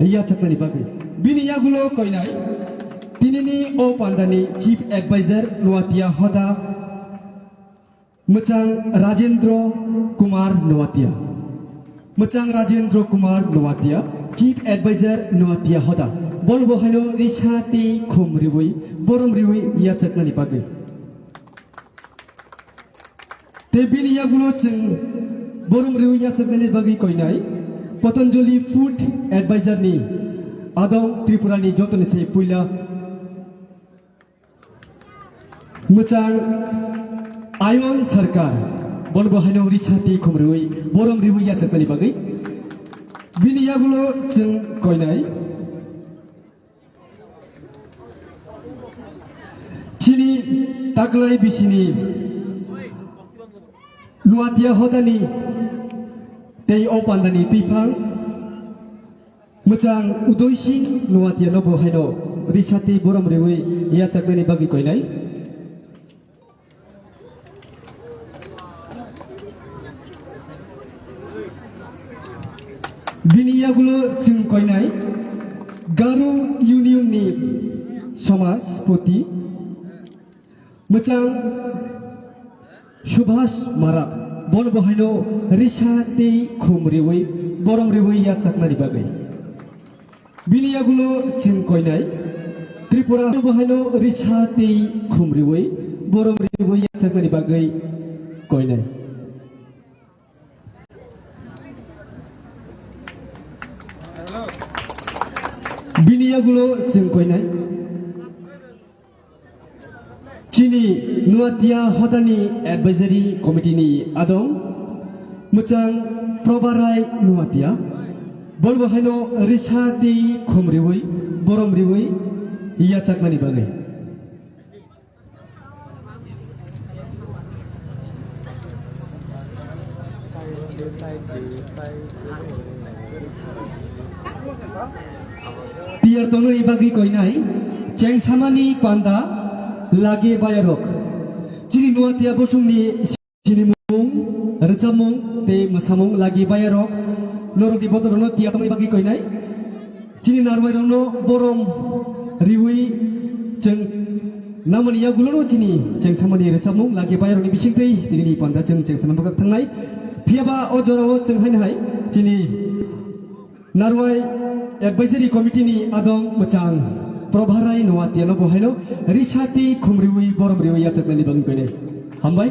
iya chaknani bagai bini yagulo koinai tinini o pandani chief advisor Nuatia hoda Machang Rajendra Kumar Nuatia Machang Rajendra Kumar Nuatia chief advisor Nuatia hoda bolbo hano rishati khumriwi borom riwi iya chaknani bagai te bini yagulo ching borom riwi iya chaknani bagai koinai Patanjali Food Advisor ni Adong Tripura ni jotoni se puila Machang Ayon Sarkar bolbo hano rishati khumriwi borom riwi ya chaknani bagai bini yagulo ching koinai chini taklai bisini Nuatia hodani tei o pandani tipang Machang Udoy Singh Nuatia nobo haino rishati borom riwi ya chaknani bagi koinai bini yagulo ching koinai Garo Union ni Somas Poti Machang Subhash Marak bolbo haino rishati khumriwi borom riwi ya chaknani bagai bini yagulo ching koinai Tripura bolbo haino rishati khumriwi borom riwi ya chaknani bagai koinai bini yagulo ching koinai chini Nuatia hodani advisory committee ni adong Machang Probarai Nuatia bolbo haino rishati khumriwi borom riwi iya chaknani bagai tiar tononi bagi koinai cheng samani panda lagi bayarok chini Nuatia bosungni sinimung recamung te masamung lagi bayarok norok di botorono tiar tononi bagi koinai chini narwai rono borom riwi cheng namani yagulono chini cheng samani recamung lagi bayarok ni bisingtei tini panda cheng samang bakak thangnai phiaba ojoro cheng hainai chini narwai advisory committee ni adong Machang Probarai Nuatia nobo haino rishati khumriwi borom riwi ya chaknani bagi koinai hambai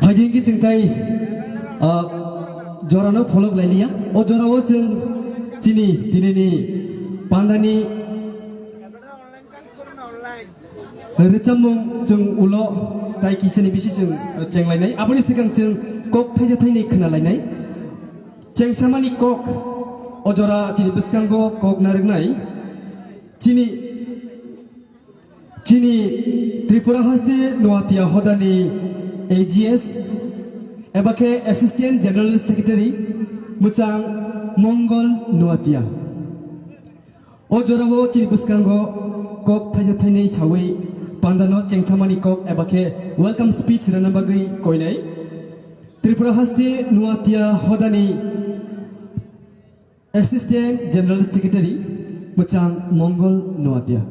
Pagi cintai jorano follow lainia o jorawo cheng chini dinini pandani recamung cheng ulo tai kisani bisi cheng cheng lainai aboni sikang cheng kok thaija thaini khna lainai cheng samani kok ojora chini biskango kok naregnai chini Tripura haste Nuatia hodani AGS ebake Assistant General Secretary Machang Mongol Nuatia ojorabo chini biskango kok thaija thaini sawi pandano chengsamani kok ebake welcome speech rana bagai koinai Tripura haste Nuatia hodani Assistant General Secretary Machang Mongol Nuatia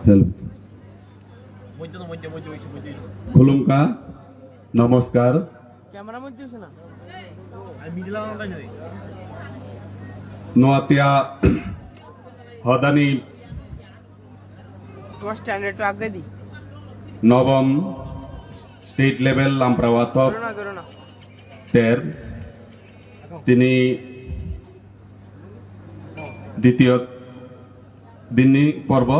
Hello. Khulumka, namaskar. Camera mujhe se na. Nuatia hodani তোমার standard তো আগে দি নবম state level লাম্প্রাওয়াতক ধরো না তের তিনি দ্বিতীয় dinni porbo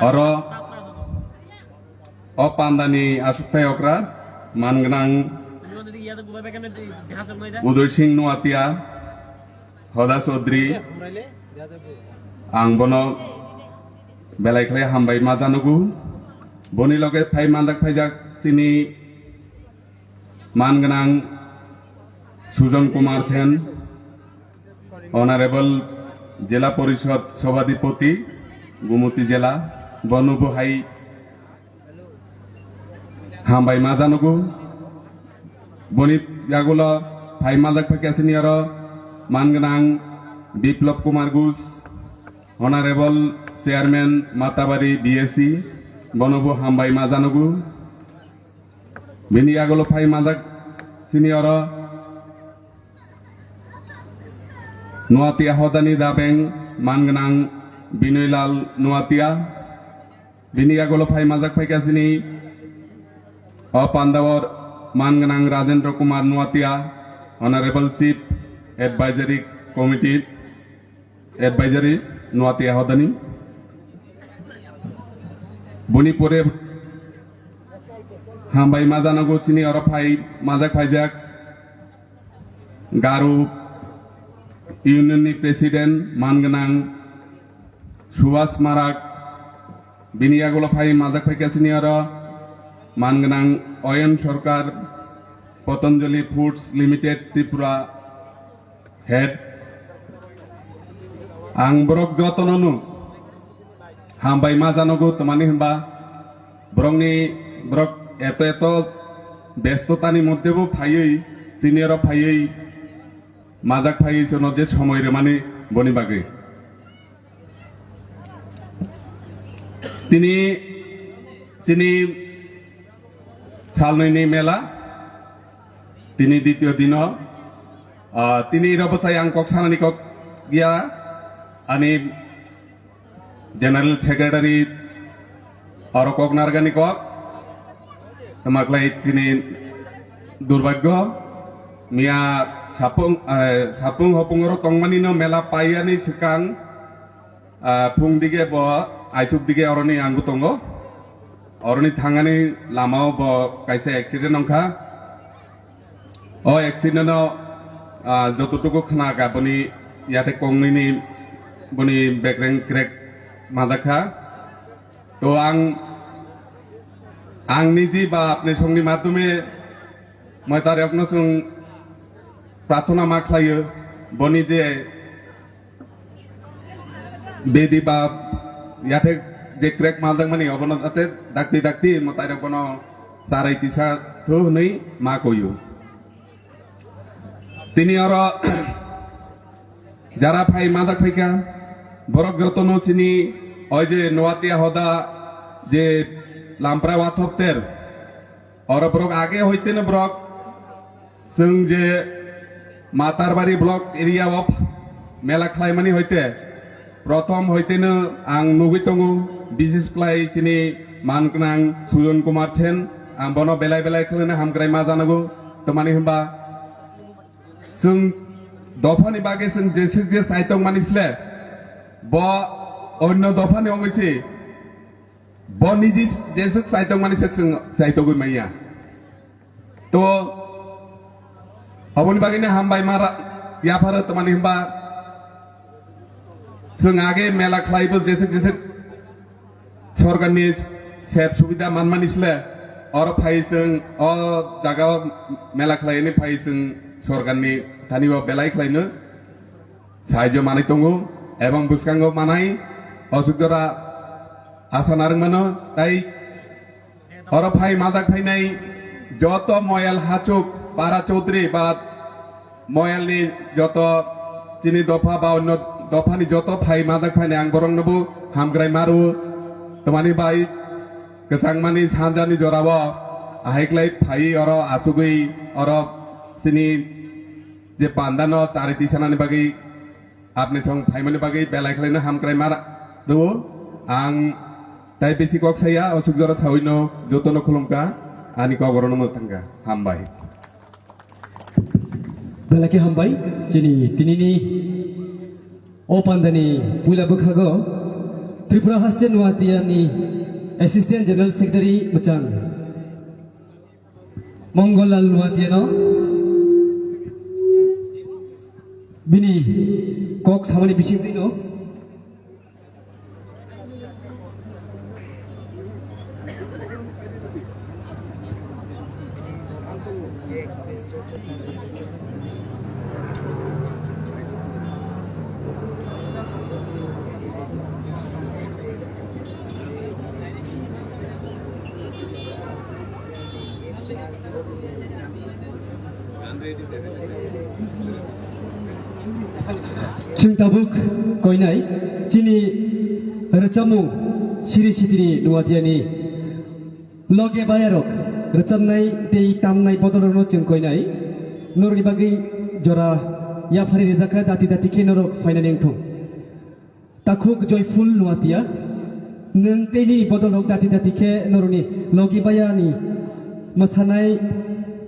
oro o pandani asuktai okra mangnang Udoy Singh Nuatia Hoda Chaudhary ang bono belai khlai hambai ma janugu boni loge phai mandak phaijak sini mangnang Sujan Kumar Sen Honorable Jela Porishod Sabhadipati Gumuti Jela Bonubu Hai hambai ma janugu boni yagulo phai mandak phai sini aro mangnang Biplop Kumar Gus Honorable Chairman Matabari BSc Bonobo Hambai Mazanugu Bini Agolo Phai Madak Senior Nuatia Hodani Dabeng Manganang Binoilal Nuatia Bini Agolo Phai Madak Paikasini Pandawar Manganang Rajendra Kumar Nuatia Honorable Chief Advisory Committee Advisory Nuatia Hodani Bunipure Hambai Mazanago Chini or Pai Mazak Pajak Garu Union President Manganang Subhas Marak Biniagolo Pai Mazak Pakasini or Manganang Oyan Sarkar Patanjali Foods Limited Tripura Head Ang borok jotonono hambai mazanogo temani hamba borongni borok eto ব্যস্ততানি মধ্যেও ফাইই senior ফাইই মাজাক ফাইই জন্য যে সময়রে মানে বনিবাগে তিনি সালনৈনি মেলা তিনি দ্বিতীয় দিন তিনি রবসায় আংকক সানানি কক গিয়া ani General Secretary Orokok Nargani Kok Tamaklai Tini Durbagyo Mia Sapung Hopungoro Tongmanino Mela Payani Sikang Pung Dige Bo Aisuk Dige Oroni Angutongo Oroni Tangani Lamao Bo Kaise accident Nongka O accident Jotutuko Knaga Boni Yate Kongini Boni background crack madakha to ang niji ba apne songni madhyome moi tar apno song প্রার্থনা মা খাইয়ে বনি যে বেদি বা ইয়াতে যে ক্রেক মালদাং মানি অবনতাতে ডাকতি মতাই রকনো সারাই তিসা থো নেই মা কইও তিনি আর যারা ভাই মাদাক ফাইকা বরক যতন চিনি ওই যে নোয়াতিয়া হদা যে লামপ্রা ওয়াথপতের আর বরক আগে হইতে না বরক जों जे मातारबारी ब्लक एरिया अफ मेला खालायमानि हयते प्रथम हयतेनो आं नुगै दङो बिशेष क्लाय चिनि मानगोनां सुजन कुमार सेन आं बनो बेलाय बेलाय खालायनो हामग्राय मा जानांगौ तमानि होनबा जों दफानि बागै जों जेसे जे साइटं मानिसले ब अन्य दफानि अंगैसि ब निजि जेसे साइटं मानिसे जों साइटगै माइया तो Abon bagini hambai mara ya para teman himba sengage mela klaibel jese sorgani set subida man manisle or paiseng o jaga mela klaini paiseng sorgani tani wa belai klainu sahaja manai tongo ebang buskango manai osugdora asanareng mano tai or pai madak pai nai joto moyal hachuk Para Chaudhary বা ময়ালনি যত চিনি দফা বা অন্য দফানি যত ভাই মাজাক ভাইনি আং বরং নবু হামগ্রাই মারু তোমানি বাই কেসাংমানি সানজানি জরাব আহাইক্লাই ভাই অর আসুগৈ অর চিনি যে পান্দানো চারিতি সানানি বাগै আপনি সং ভাইমানি বাগै বেলাইখ্লাইনো হামগ্রাই মার রু আং তাই বেশি কক সাইয়া অসুখ জরা সাউইনো যতন খুলুমকা আনি কগরনো মথাঙ্গা হামবাই Balaki hambai, jadi tinini O pandani pula bukhago Tripura Haste Nuatia ni Assistant General Secretary Muchang Mongolal Nuatia no Bini Kok Samani Bishimti no Tabuk koinai chini rachamu siri sitini nuatiani loge bayarok rachamnai tei tamnai bodolono chung koinai norni bagi jora yafari rizaka dati dati ke norok fainani engthong takhuk joyful nuatia nung teni bodolok dati dati ke norni logi bayani masanai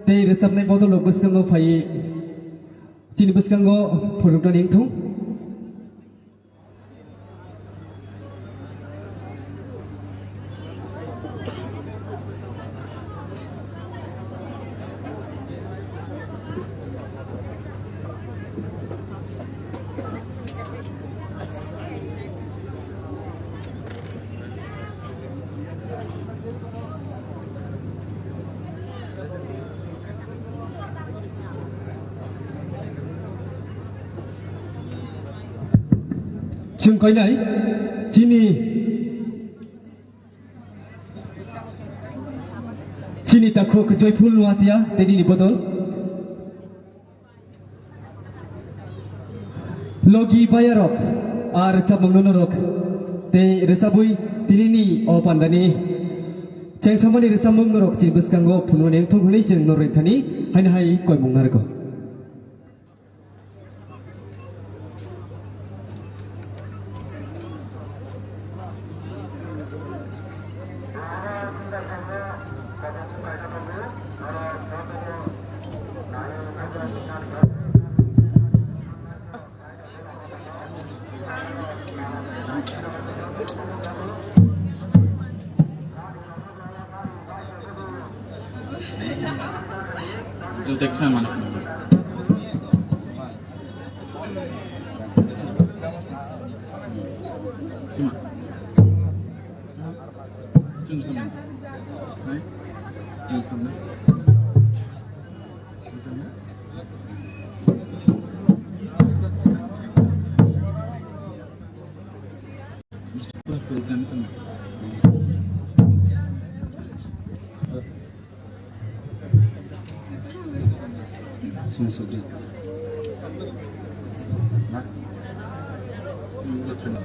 tei rachamnai bodolok buskango fai chini buskango phurukani engthong Chung koinai chini takhuk joyful nuatia teni ni bodol logi bayarok ar chamong nonorok te resabui tinini o pandani chengsamani resamong norok chin buskango phunone engthong hulei jeng noroi thani haina hai koimong narko Teksan mana? Cuma sama. Hai? Yang sama. Yang sama. Mesti program sama. Semua sudah. Nak? Betul.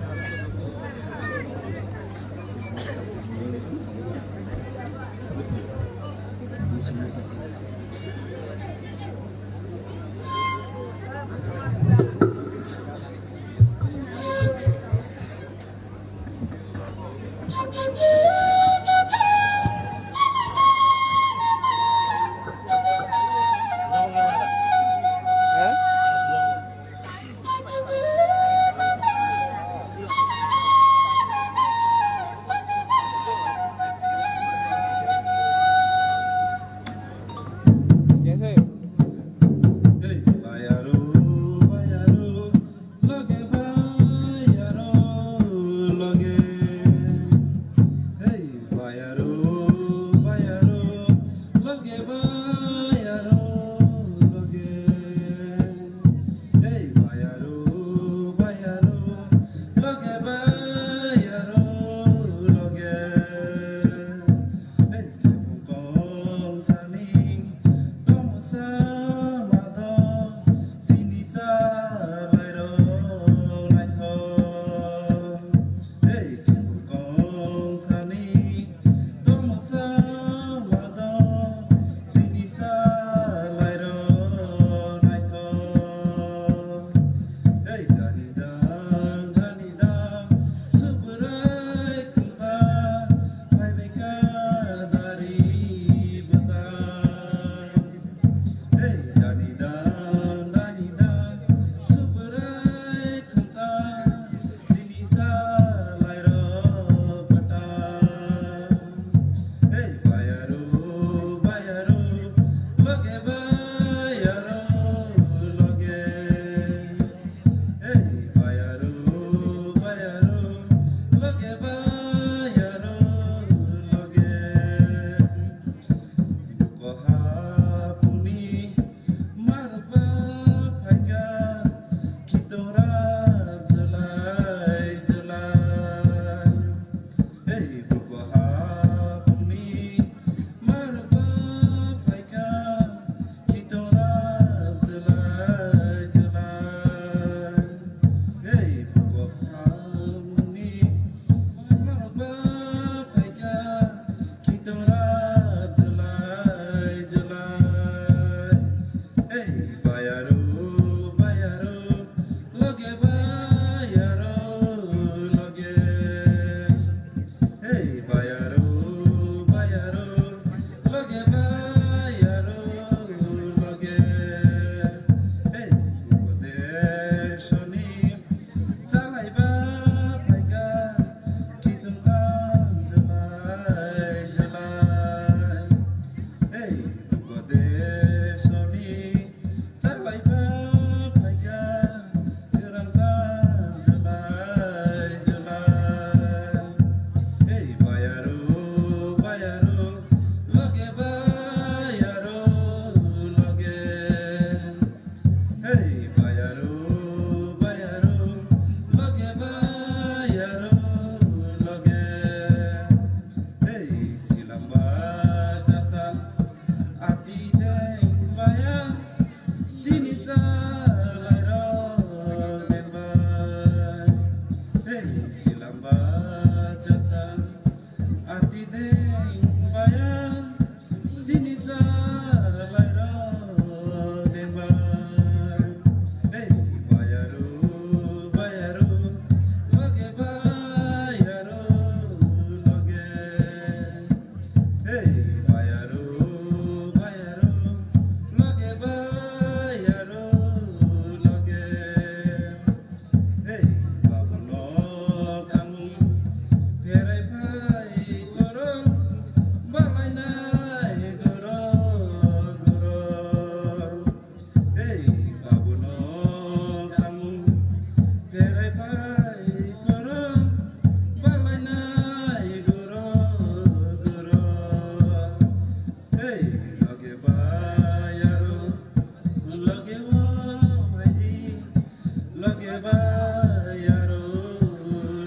লগে বায়ারো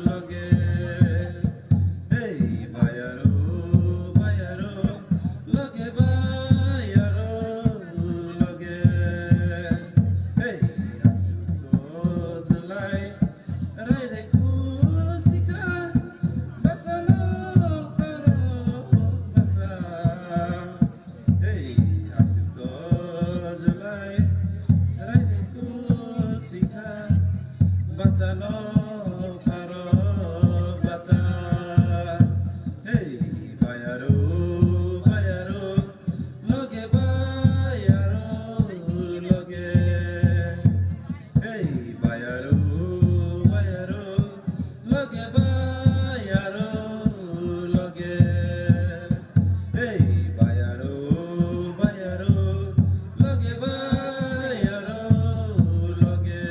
লগে এই বায়ারো বায়ারো লগে বায়ারো লগে এই আসুতো জুলাই রাইরে কুসিকা বাসানো কারো বাসা এই আসুতো জুলাই রাইরে কুসিকা বাসানো কারো বাসা এই বায়ারো বায়ারো লগে বায়ারো লগে এই বায়ারো বায়ারো লগে বায়ারো লগে এই বায়ারো বায়ারো লগে বায়ারো লগে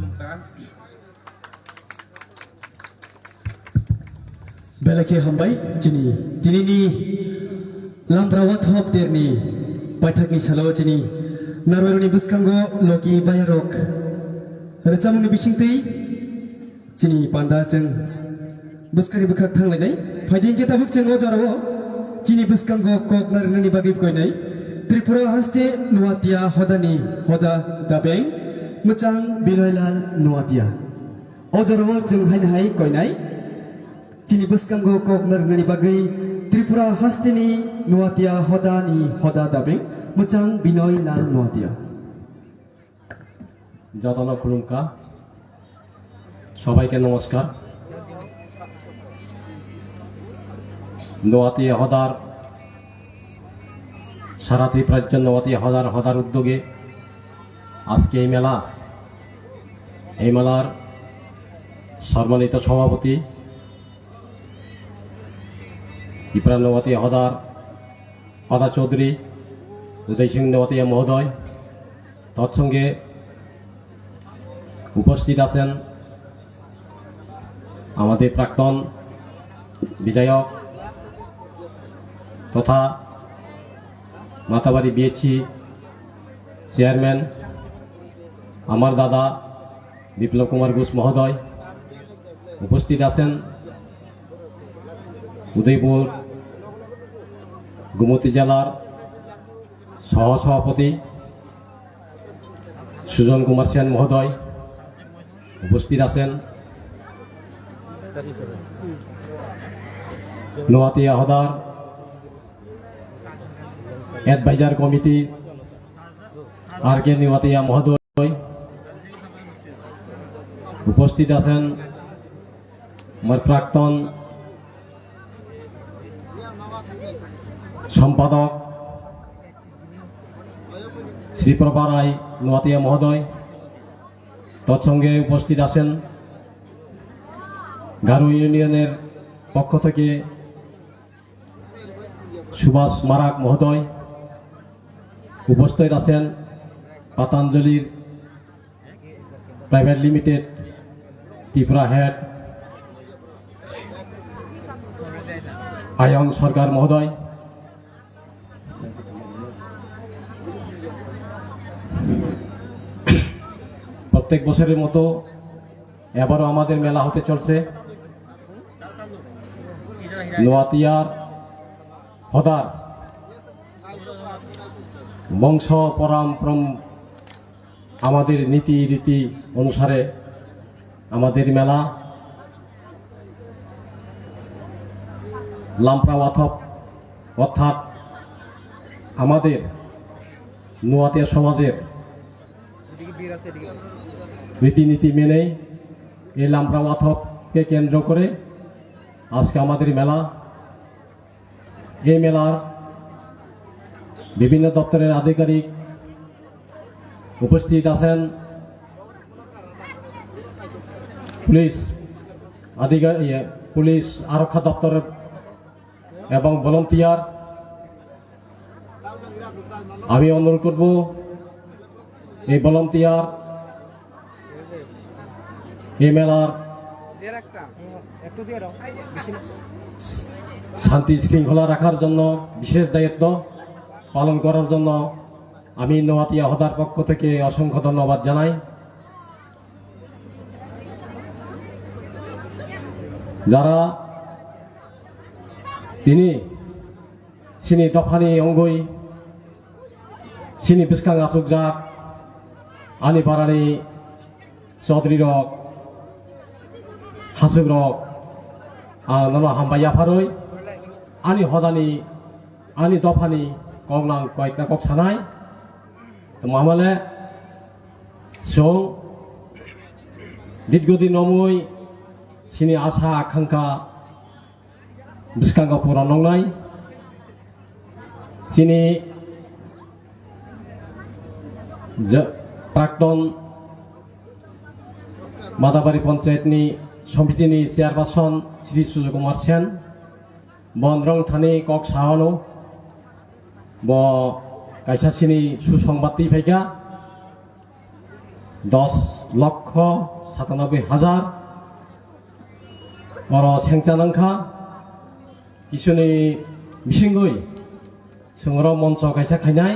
Luka Belaki hambai jini dinini lambrawat hop derni paithakni chalo jini narwaruni buskango logi bayarok rechamuni bisingtei jini panda jeng buskari bukhak thanglai phaiding kita buk jeng ojarawo jini buskango kok narnani bagi koinai Tripura haste nuatia hodani hoda dabeng muchang biloilal nuatia ojarawo jeng hainhai koinai Cini buskango kok narnani bagai Tripura hastini nuatia hodani hoda dabeng muchang binoy lal nuatia যতন খুলুঙ্কা সবাইকে নমস্কার নোয়াতি হদার সারা ত্রিপুরার জন্য নোয়াতি হদার উদ্যোগে আজকে এই মেলার সম্মানিত সভাপতি ত্রিপুরা নোয়াতি হদা চৌধুরী উদয় সিং নোয়াতিয়া মহোদয় তৎসঙ্গে উপস্থিত আছেন আমাদের প্রাক্তন বিধায়ক তথা মাতাবাড়ি বিএচসি চেয়ারম্যান আমার দাদা বিপ্লব কুমার ঘোষ মহোদয় উপস্থিত আছেন উদয়পুর গোমতী জেলার সহসভাপতি সুজন কুমার সেন মহোদয় উপস্থিত আছেন নোয়াতিয়া হদার অ্যাডভাইজার কমিটি আর কে নোয়াতিয়া মহোদয় উপস্থিত আছেন আমার প্রাক্তন সম্পাদক শ্রীপ্রভা রায় নোয়াতিয়া মহোদয় তৎসঙ্গে উপস্থিত আছেন গারো ইউনিয়নের পক্ষ থেকে সুভাষ মারাক মহোদয় উপস্থিত আছেন পাতাঞ্জলির private limited Tripura head Ayan Sarkar মহোদয় প্রত্যেক বছরের মতো এবারও আমাদের মেলা হতে চলছে নোয়াতিয়ার হদার বংশ পরম্পরম আমাদের নীতি রীতি অনুসারে আমাদের মেলা লাম্প্রা অর্থাৎ আমাদের নোয়াতিয়া সমাজের রীতিনীতি মেনে এই লাম্প্রা ওয়াথপকে কেন্দ্র করে আজকে আমাদের মেলা এই মেলার বিভিন্ন দপ্তরের আধিকারিক উপস্থিত আছেন পুলিশ আরক্ষা দপ্তরের এবং ভলান্টিয়ার আমি অনুরোধ করব এই ভলান্টিয়ার এই মেলার শান্তি শৃঙ্খলা রাখার জন্য বিশেষ দায়িত্ব পালন করার জন্য আমি নোয়াতিয়া হদার পক্ষ থেকে অসংখ্য ধন্যবাদ জানাই। যারা তিনি sini dofani onggoi sini biskang asukjak ani parani Chaudhry rok hasuk rok nono hambaya pharoi ani hodani ani dofani konglang koikna kok sanai to mamale so ditgodi nomoi sini asa akanka biskang puran nongnai sini prakton Madabari Panchayat ni Samiti ni Chairperson Sri Sujo Kumar Sen Bondrong Thani Kok Sahano bo kaisa sini susongbati phaika 10,97,000 oro sengchanangkha kisuni misingoi sengro moncho kaisa khainai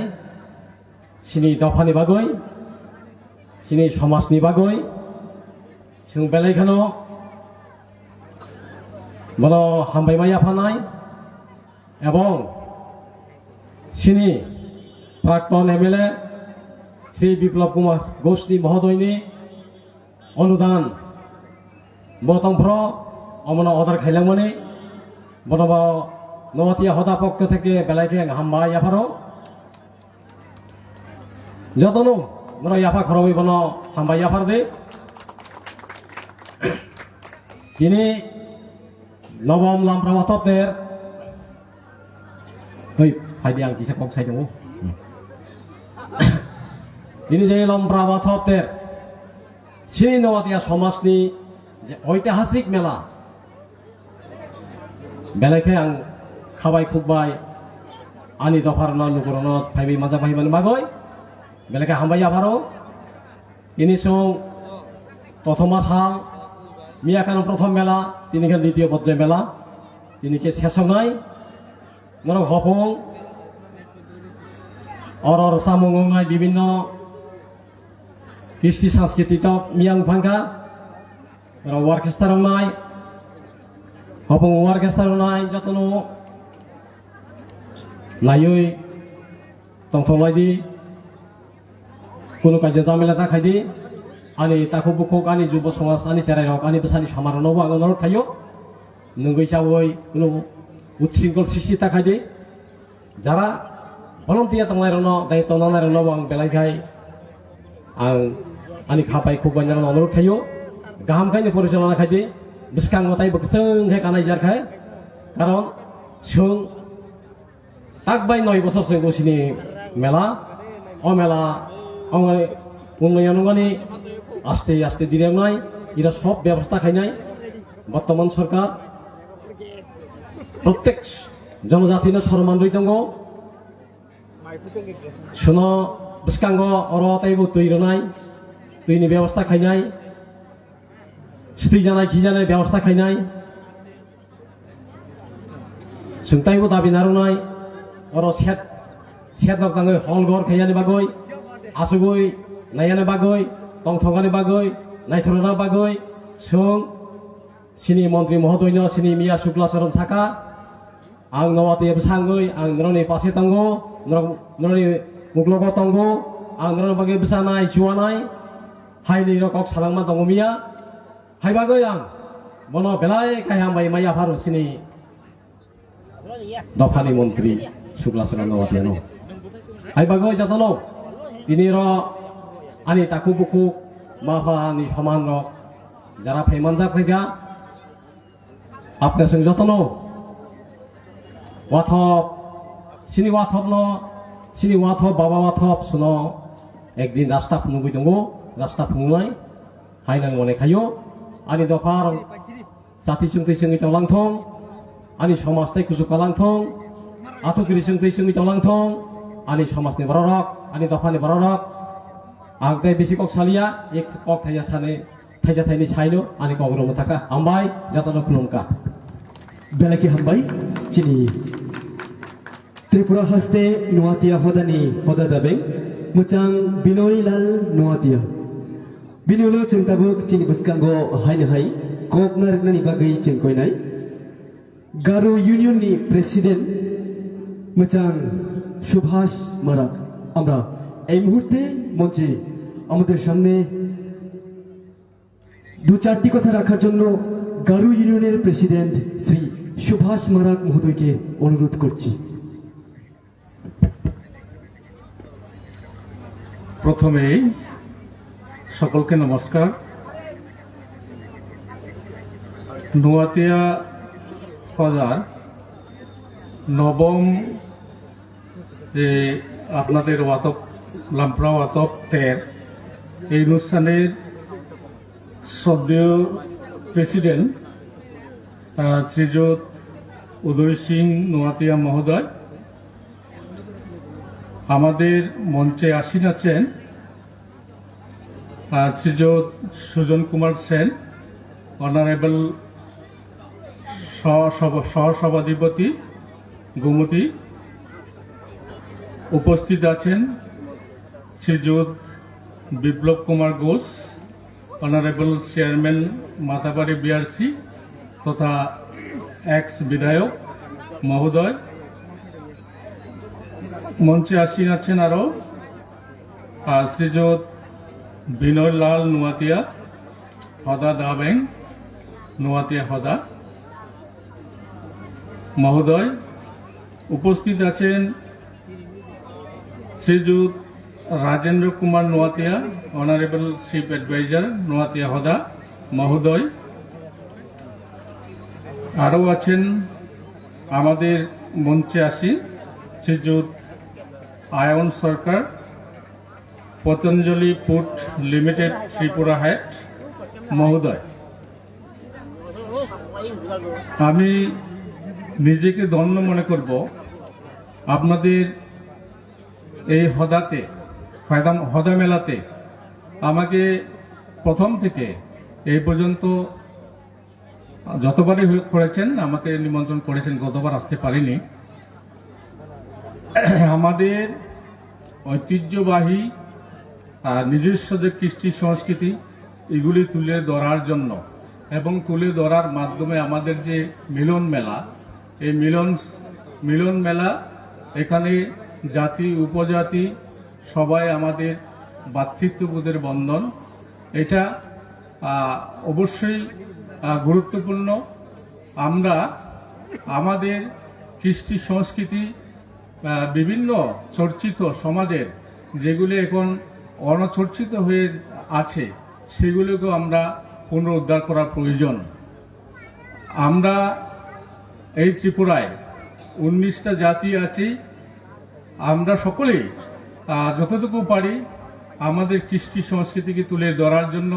sini dofani bagoi sini somasni bagoi sing belaikhano bono hambaimaya phanai ebong sini প্রাক্তন MLA Shri Biplab Kumar গোষ্ঠী মহোদয়নি অনুদান বতংফ্র অমনা order খাইলামনি বনব Noatia হদা পক্ষ থেকে বেলাইকে হাম্বা ইয়াফারো যতনো নর ইয়াফা খরবই বন হাম্বা ইয়াফার দে তিনি নবম লামপ্রামাততের হই ফাইদি আং কিসা কক সাই দङ ini jadi Lamprawathopter sini Nowatia Somasni ঐতিহাসিক মেলা বেলাকে আং খাবাই খুববাই আনি দফার নুকুরন ফাইবি মাজা ফাইবান বাগৈ বেলাকে হামবাই আভারো তিনি সং প্রথমা সাল মিয়াকান প্রথম মেলা তিনিকে দ্বিতীয় পর্যায় মেলা তিনিকে শেষনাই নরক হপং অরর সামুংনাই বিভিন্ন কৃষ্টি সাংস্কৃতিক মিয়াং ফাঙ্কা অর্কেস্ট্রা নাই হপং অর্কেস্ট্রা নাই যতনো লাইই তংথলাইদি কোনো কাজে জামেলা তাখাইদি আনি তাকো বুকক আনি যুব সমাজ আনি সেরাই রক আনি বেসানি সমারোহ আঙনর থাইও নঙ্গই চাবই কোনো উচ্ছৃঙ্খল সৃষ্টি তাখাইদি যারা volunteer tanglairno daito nanairno ang belaikai ang ani khapai khubban jana onor khayo gaham khai ni porijalona khaidi biskang gotai bekseng he kanai jar khai karon sung takbai 9 বছর sing sini mela o mela ongai unnayonongani aste aste direngnai ira sob ব্যবস্থা খাইনাই বর্তমান সরকার প্রত্যেক জনজাতির সম্মান রইতঙ্গ শুনো বিস্কাঙ্গ or তাইব তৈরনাই তৈনি ব্যবস্থা খাইনাই স্ত্রী জানাই খিজানাই ব্যবস্থা খাইনাই সুংতাইব দাবি নারুনাই অর সেট সেট নকাঙ্গই হলঘর খাইয়ানি বাগৈ আসুগৈ নাইয়ানি বাগৈ টংথগানি বাগৈ নাইথরনা বাগৈ সুং সিনি মন্ত্রী মহোদয় সিনি মিয়া শুক্লাচরণ সাকা आं नवाtia besangoi ang nroni pase tanggo nroni muklogo tanggo ang nroni bagi besanai juanai hai ni rokok salangma tanggo mia hai bagoi ang bono belai kayang bai maya faru sini dofani menteri Suklasana Nowatia no hai bagoi jatono ini ro ani taku buku maha ani saman rok jara phemanjak phaiga apne sing jatono Wathop sini wathop no sini wathop baba wathop suno ekdin rasta phunugui dongo rasta phungnai hainang mone khayo ani dofar sati chungtei sungi tolangthong ani somas tai kusu kalangthong atu kiri chungtei sungi tolangthong ani somas ni borok ani dofani borok agdai besi kok salia ek kok thaya sane thaja thaini sailo ani kogro mutaka ambai jatono khulumka belaki hambai chini Tripura haste Nowatia hodani hoda dabeng muchang Binoy Lal Nuatia. Binulo chung tabuk chini baskango hain hai kopnar nani bagai chung koinai. Garo Union ni President muchang Subhash Marak. আমরা এই মুহূর্তে মঞ্চে আমাদের সামনে দু চারটি কথা রাখার জন্য গারো ইউনিয়নের প্রেসিডেন্ট শ্রী সুভাষ মারাক মহোদয়কে অনুরোধ করছি। প্রথমেই সকলকে নমস্কার। নোয়াতিয়া ফজার নবম যে আপনাদের ওয়াতক লাম্পড়া ওয়াতক টের এই অনুষ্ঠানের শ্রদ্ধেয় প্রেসিডেন্ট শ্রীযুত উদয় সিং নোয়াতিয়া মহোদয়, আমাদের মঞ্চে আসীন আছেন শ্রীযুত সুজন কুমার সেন, অনারেবল সহসভাধিপতি গোমতী। উপস্থিত আছেন Sriyut Biplab Kumar Ghosh, honourable chairman Matabari BRC তথা এক্স বিধায়ক মহোদয়। মঞ্চে আসীন আছেন আরো শ্রীযুত বিনয় লাল নোয়াতিয়া, হদা দাবেং নোয়াতিয়া হদা মহোদয়। উপস্থিত আছেন Sriyut Rajendra Kumar Noatia, honourable chief adviser Noatia Hoda মহোদয়। আরও আছেন আমাদের মঞ্চে আসীন Sriyut Ayan Sarkar, Patanjali food limited Tripura head মহোদয়। আমি নিজেকে ধন্য মনে করব আপনাদের এই হদা মেলাতে আমাকে প্রথম থেকে এই পর্যন্ত যতবারই করেছেন আমাকে নিমন্ত্রণ করেছেন, গতবার আসতে পারিনি। আমাদের ঐতিহ্যবাহী নিজস্ব যে কৃষ্টি সংস্কৃতি এগুলি তুলে ধরার জন্য এবং তুলে ধরার মাধ্যমে আমাদের যে মিলন মেলা, এই মিলন মেলা এখানে জাতি উপজাতি সবাই আমাদের ভ্রাতৃত্ববোধের বন্ধন, এটা অবশ্যই গুরুত্বপূর্ণ। আমরা আমাদের কৃষ্টি সংস্কৃতি বিভিন্ন চর্চিত সমাজের যেগুলি এখন অনচর্চিত হয়ে আছে সেগুলোকে আমরা পুনরুদ্ধার করার প্রয়োজন। আমরা এই ত্রিপুরায় 19টা জাতি আছি, আমরা সকলেই যতটুকু পারি আমাদের কৃষ্টি সংস্কৃতিকে তুলে ধরার জন্য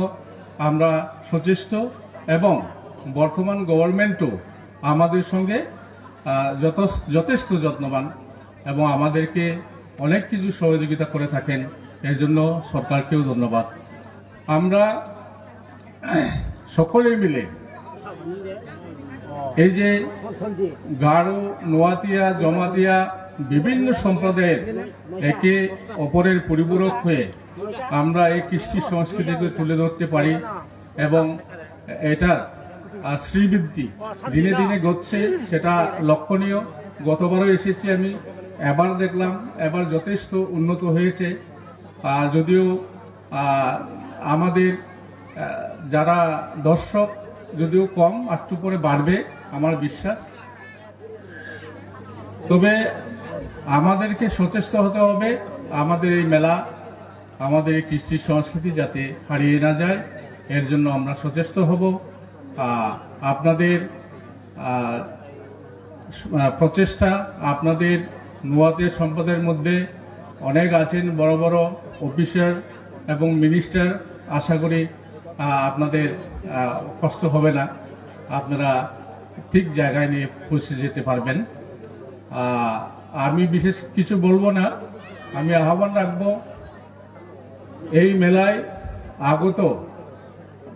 আমরা সচেষ্ট এবং বর্তমান গভর্নমেন্টও আমাদের সঙ্গে যথেষ্ট যত্নবান এবং আমাদেরকে অনেক কিছু সহযোগিতা করে থাকেন, এর জন্য সরকারকেও ধন্যবাদ। আমরা সকলে মিলে এই যে গারো, নোয়াতিয়া, জমাতিয়া বিভিন্ন সম্প্রদায়ের একে অপরের পরিপূরক হয়ে আমরা এই কৃষ্টি সংস্কৃতিকে তুলে ধরতে পারি এবং এটার শ্রীবৃদ্ধি দিনে দিনে ঘটছে, সেটা লক্ষণীয়। গতবারও এসেছি আমি, এবার দেখলাম এবার যথেষ্ট উন্নত হয়েছে। যদিও আমাদের যারা দর্শক যদিও কম, একটু পরে বাড়বে আমার বিশ্বাস। তবে আমাদেরকে সচেষ্ট হতে হবে আমাদের এই মেলা, আমাদের এই কৃষ্টি সংস্কৃতি যাতে হারিয়ে না যায়, এর জন্য আমরা সচেষ্ট হব। আপনাদের প্রচেষ্টা, আপনাদের নোয়াতিয়া সম্পদের মধ্যে অনেক আছেন বড় বড় অফিসার এবং মিনিস্টার, আশা করি আপনাদের কষ্ট হবে না, আপনারা ঠিক জায়গায় নিয়ে পৌঁছে যেতে পারবেন। আমি বিশেষ কিছু বলবো না, আমি আহ্বান রাখব এই মেলায় আগত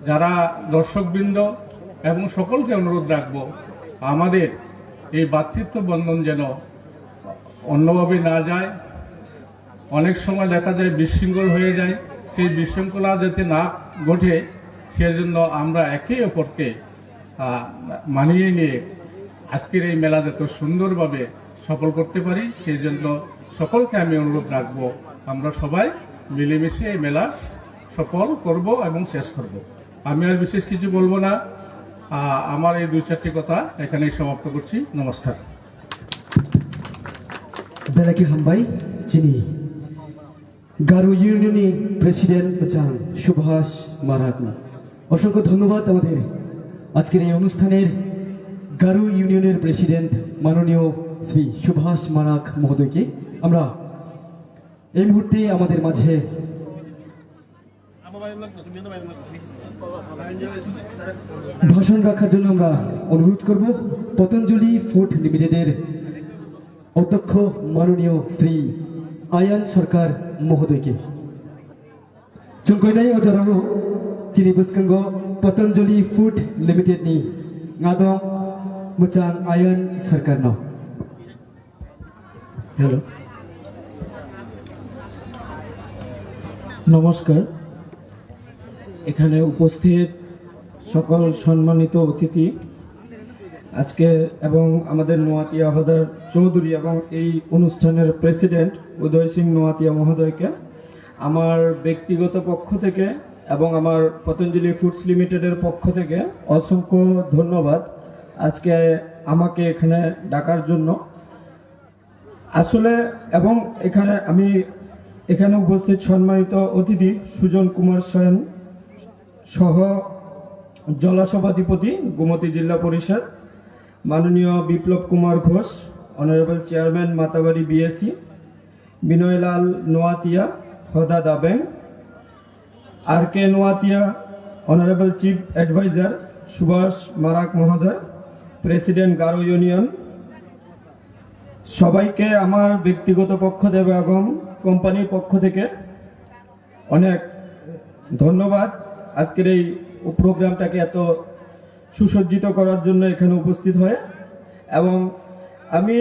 যারা দর্শকবৃন্দ এবং সকলকে অনুরোধ রাখব আমাদের এই ভ্রাতৃত্ব বন্ধন যেন অন্যভাবে না যায়, অনেক সময় দেখা যায় বিশৃঙ্খল হয়ে যায়। সেই বিশৃঙ্খলা যাতে না ঘটে সেজন্য আমরা একে অপরকে মানিয়ে নিয়ে আজকের এই মেলা যত সুন্দরভাবে সফল করতে পারি সেই জন্য সকলকে আমি অনুরোধ রাখবো আমরা সবাই মিলেমিশে এই মেলা সফল করব এবং শেষ করব। আমি আর বিশেষ কিছু বলবো না, আমার এই 2-4টি কথা এখানেই সমাপ্ত করছি। নমস্কার। বেলাকি হামবাই যিনি গারো ইউনিয়নের প্রেসিডেন্ট মোচাং সুভাষ মারাকনি, অসংখ্য ধন্যবাদ আমাদের আজকের এই অনুষ্ঠানের গারো ইউনিয়নের প্রেসিডেন্ট মাননীয় শ্রী সুভাষ মারাক মহোদয়কে। আমরা এই মুহূর্তে আমাদের মাঝে ভাষণ রাখার জন্য আমরা অনুরোধ করব পতঞ্জলি ফুড লিমিটেডের অধ্যক্ষ মাননীয় শ্রী আয়ান সরকার মহোদয়কে। जोंखौनाय अजराव चिनि बुसखंगो पतंजलि फूड लिमिटेड नि आदं मोजां आयन सरकारनो। हेलो নমস্কার। এখানে উপস্থিত সকল সম্মানিত অতিথি আজকে এবং আমাদের নোয়াতিয়া হদার চৌধুরী এবং এই অনুষ্ঠানের প্রেসিডেন্ট উদয় সিং নোয়াতিয়া মহোদয়কে আমার ব্যক্তিগত পক্ষ থেকে এবং আমার পতঞ্জলি ফুডস লিমিটেডের পক্ষ থেকে অসংখ্য ধন্যবাদ আজকে আমাকে এখানে ডাকার জন্য। আসলে এবং এখানে উপস্থিত সম্মানিত অতিথি সুজন কুমার সেন সহ জেলা সভাধিপতি গোমতী জিলা পরিষদ, মাননীয় Biplab Kumar Ghosh honourable chairman Matabari BSC, Binoylal Noatia Hoda দাবেং, R K Noatia honourable chief adviser Subhash Marak মহোদয় প্রেসিডেন্ট গারো ইউনিয়ন, সবাইকে আমার ব্যক্তিগত পক্ষ থেকে এবং কোম্পানির পক্ষ থেকে অনেক ধন্যবাদ আজকের এই প্রোগ্রামটাকে এত সুসজ্জিত করার জন্য এখানে উপস্থিত হয়ে। এবং আমি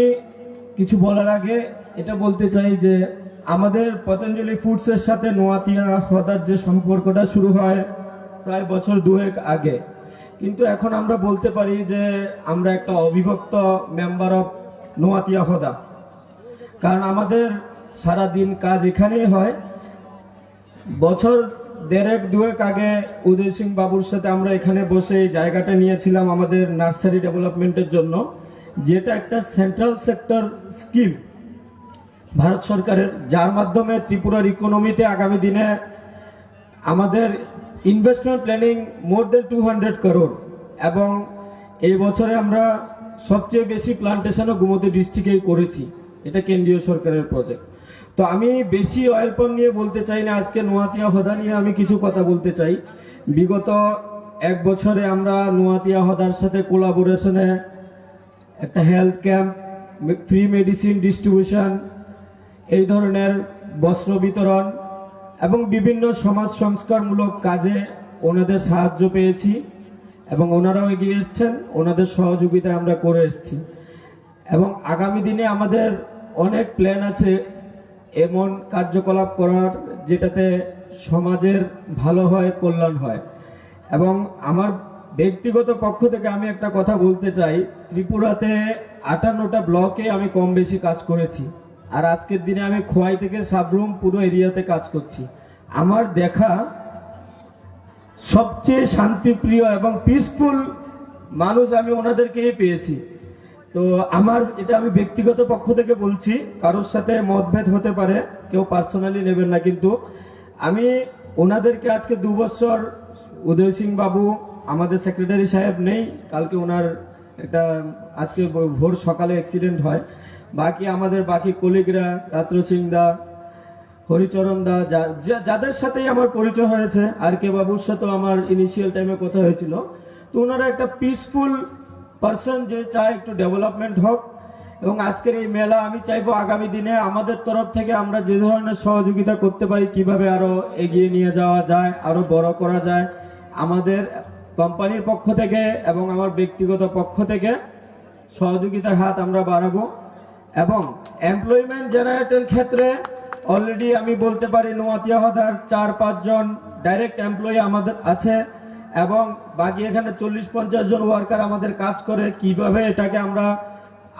কিছু বলার আগে এটা বলতে চাই যে আমাদের পতঞ্জলি ফুডসের সাথে নোয়াতিয়া হদার যে সম্পর্কটা শুরু হয় প্রায় বছর 2 আগে, কিন্তু এখন আমরা বলতে পারি যে আমরা একটা অবিভক্ত মেম্বার অফ নোয়াতিয়া হদা, কারণ আমাদের সারা দিন কাজ এখানেই হয়। বছর 1.5-2 আগে উদয় সিং বাবুর সাথে আমরা এখানে বসে এই জায়গাটা নিয়েছিলাম আমাদের নার্সারি ডেভেলপমেন্টের জন্য, যেটা একটা সেন্ট্রাল সেক্টর স্কিম ভারত সরকারের, যার মাধ্যমে ত্রিপুরার ইকোনমিতে আগামী দিনে আমাদের ইনভেস্টমেন্ট প্ল্যানিং মোর দেন 200 করোড়, এবং এই বছরে আমরা সবচেয়ে বেশি প্লান্টেশনও গোমতী ডিস্ট্রিক্টেই করেছি। এটা কেন্দ্রীয় সরকারের প্রজেক্ট। তো আমি বেশি অয়েল পাম্প নিয়ে বলতে চাই না, আজকে নোয়াতিয়া হদা নিয়ে আমি কিছু কথা বলতে চাই। বিগত 1 বছরে আমরা নোয়াতিয়া হদার সাথে কোলাবোরেশনে একটা health camp, free medicine distribution, এই ধরনের বস্ত্র বিতরণ এবং বিভিন্ন সমাজ সংস্কারমূলক কাজে ওনাদের সাহায্য পেয়েছি এবং ওনারাও এগিয়ে এসছেন, ওনাদের সহযোগিতায় আমরা করে এসেছি। এবং আগামী দিনে আমাদের অনেক প্ল্যান আছে এমন কার্যকলাপ করার যেটাতে সমাজের ভালো হয়, কল্যাণ হয়। এবং আমার ব্যক্তিগত পক্ষ থেকে আমি একটা কথা বলতে চাই, ত্রিপুরাতে 58টা ব্লকে আমি কম বেশি কাজ করেছি, আর আজকের দিনে আমি খোয়াই থেকে সাবরুম পুরো এরিয়াতে কাজ করছি। আমার দেখা সবচেয়ে শান্তিপ্রিয় এবং পিসফুল মানুষ আমি ওনাদেরকেই পেয়েছি। তো আমার এটা আমি ব্যক্তিগত পক্ষ থেকে বলছি, কারোর সাথে মতভেদ হতে পারে, কেউ পার্সোনালি নেবেন না, কিন্তু আমি ওনাদেরকে আজকে 2 বছর, উদয় সিং বাবু আমাদের সেক্রেটারি সাহেব নেই, কালকে ওনার একটা আজকে ভোর সকালে অ্যাক্সিডেন্ট হয়, বাকি আমাদের বাকি কলিগরা রাত্র সিং দা, হরিচরণ দা, যাদের সাথেই আমার পরিচয় হয়েছে, আর কে বাবুর সাথেও আমার ইনিশিয়াল টাইমে কথা হয়েছিল। তো ওনারা একটা পিসফুল পার্সন যে চায় একটু ডেভেলপমেন্ট হোক। এবং আজকের এই মেলা আমি চাইবো আগামী দিনে আমাদের তরফ থেকে আমরা যে ধরনের সহযোগিতা করতে পারি, কিভাবে আরো এগিয়ে নিয়ে যাওয়া যায়, আরো বড় করা যায়, আমাদের কোম্পানির পক্ষ থেকে এবং আমার ব্যক্তিগত পক্ষ থেকে সহযোগিতার হাত আমরা বাড়াবো। এবং এমপ্লয়মেন্ট জেনারেটের ক্ষেত্রে অলরেডি আমি বলতে পারি নোয়াতিয়া হদার 4-5 জন ডাইরেক্ট এমপ্লয়ি আমাদের আছে এবং বাকি এখানে 40-50 জন ওয়ার্কার আমাদের কাজ করে। কিভাবে এটাকে আমরা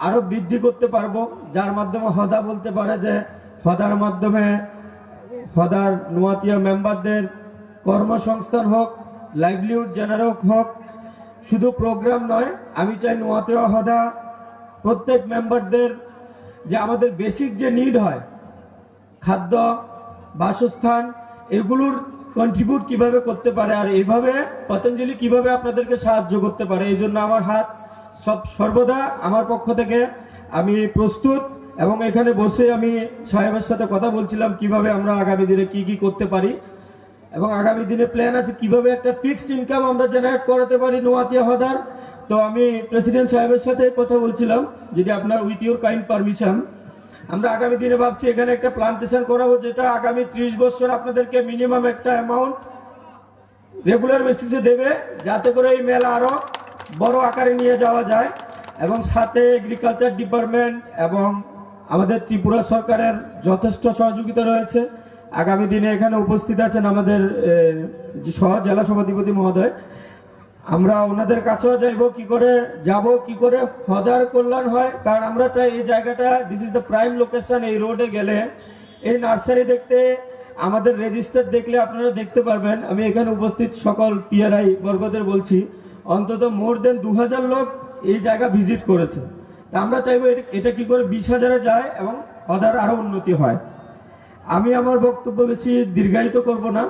আরো বৃদ্ধি করতে পারবো, যার মাধ্যমে হদা বলতে পারে যে হদার মাধ্যমে হদার নোয়াতিয়া মেম্বারদের কর্মসংস্থান হোক, লাইভলিহুড জেনারেট হোক। শুধু প্রোগ্রাম নয়, আমি চাই নোয়াতিয়া হদা প্রত্যেক মেম্বারদের যে আমাদের বেসিক যে নিড হয়, খাদ্য, বাসস্থান, এগুলোর কন্ট্রিবিউট কিভাবে করতে পারে আর এইভাবে পতঞ্জলি কিভাবে আপনাদেরকে সাহায্য করতে পারে। এই জন্য আমার হাত সর্বদা আমার পক্ষ থেকে আমি প্রস্তুত এবং এখানে বসে আমি সাহেবের সাথে কথা বলছিলাম কিভাবে আমরা আগামী দিনে কি করতে পারি এবং আগামী দিনে প্ল্যান আছে কিভাবে একটা ফিক্সড ইনকাম আমরা জেনারেট করাতে পারি নোয়াতিয়া হদার। তো আমি প্রেসিডেন্ট সাহেবের সাথে কথা বলছিলাম, যদি আপনার উইথ ইউর কাইন্ড পারমিশন, আমরা আগামী দিনে ভাবছি এখানে একটা প্লান্টেশন করাবো, যেটা আগামী 30 বছর আপনাদেরকে মিনিমাম একটা অ্যামাউন্ট রেগুলার বেসিসে দেবে, যাতে করে এই মেলা আরো বড় আকারে নিয়ে যাওয়া যায়। এবং সাথে এগ্রিকালচার ডিপার্টমেন্ট এবং আমাদের ত্রিপুরা সরকারের যথেষ্ট সহযোগিতা রয়েছে। আগামী দিনে এখানে উপস্থিত আছেন আমাদের জেলা সভাধিপতি মহোদয়, আমরা ওনাদের কাছেও যাইব কি করে হদার কল্যাণ হয়। কারণ আমরা চাই এই জায়গাটা, this is the prime location. এই রোডে গেলে এই নার্সারি দেখতে, আমাদের রেজিস্টার দেখলে আপনারা দেখতে পারবেন। আমি এখানে উপস্থিত সকল পিআরআই বর্গদের বলছি, অন্তত মোর দেন 2000 লোক এই জায়গা ভিজিট করেছে। তা আমরা চাইবো এটা কি করে 20,000-এ যায় এবং হদার আরো উন্নতি হয়। আমি আমার বক্তব্য বেশি দীর্ঘায়িত করব না।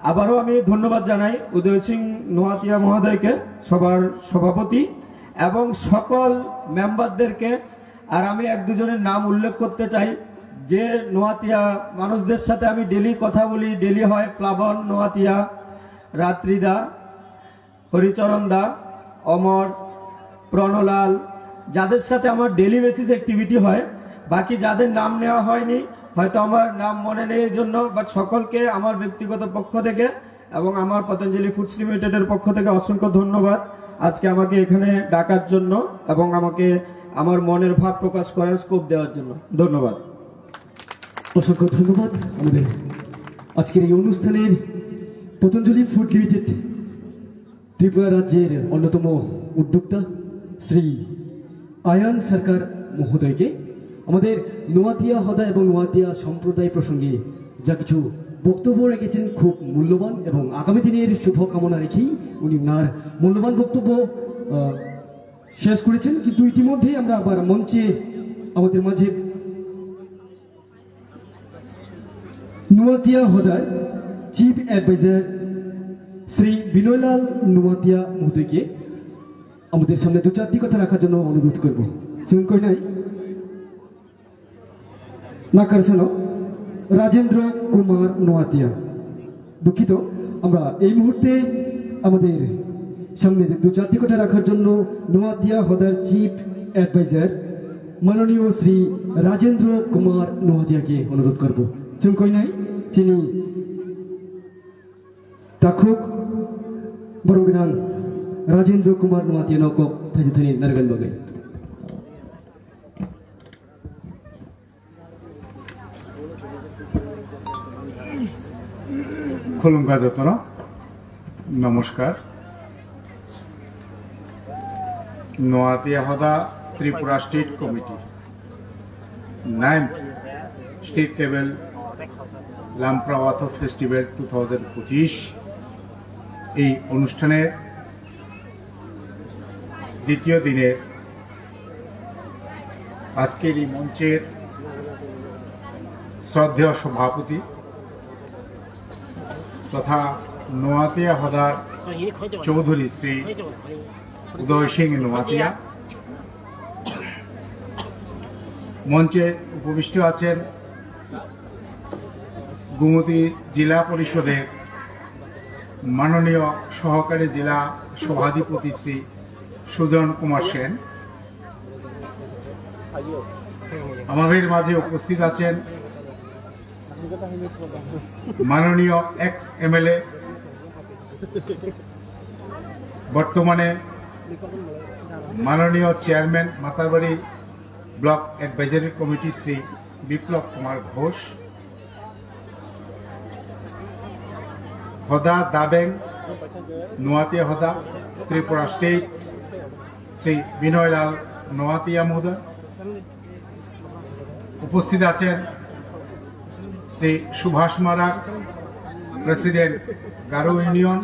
আবারও আমি ধন্যবাদ জানাই উদয় সিং নোয়াতিয়া মহোদয়কে, সবার সভাপতি এবং সকল মেম্বারদেরকে। আর আমি 1-2 জনের নাম উল্লেখ করতে চাই, যে নোয়াতিয়া মানুষদের সাথে আমি ডেলি কথা বলি, ডেলি হয় প্লাবন নোয়াতিয়া, রাত্রিদা, হরিচরণ দা, অমর, প্রণলাল, যাদের সাথে আমার ডেলি বেসিস অ্যাক্টিভিটি হয়। বাকি যাদের নাম নেওয়া হয়নি, হয়তো আমার নাম মনে নেই এই জন্য, বাট সকলকে আমার ব্যক্তিগত পক্ষ থেকে এবং আমার পতঞ্জলি ফুডস লিমিটেডের পক্ষ থেকে অসংখ্য ধন্যবাদ আজকে আমাকে এখানে ডাকার জন্য এবং আমাকে আমার মনের ভাব প্রকাশ করার স্কোপ দেওয়ার জন্য। ধন্যবাদ। অসংখ্য ধন্যবাদ আমাদের আজকের এই অনুষ্ঠানের পতঞ্জলি ফুড লিমিটেড ত্রিপুরা রাজ্যের অন্যতম উদ্যোক্তা শ্রী আয়ান সরকার মহোদয়কে। আমাদের নোয়াতিয়া হদা এবং নোয়াতিয়া সম্প্রদায় প্রসঙ্গে যা কিছু বক্তব্য রেখেছেন খুব মূল্যবান এবং আগামী দিনের শুভকামনা রেখেই উনি ওনার মূল্যবান বক্তব্য শেষ করেছেন। কিন্তু ইতিমধ্যে আমরা আবার মঞ্চে আমাদের মাঝে নোয়াতিয়া হদার চিফ অ্যাডভাইজার শ্রী বিনয়লাল নোয়াতিয়া মহোদয়কে আমাদের সামনে 2-4টি কথা রাখার জন্য অনুরোধ করব। চিন্তা নাই নাকারসানো রাজেন্দ্র কুমার নোয়াতিয়া, দুঃখিত, আমরা এই মুহূর্তে আমাদের সামনে 2-4টি কথা রাখার জন্য নোয়াতিয়া হদার চিফ অ্যাডভাইজার মাননীয় শ্রী রাজেন্দ্র কুমার নোয়াতিয়াকে অনুরোধ করব। চিন্তা নাই চিনি তাকুক বরংগান রাজেন্দ্র কুমার নোয়াতিয়া নকক থানি নারগান বাগাই। খুলুমকা যত্ন নমস্কার। Noatia Hoda Tripura state committee 9th state level Lamprawath festival 2025 এই অনুষ্ঠানের দ্বিতীয় দিনে আজকের এই মঞ্চের শ্রদ্ধেয় সভাপতি তথা নোয়াতিয়া হদার চৌধুরী শ্রী উদয় সিং নোয়াতিয়া, মঞ্চে উপবিষ্ট আছেন গোমতী জেলা পরিষদের মাননীয় সহকারী জেলা সভাধিপতি শ্রী সুজন কুমার সেন। আমাদের মাঝে উপস্থিত আছেন মাননীয় এক্স এমএলএ, বর্তমানে মাননীয় chairman Matarbari block advisory committee Shri Biplab Kumar Ghosh. Hoda দাবেং নোয়াতিয়া হদা ত্রিপুরা স্টেট শ্রী বিনয়লাল নোয়াতিয়া মহোদয়। উপস্থিত আছেন শ্রী সুভাষ মারা, প্রেসিডেন্ট গারো ইউনিয়ন।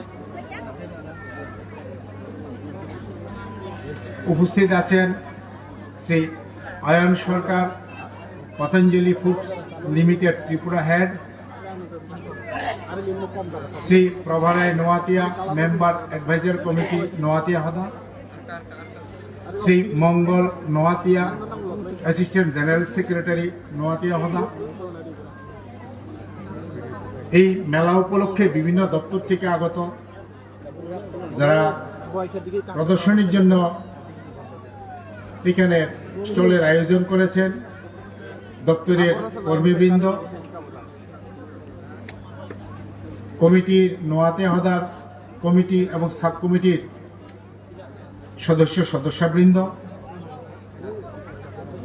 উপস্থিত আছেন Shri Ayan Sarkar, Patanjali foods limited Tripura head. Shri Prabharai Noatia, member adviser committee Noatia Hoda. Shri Mangal Noatia, assistant general secretary Noatia Hoda. এই মেলা উপলক্ষে বিভিন্ন দপ্তর থেকে আগত যারা প্রদর্শনীর জন্য এখানে স্টলের আয়োজন করেছেন, দপ্তরের কর্মীবৃন্দ, কমিটির নোয়াতিয়া হদার কমিটি এবং সাব কমিটির সদস্যবৃন্দ,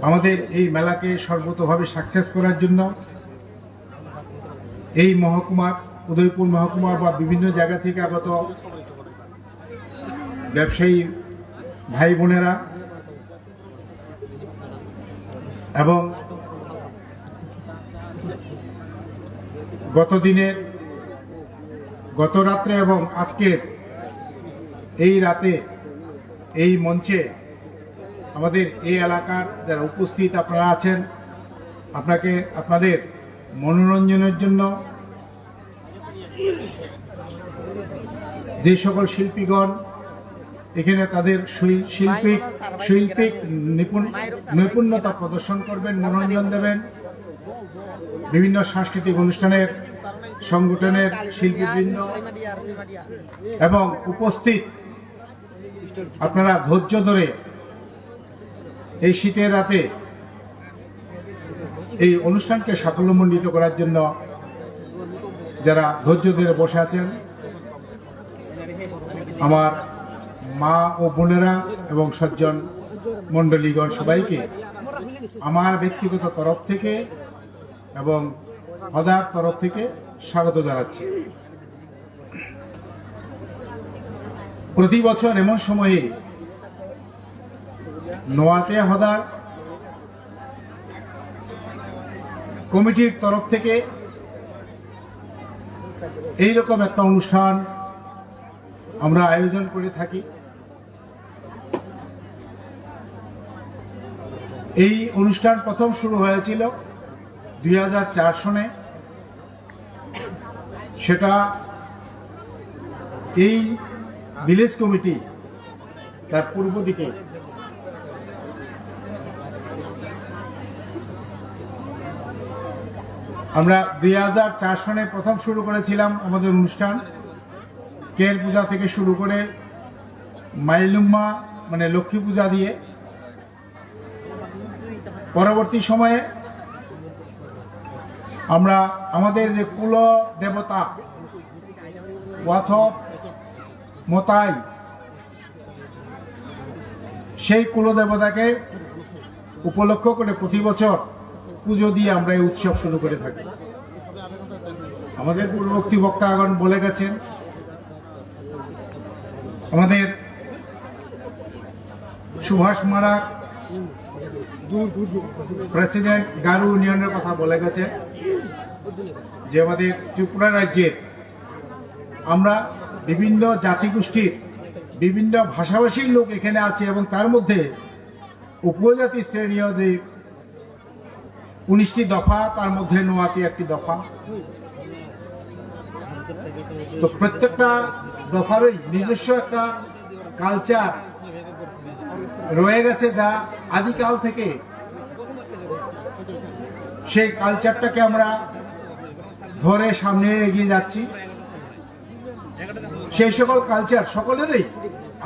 আমাদের এই মেলাকে সর্বতোভাবে সাকসেস করার জন্য এই মহকুমার, উদয়পুর মহকুমা বা বিভিন্ন জায়গা থেকে আগত ব্যবসায়ী ভাই বোনেরা এবং গত রাত্রে এবং আজকের এই রাতে এই মঞ্চে আমাদের এই এলাকার যারা উপস্থিত আপনারা আছেন, আপনাদের মনোরঞ্জনের জন্য যে সকল শিল্পীগণ এখানে তাদের শৈল্পিক নৈপুণ্যতা প্রদর্শন করবেন, মনোরঞ্জন দেবেন, বিভিন্ন সাংস্কৃতিক অনুষ্ঠানের সংগঠনের শিল্পীবৃন্দ এবং উপস্থিত আপনারা ধৈর্য ধরে এই শীতের রাতে এই অনুষ্ঠানকে সাফল্যমণ্ডিত করার জন্য যারা ধৈর্য ধরে বসে আছেন, আমার মা ও বোনেরা এবং সজ্জন মণ্ডলীগণ সবাইকে আমার ব্যক্তিগত তরফ থেকে এবং হদার তরফ থেকে স্বাগত জানাচ্ছি। প্রতি বছর এমন সময়ে নোয়াতিয়া হদার কমিটির তরফ থেকে এইরকম একটা অনুষ্ঠান আমরা আয়োজন করে থাকি। এই অনুষ্ঠান প্রথম শুরু হয়েছিল 2004 সনে। সেটা এই ভিলেজ কমিটি তার পূর্ব দিকে আমরা 2004 সনে প্রথম শুরু করেছিলাম আমাদের অনুষ্ঠান। কের পূজা থেকে শুরু করে মাইলুম্মা মানে লক্ষ্মী পূজা দিয়ে, পরবর্তী সময়ে আমরা আমাদের যে কুল দেবতা ওয়াথপ মোতাই, সেই কুল দেবতাকে উপলক্ষ করে প্রতি বছর পুজো দিয়ে আমরা এই উৎসব শুরু করে থাকি। আমাদের পূর্ববর্তী বক্তাগণ বলে গেছেন, আমাদের সুভাষ মারা প্রেসিডেন্ট গারো ইউনিয়নের কথা বলে গেছে যে আমাদের ত্রিপুরা রাজ্যের আমরা বিভিন্ন জাতিগোষ্ঠীর বিভিন্ন ভাষাভাষীর লোক এখানে আছে এবং তার মধ্যে উপজাতি শ্রেণীয় যে 19টি দফা, তার মধ্যে নোয়াতি একটি দফা। তো প্রত্যেকটা দফারই নিজস্ব একটা কালচার রয়ে গেছে, যা আদিকাল থেকে সেই কালচারটাকে আমরা ধরে সামনে এগিয়ে যাচ্ছি। সেই সকল কালচার সকলেরই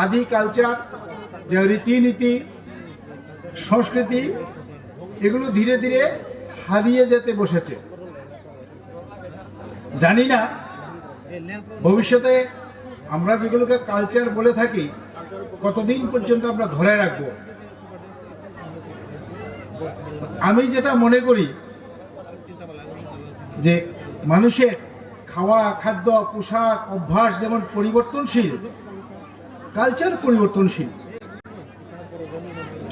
আদি কালচার, যে রীতিনীতি সংস্কৃতি, এগুলো ধীরে ধীরে হারিয়ে যেতে বসেছে। জানি না ভবিষ্যতে আমরা যেগুলোকে কালচার বলে থাকি কতদিন পর্যন্ত আমরা ধরে রাখবো। আমি যেটা মনে করি যে মানুষের খাওয়া খাদ্য পোশাক অভ্যাস যেমন পরিবর্তনশীল, কালচার পরিবর্তনশীল।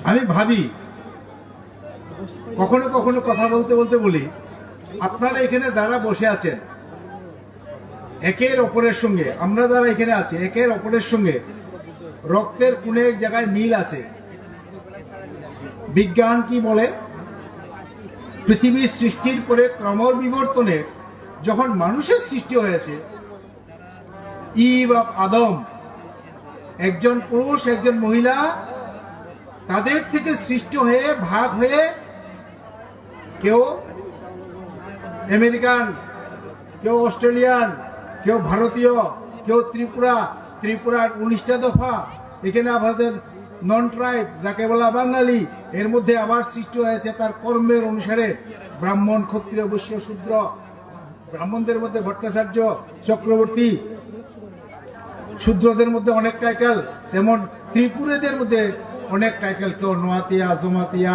আমি ভাবি কখনো কখনো কথা বলতে বলতে বলি, আপনারা এখানে যারা বসে আছেন একের অপরের সঙ্গে, আমরা যারা এখানে আছি একের অপরের সঙ্গে রক্তের কোন এক জায়গায় মিল আছে। বিজ্ঞান কি বলে, পৃথিবীর সৃষ্টির পরে ক্রমবিবর্তনে যখন মানুষের সৃষ্টি হয়েছে, ইভ অফ আদম, একজন পুরুষ একজন মহিলা, তাদের থেকে সৃষ্টি হয়ে ভাগ হয়ে কেউ আমেরিকান, কেউ অস্ট্রেলিয়ান, কেউ ভারতীয়, কেউ ত্রিপুরার 19টা দফা, এখানে আমাদের নন ট্রাইব যাকে বলা বাঙালি, এর মধ্যে আবার সৃষ্টি হয়েছে তার কর্মের অনুসারে ব্রাহ্মণ, ক্ষত্রিয়, বৈশ্য, শূদ্র। ব্রাহ্মণদের মধ্যে ভট্টাচার্য, চক্রবর্তী, শূদ্রদের মধ্যে অনেক টাইটেল, তেমন ত্রিপুরেদের মধ্যে অনেক টাইটেল, কেউ নোয়াতিয়া, জমাতিয়া,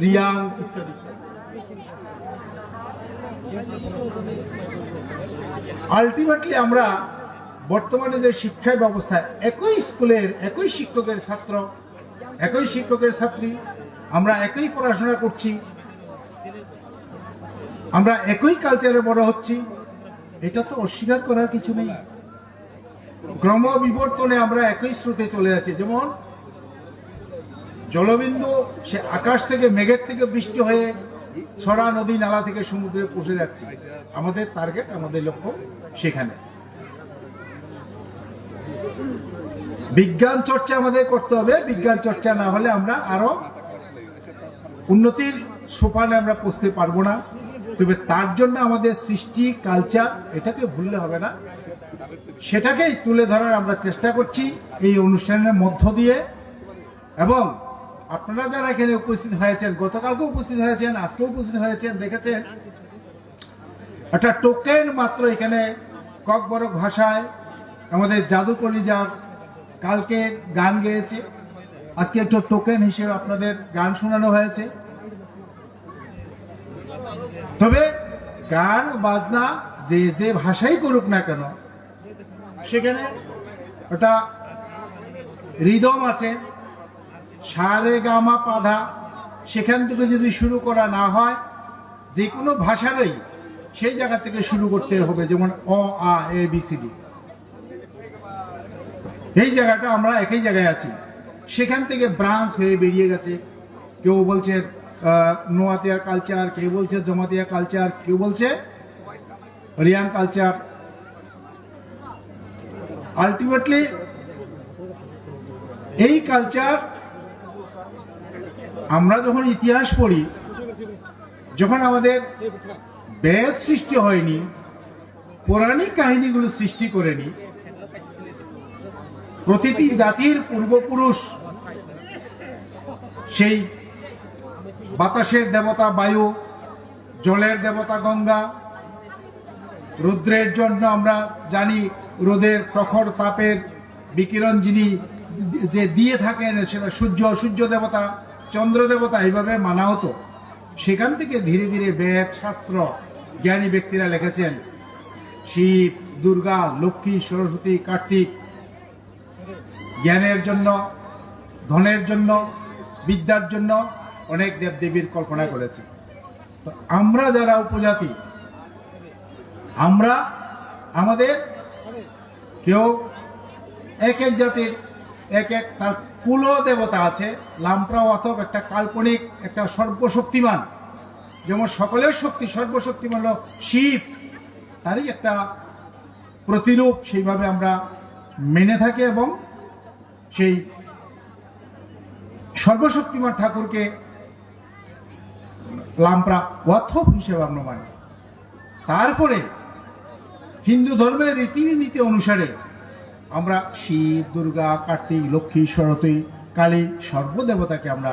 রিয়াং ইত্যাদি। আলটিমেটলি আমরা বর্তমানে যে শিক্ষা ব্যবস্থা, একই স্কুলের একই শিক্ষকের ছাত্র, একই শিক্ষকের ছাত্রী, আমরা একই পড়াশোনা করছি, আমরা একই কালচারে বড় হচ্ছি, এটা তো অস্বীকার করার কিছু নেই। ক্রমবিবর্তনে আমরা একই স্রোতে চলে যাচ্ছি। যেমন জলবিন্দু সে আকাশ থেকে, মেঘের থেকে বৃষ্টি হয়ে ছড়া নদী নালা থেকে সমুদ্রে পৌঁছে যাচ্ছে। আমাদের টার্গেট, আমাদের লক্ষ্য সেখানে। বিজ্ঞান চর্চা আমাদের করতে হবে। বিজ্ঞান চর্চা না হলে আমরা আরো উন্নতির সোপানে আমরা পৌঁছতে পারবো না। তবে তার জন্য আমাদের সৃষ্টি, কালচার, এটাকে ভুললে হবে না। সেটাকেই তুলে ধরার আমরা চেষ্টা করছি এই অনুষ্ঠানের মধ্য দিয়ে। এবং আপনারা যারা এখানে উপস্থিত হয়েছেন, গতকালকে উপস্থিত হয়েছেন, আজকে উপস্থিত হয়েছেন, দেখেছেন একটা টোকেন মাত্র এখানে ককবরক ভাষায় আমাদের জাদু কলিজার কালকে গান গেয়েছে, আজকে একটু টোকেন হিসেবে আপনাদের গান শোনানো হয়েছে। তবে গান বাজনা যে যে ভাষাই করুক না কেন, সেখানে ওটা রিদম আছে, সারে গামা পাধা, সেখান থেকে যদি শুরু করা না হয়, যে কোনো ভাষারই সেই জায়গা থেকে শুরু করতে হবে। যেমন অ, আ, এ, বি, সি, ডি, এই জায়গাটা আমরা একই জায়গায় আছি। সেখান থেকে ব্রাঞ্চ হয়ে বেরিয়ে গেছে। কেউ বলছে নোয়াতিয়া কালচার, কেউ বলছে জমাতিয়া কালচার, কেউ বলছে রিয়াং কালচার। আলটিমেটলি এই কালচার আমরা যখন ইতিহাস পড়ি, যখন আমাদের বেদ সৃষ্টি হয়নি, পৌরাণিক কাহিনীগুলো সৃষ্টি করেনি, প্রতিটি জাতির পূর্বপুরুষ সেই বাতাসের দেবতা বায়ু, জলের দেবতা গঙ্গা, রুদ্রের জন্য আমরা জানি রোদের প্রখর তাপের বিকিরণ যিনি যে দিয়ে থাকেন সেটা সূর্য, সূর্য দেবতা, চন্দ্র দেবতা, এইভাবে মানা হতো। সেখান থেকে ধীরে ধীরে বেদ, শাস্ত্র, জ্ঞানী ব্যক্তিরা লিখেছেন শিব, দুর্গা, লক্ষ্মী, সরস্বতী, কার্তিক, জ্ঞানের জন্য, ধনের জন্য, বিদ্যার জন্য অনেক দেবদেবীর কল্পনা করেছে। তো আমরা যারা উপজাতি, আমরা আমাদের কেউ এক এক জাতির এক এক তার কুল দেবতা আছে। লাম্প্রা অথব একটা কাল্পনিক, একটা সর্বশক্তিমান, যেমন সকলের শক্তি, সর্বশক্তিমান হল শিব, তারই একটা প্রতিরূপ সেইভাবে আমরা মেনে থাকি এবং সেই সর্বশক্তিমান ঠাকুরকে লাম্প্রা অথব হিসেবে আমরা মানি। তারপরে হিন্দু ধর্মের রীতিনীতি অনুসারে আমরা শিব, দুর্গা, কার্তিক, লক্ষ্মী, সরস্বতী, কালী, সর্বদেবতাকে আমরা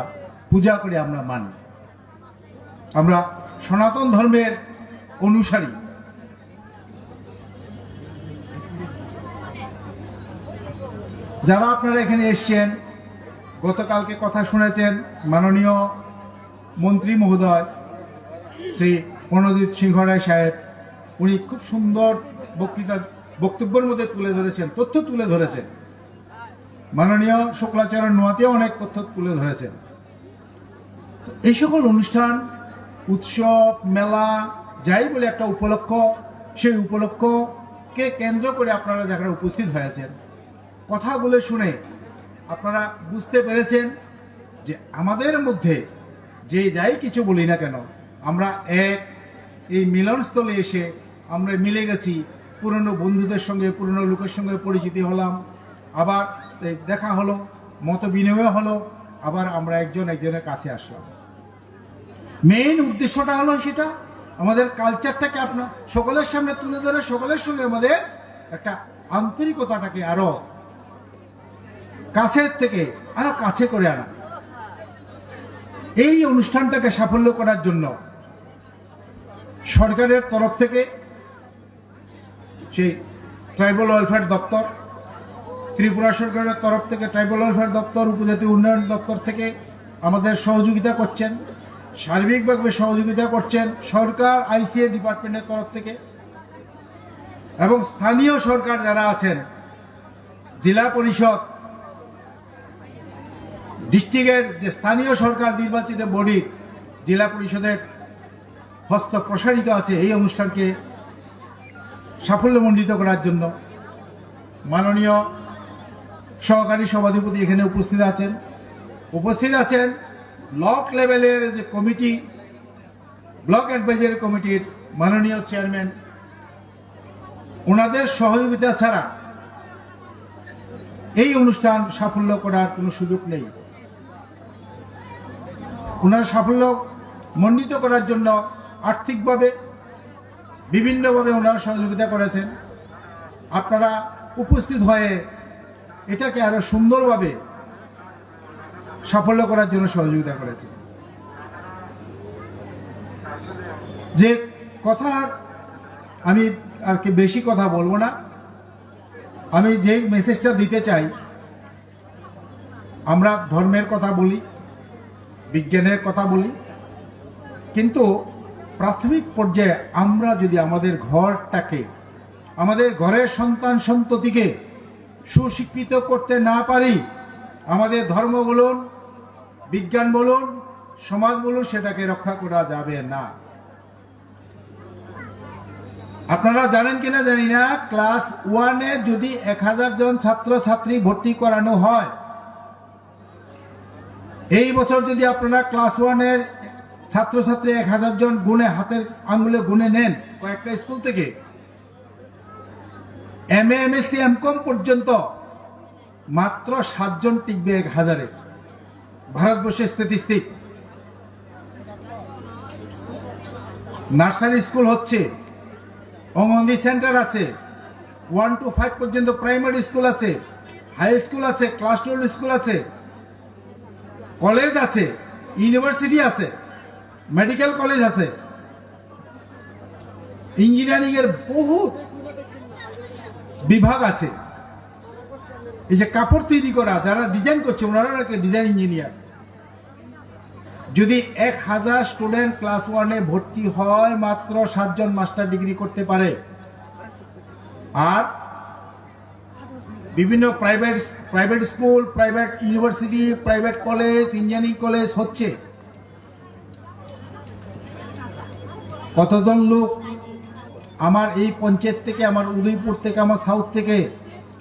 পূজা করে আমরা মানি। আমরা সনাতন ধর্মের অনুসারী। যারা আপনারা এখানে এসছেন, গতকালকে কথা শুনেছেন, মাননীয় মন্ত্রী মহোদয় শ্রী প্রণজিৎ সিংহ রায় সাহেব উনি খুব সুন্দর বক্তব্যের মধ্যে তুলে ধরেছেন, তথ্য তুলে ধরেছেন। মাননীয় শুক্লাচার্য নোয়াতেও অনেক তথ্য তুলে ধরেছেন। এই সকল অনুষ্ঠান, উৎসব, মেলা, যাই বলে একটা উপলক্ষ, সেই উপলক্ষকে কেন্দ্র করে আপনারা যারা উপস্থিত হয়েছেন, কথাগুলো শুনে আপনারা বুঝতে পেরেছেন যে আমাদের মধ্যে যে যাই কিছু বলি না কেন, আমরা এই মিলনস্থলে এসে আমরা মিলে গেছি, পুরনো বন্ধুদের সঙ্গে, পুরনো লোকের সঙ্গে পরিচিতি হলাম, আবার দেখা হলো, মত বিনিময় হলো, আবার আমরা একজনের কাছে আসলাম। মেইন উদ্দেশ্যটা হলো সেটা আমাদের কালচারটাকে আপনার সকলের সামনে তুলে ধরে সকলের সঙ্গে আমাদের একটা আন্তরিকতাটাকে আরো কাছের থেকে আরো কাছে করে আনা। এই অনুষ্ঠানটাকে সাফল্য করার জন্য সরকারের তরফ থেকে সেই ট্রাইবাল ওয়েলফেয়ার দপ্তর, ত্রিপুরা সরকারের তরফ থেকে ট্রাইবাল ওয়েলফেয়ার দপ্তর, উপজাতি উন্নয়ন দপ্তর থেকে আমাদের সহযোগিতা করছেন, সার্বিকভাবে সহযোগিতা করছেন সরকার, আইসিএ ডিপার্টমেন্টের তরফ থেকে, এবং স্থানীয় সরকার যারা আছেন, জেলা পরিষদ, ডিস্ট্রিক্টের যে স্থানীয় সরকার নির্বাচিত বডি, জেলা পরিষদের হস্ত প্রসারিত আছে এই অনুষ্ঠানকে সাফল্যমণ্ডিত করার জন্য। মাননীয় সহকারী সভাধিপতি এখানে উপস্থিত আছেন ব্লক লেভেলের যে কমিটি, ব্লক অ্যাডভাইজারি কমিটির মাননীয় চেয়ারম্যান, ওনাদের সহযোগিতা ছাড়া এই অনুষ্ঠান সাফল্য করার কোনো সুযোগ নেই। ওনারা সাফল্য মণ্ডিত করার জন্য আর্থিকভাবে বিভিন্নভাবে ওনারা সহযোগিতা করেছেন। আপনারা উপস্থিত হয়ে এটাকে আরো সুন্দরভাবে সাফল্য করার জন্য সহযোগিতা করেছেন। যে কথা আমি আর কি বেশি কথা বলবো না, আমি যে মেসেজটা দিতে চাই, আমরা ধর্মের কথা বলি, বিজ্ঞানের কথা বলি, কিন্তু প্রাথমিক পর্যায়ে আমরা যদি আমাদের ঘরটাকে, আমাদের ঘরের সন্তান সন্ততিকে সুশিক্ষিত করতে না পারি, আমাদের ধর্ম বলুন, বিজ্ঞান বলুন, সমাজ বলুন, সেটাকে রক্ষা করা যাবে না। আপনারা জানেন কিনা জানি না, ক্লাস 1-এ যদি 1000 জন ছাত্র ছাত্রী ভর্তি করানো হয়, এই বছর যদি আপনারা ক্লাস 1-এর ছাত্রছাত্রী 1000 জন গুণে, হাতের আঙ্গুলে গুণে নেন কয়েকটা স্কুল থেকে, MA, MSc, MCom পর্যন্ত মাত্র 7 জন টিকবে 1000-এ। ভারতবর্ষের স্ট্যাটিস্টিক। নার্সারি স্কুল হচ্ছে, অঙ্গনওয়াড়ি সেন্টার আছে, 1 to 5 পর্যন্ত প্রাইমারি স্কুল আছে, হাই স্কুল আছে, ক্লাস 12 স্কুল আছে, কলেজ আছে, ইউনিভার্সিটি আছে, মেডিকেল কলেজ আছে, ইঞ্জিনিয়ারিং এর বহু বিভাগ আছে। এই যে কাপড় তৈরি করা, যারা ডিজাইন করছে ওনারা ডিজাইন ইঞ্জিনিয়ার। যদি 1000 স্টুডেন্ট ক্লাস 1-এ ভর্তি হয়, মাত্র 7 জন মাস্টার ডিগ্রি করতে পারে। আর বিভিন্ন private school, private university, private college, engineering college হচ্ছে। কতজন লোক আমার এই পঞ্চায়েত থেকে, আমার উদয়পুর থেকে, আমার সাউথ থেকে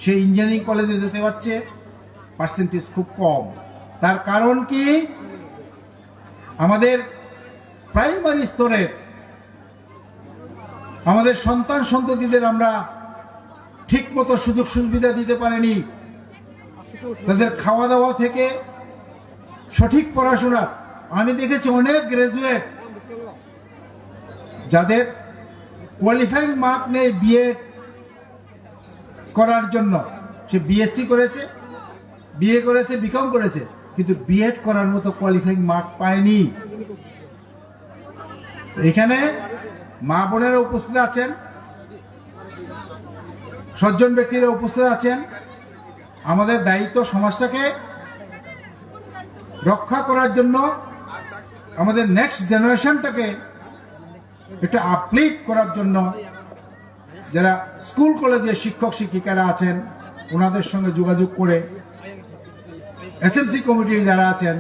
সেই ইঞ্জিনিয়ারিং কলেজে যেতে পারছে? পার্সেন্টেজ খুব কম। তার কারণ কি? আমাদের প্রাইমারি স্তরে আমাদের সন্তান সন্ততিদের আমরা ঠিক মতো সুযোগ সুবিধা দিতে পারিনি। তাদের খাওয়া দাওয়া থেকে সঠিক পড়াশোনা, আমি দেখেছি অনেক গ্রাজুয়েট যাদের কোয়ালিফাইং মার্ক নেই বিএ করার জন্য, সে বিএসসি করেছে, বিএ করেছে, বিকম করেছে, কিন্তু বিএড করার মতো কোয়ালিফাইং মার্ক পায়নি। এখানে মা বোনেরা উপস্থিত আছেন, সজ্জন ব্যক্তিরা উপস্থিত আছেন। আমাদের দায়িত্ব সমাজটাকে রক্ষা করার জন্য, আমাদের নেক্সট জেনারেশনটাকে একটা আপলিফট করার জন্য যারা স্কুল কলেজে শিক্ষক শিক্ষিকারা আছেন ওনাদের সঙ্গে যোগাযোগ করে এসএমসি কমিটির যারা আছেন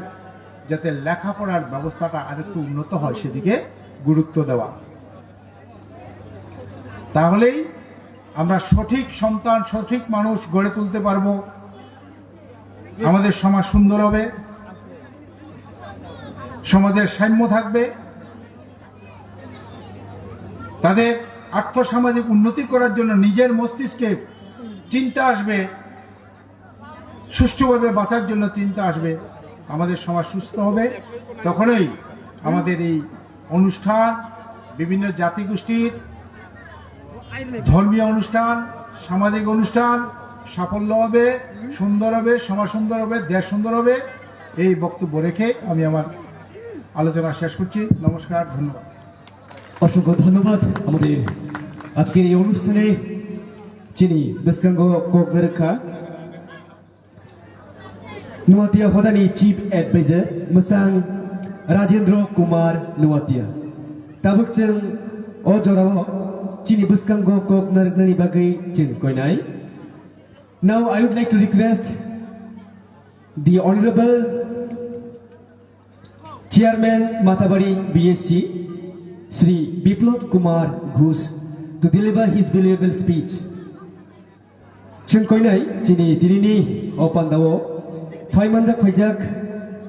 যাতে লেখাপড়ার ব্যবস্থাটা আরেকটু উন্নত হয় সেদিকে গুরুত্ব দেওয়া, তাহলেই আমরা সঠিক সন্তান সঠিক মানুষ গড়ে তুলতে পারবো, আমাদের সমাজ সুন্দর হবে, সমাজের সাম্য থাকবে, তাদের আর্থসামাজিক উন্নতি করার জন্য নিজের মস্তিষ্কে চিন্তা আসবে, সুষ্ঠুভাবে বাঁচার জন্য চিন্তা আসবে, আমাদের সমাজ সুস্থ হবে। তখনই আমাদের এই অনুষ্ঠান বিভিন্ন জাতিগোষ্ঠীর ধর্মীয় অনুষ্ঠান সামাজিক অনুষ্ঠান সাফল্য হবে, সুন্দর হবে, সমাজ সুন্দর হবে, দেশ সুন্দর হবে। এই বক্তব্য রেখে আমি আমার আলোচনা শেষ করছি। নমস্কার, ধন্যবাদ। অসংখ্য ধন্যবাদ আমাদের আজকের এই অনুষ্ঠানে যিনি বেসকাঙ্গ কোকনেরখা নুয়াতিয়া হদানি চিফ এডভাইজার মোসাং রাজেন্দ্র কুমার নুয়াতিয়া তাবুক जों अ जराव चिनी बेसकांग कोकनेरनि बागै जों कयनाय। Now I would like to request the Honorable Chairman Matabari BSc Sri Biplab Kumar Ghosh to deliver his valuable speech. जों कयनाय दिनै दिनैनि अपान्दाव फाइमानजाक फाइजाक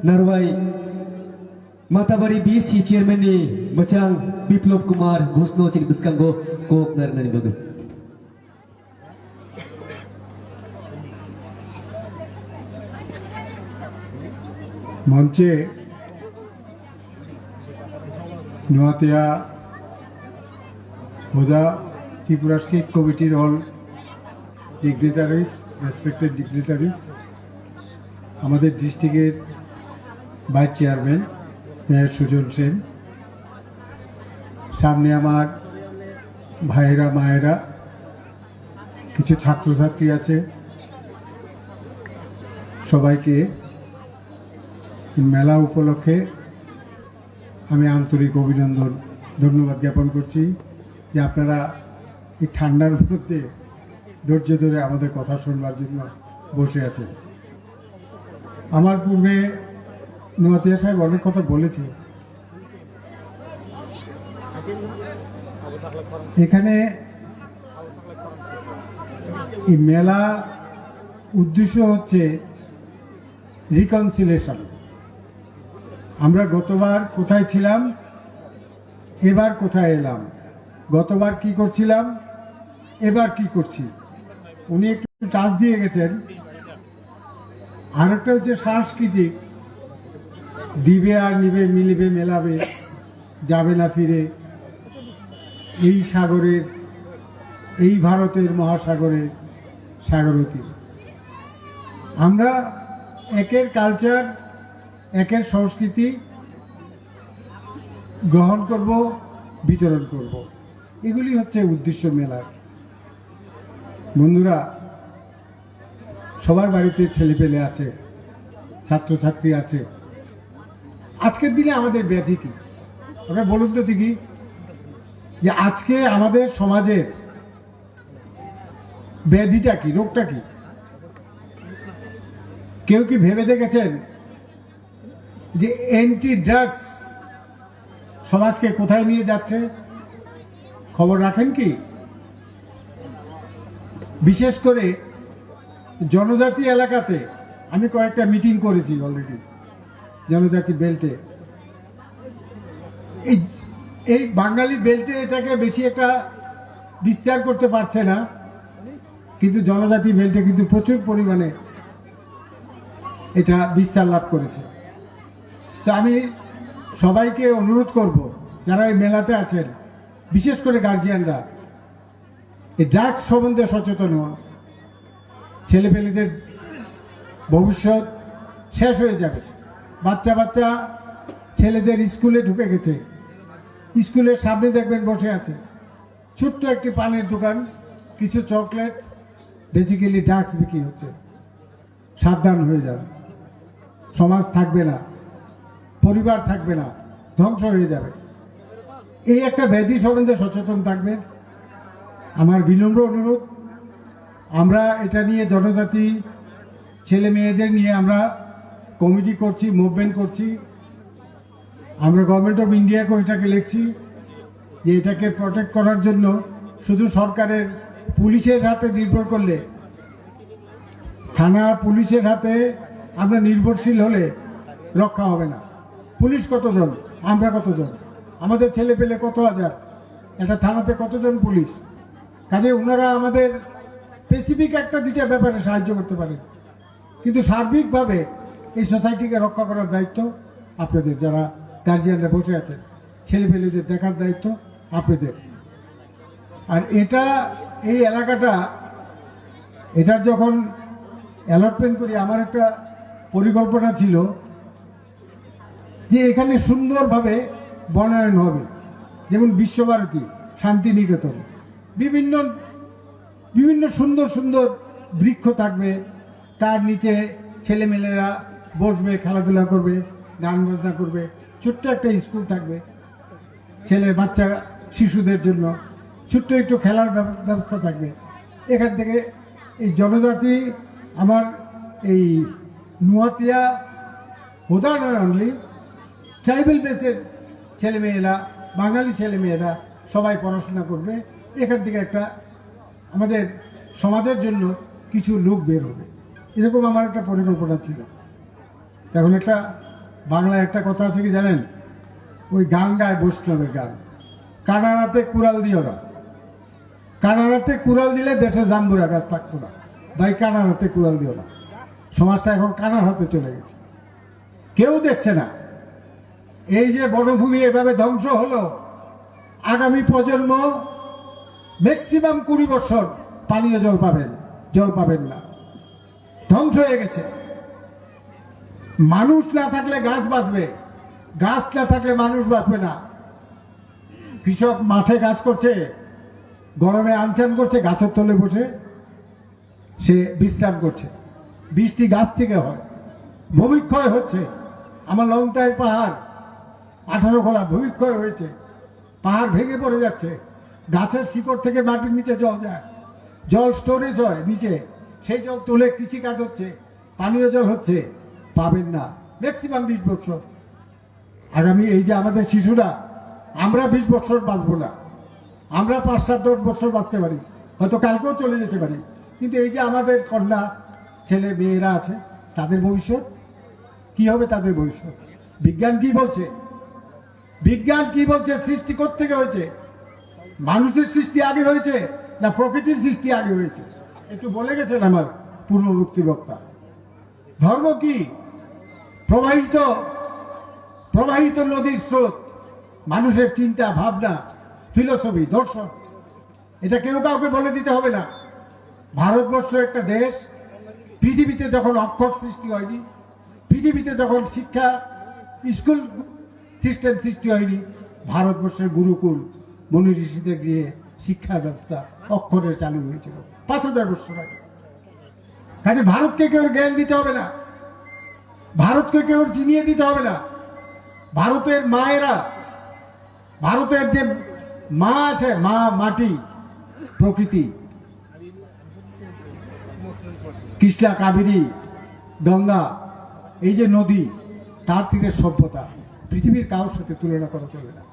नारवाय माताबारि BSc चेयरमेननि मोजां बिप्लब कुमार घोषनो दिनै बेसकांग कोकनेरनि बागै। মঞ্চে নোয়াতিয়া হুদা ত্রিপুরা স্টেট কমিটির অল ডিগনিটারিজ, রেসপেক্টেড ডিগনিটারিজ, আমাদের ডিস্ট্রিক্টের ভাইস চেয়ারম্যান স্নেহের সুজন সেন, সামনে আমার ভাইয়েরা মায়েরা, কিছু ছাত্রছাত্রী আছে, সবাইকে মেলা উপলক্ষে আমি আন্তরিক অভিনন্দন ধন্যবাদ জ্ঞাপন করছি যে আপনারা এই ঠান্ডার মধ্যে ধৈর্য ধরে আমাদের কথা শুনবার জন্য বসে আছেন। আমার পূর্বে নোয়াতিয়া সাহেব অনেক কথা বলেছে। এখানে এই মেলা উদ্দেশ্য হচ্ছে রিকনসিলিয়েশন। আমরা গতবার কোথায় ছিলাম, এবার কোথায় এলাম, গতবার কি করছিলাম, এবার কি করছি। উনি একটু টাচ দিয়ে গেছেন। আরেকটা হচ্ছে সাংস্কৃতিক, দিবে আর নিবে, মিলিবে মেলাবে, যাবে না ফিরে, এই সাগরের, এই ভারতের মহাসাগরের সাগরতী। আমরা একের কালচার, একের সংস্কৃতি গ্রহণ করব, বিতরণ করব, এগুলি হচ্ছে উদ্দেশ্য মেলার। বন্ধুরা, সবার বাড়িতে ছেলেপেলে আছে, ছাত্রছাত্রী আছে। আজকের দিনে আমাদের ব্যাধি কি? আপনারা বলুন তো দেখি, যে আজকে আমাদের সমাজের ব্যাধিটা কি, রোগটা কি? কেউ কি ভেবে দেখেছেন যে অ্যান্টি ড্রাগস সমাজকে কোথায় নিয়ে যাচ্ছে? খবর রাখেন কি? বিশেষ করে জনজাতি এলাকাতে আমি কয়েকটা মিটিং করেছি অলরেডি, জনজাতি বেল্টে। এই বাঙালি বেল্টে এটাকে বেশি একটা বিস্তার করতে পারছে না, কিন্তু জনজাতি বেল্টে কিন্তু প্রচুর পরিমাণে এটা বিস্তার লাভ করেছে। তো আমি সবাইকে অনুরোধ করব, যারা এই মেলাতে আছেন, বিশেষ করে গার্জিয়ানরা, এই ড্রাগস সম্বন্ধে সচেতন হন। ছেলেপেলেদের ভবিষ্যৎ শেষ হয়ে যাবে। বাচ্চা বাচ্চা ছেলেদের স্কুলে ঢুকে গেছে, স্কুলের সামনে দেখবেন বসে আছে ছোট্ট একটি পানের দোকান, কিছু চকলেট, বেসিক্যালি ড্রাগস বিক্রি হচ্ছে। সাবধান হয়ে যাবে, সমাজ থাকবে না, পরিবার থাকবে না, ধ্বংস হয়ে যাবে। এই একটা ব্যাধি সম্বন্ধে সচেতন থাকবেন। আমার বিনম্র অনুরোধ, আমরা এটা নিয়ে জনজাতি ছেলে মেয়েদের নিয়ে আমরা কমিটি করছি, মুভমেন্ট করছি। আমরা গভর্নমেন্ট অফ ইন্ডিয়াকে এটাকে লিখছি যে এটাকে প্রোটেক্ট করার জন্য শুধু সরকারের পুলিশের হাতে নির্ভর করলে, থানা পুলিশের হাতে আমরা নির্ভরশীল হলে রক্ষা হবে না। পুলিশ কতজন, আমরা কতজন, আমাদের ছেলে পেলে কত হাজার, একটা থানাতে কতজন পুলিশ। কাজে ওনারা আমাদের স্পেসিফিক একটা দুইটা ব্যাপারে সাহায্য করতে পারেন, কিন্তু সার্বিকভাবে এই সোসাইটিকে রক্ষা করার দায়িত্ব আপনাদের, যারা গার্জিয়ানরা বসে আছেন, ছেলে পেলেদের দেখার দায়িত্ব আপনাদের। আর এটা এই এলাকাটা, এটার যখন অ্যালটমেন্ট করি, আমার একটা পরিকল্পনা ছিল যে এখানে সুন্দরভাবে বনায়ন হবে, যেমন বিশ্বভারতী, শান্তিনিকেতন, বিভিন্ন বিভিন্ন সুন্দর সুন্দর বৃক্ষ থাকবে, তার নিচে ছেলেমেয়েরা বসবে, খেলাধুলা করবে, গান বাজনা করবে, ছোট্ট একটা স্কুল থাকবে ছেলে বাচ্চা শিশুদের জন্য, ছোট্ট একটু খেলার ব্যবস্থা থাকবে। এখান থেকে এই জনজাতি, আমার এই নুয়াতিয়া হোদা নয় অনলি, ট্রাইবেল বেসের ছেলেমেয়েরা, বাঙালি ছেলেমেয়েরা সবাই পড়াশোনা করবে। এখান থেকে একটা আমাদের সমাজের জন্য কিছু লোক বের হবে, এরকম আমার একটা পরিকল্পনা ছিল। এখন একটা বাংলায় একটা কথা আছে কি জানেন, ওই গান গায় বৈষ্ণবের গান, কানাড়াতে কুড়াল দিও না। কানাড়াতে কুড়াল দিলে দেশে জাম্বুরা গাছ থাকতো না, ভাই কানাড়াতে কুড়াল দিও না। সমাজটা এখন কানার হাতে চলে গেছে, কেউ দেখছে না। এই যে বনভূমি এভাবে ধ্বংস হলো, আগামী প্রজন্ম ম্যাক্সিমাম 20 বছর পানীয় জল পাবেন না, ধ্বংস হয়ে গেছে। মানুষ না থাকলে গাছ বাঁচবে, গাছ না থাকলে মানুষ বাঁচবে না। কৃষক মাঠে কাজ করছে, গরমে আনচান করছে, গাছের তলে বসে সে বিশ্রাম করছে। বৃষ্টি গাছ থেকে হয়, ভূমিক্ষয় হচ্ছে। আমার লংটাই পাহাড় 18 খোলা ভূমিক্ষয় হয়েছে, পাহাড় ভেঙে পড়ে যাচ্ছে, গাছের শিকড় থেকে মাটির নিচে জল যায়, জল স্টোরেজ হয় নিচে, সেই জল তুলে কৃষিকাজ হচ্ছে, পানীয় জল হচ্ছে, পাবেন না ম্যাক্সিমাম 20 বছর। আগামী এই যে আমাদের শিশুরা, আমরা 20 বছর বাঁচবো না, আমরা 5, 7, 10 বছর বাঁচতে পারি, হয়তো কালকেও চলে যেতে পারি, কিন্তু এই যে আমাদের কন্যা ছেলে মেয়েরা আছে, তাদের ভবিষ্যৎ কি হবে? তাদের ভবিষ্যৎ বিজ্ঞান কি বলছে? বিজ্ঞান কি বলছে? সৃষ্টি কোত্থেকে হয়েছে? মানুষের সৃষ্টি আগে হয়েছে না প্রকৃতির সৃষ্টি আগে হয়েছে? একটু বলে গেছেন আমার পূর্ববর্তী বক্তা। ধর্ম কি? প্রবাহিত নদীর স্রোত, মানুষের চিন্তা ভাবনা, ফিলোসফি, দর্শন। এটা কেউ কাউকে বলে দিতে হবে না। ভারতবর্ষ একটা দেশ, পৃথিবীতে যখন অক্ষর সৃষ্টি হয়নি, পৃথিবীতে যখন শিক্ষা স্কুল সিস্টেম সৃষ্টি হয়নি, ভারতবর্ষের গুরুকুল মনি ঋষিদের গিয়ে শিক্ষা ব্যবস্থা অক্ষরের চালু হয়েছিল 5000 বছর আগে। কাজে ভারতকে কেউ জ্ঞান দিতে হবে না, ভারতকে কেউ চিনিয়ে দিতে হবে না। ভারতের মায়েরা, ভারতের যে মা আছে, মা মাটি, প্রকৃতি, কৃষ্ণা, কাবেরী, গঙ্গা, এই যে নদী, তার তীরের সভ্যতা পৃথিবীর কারোর সাথে তুলনা করা চলে না।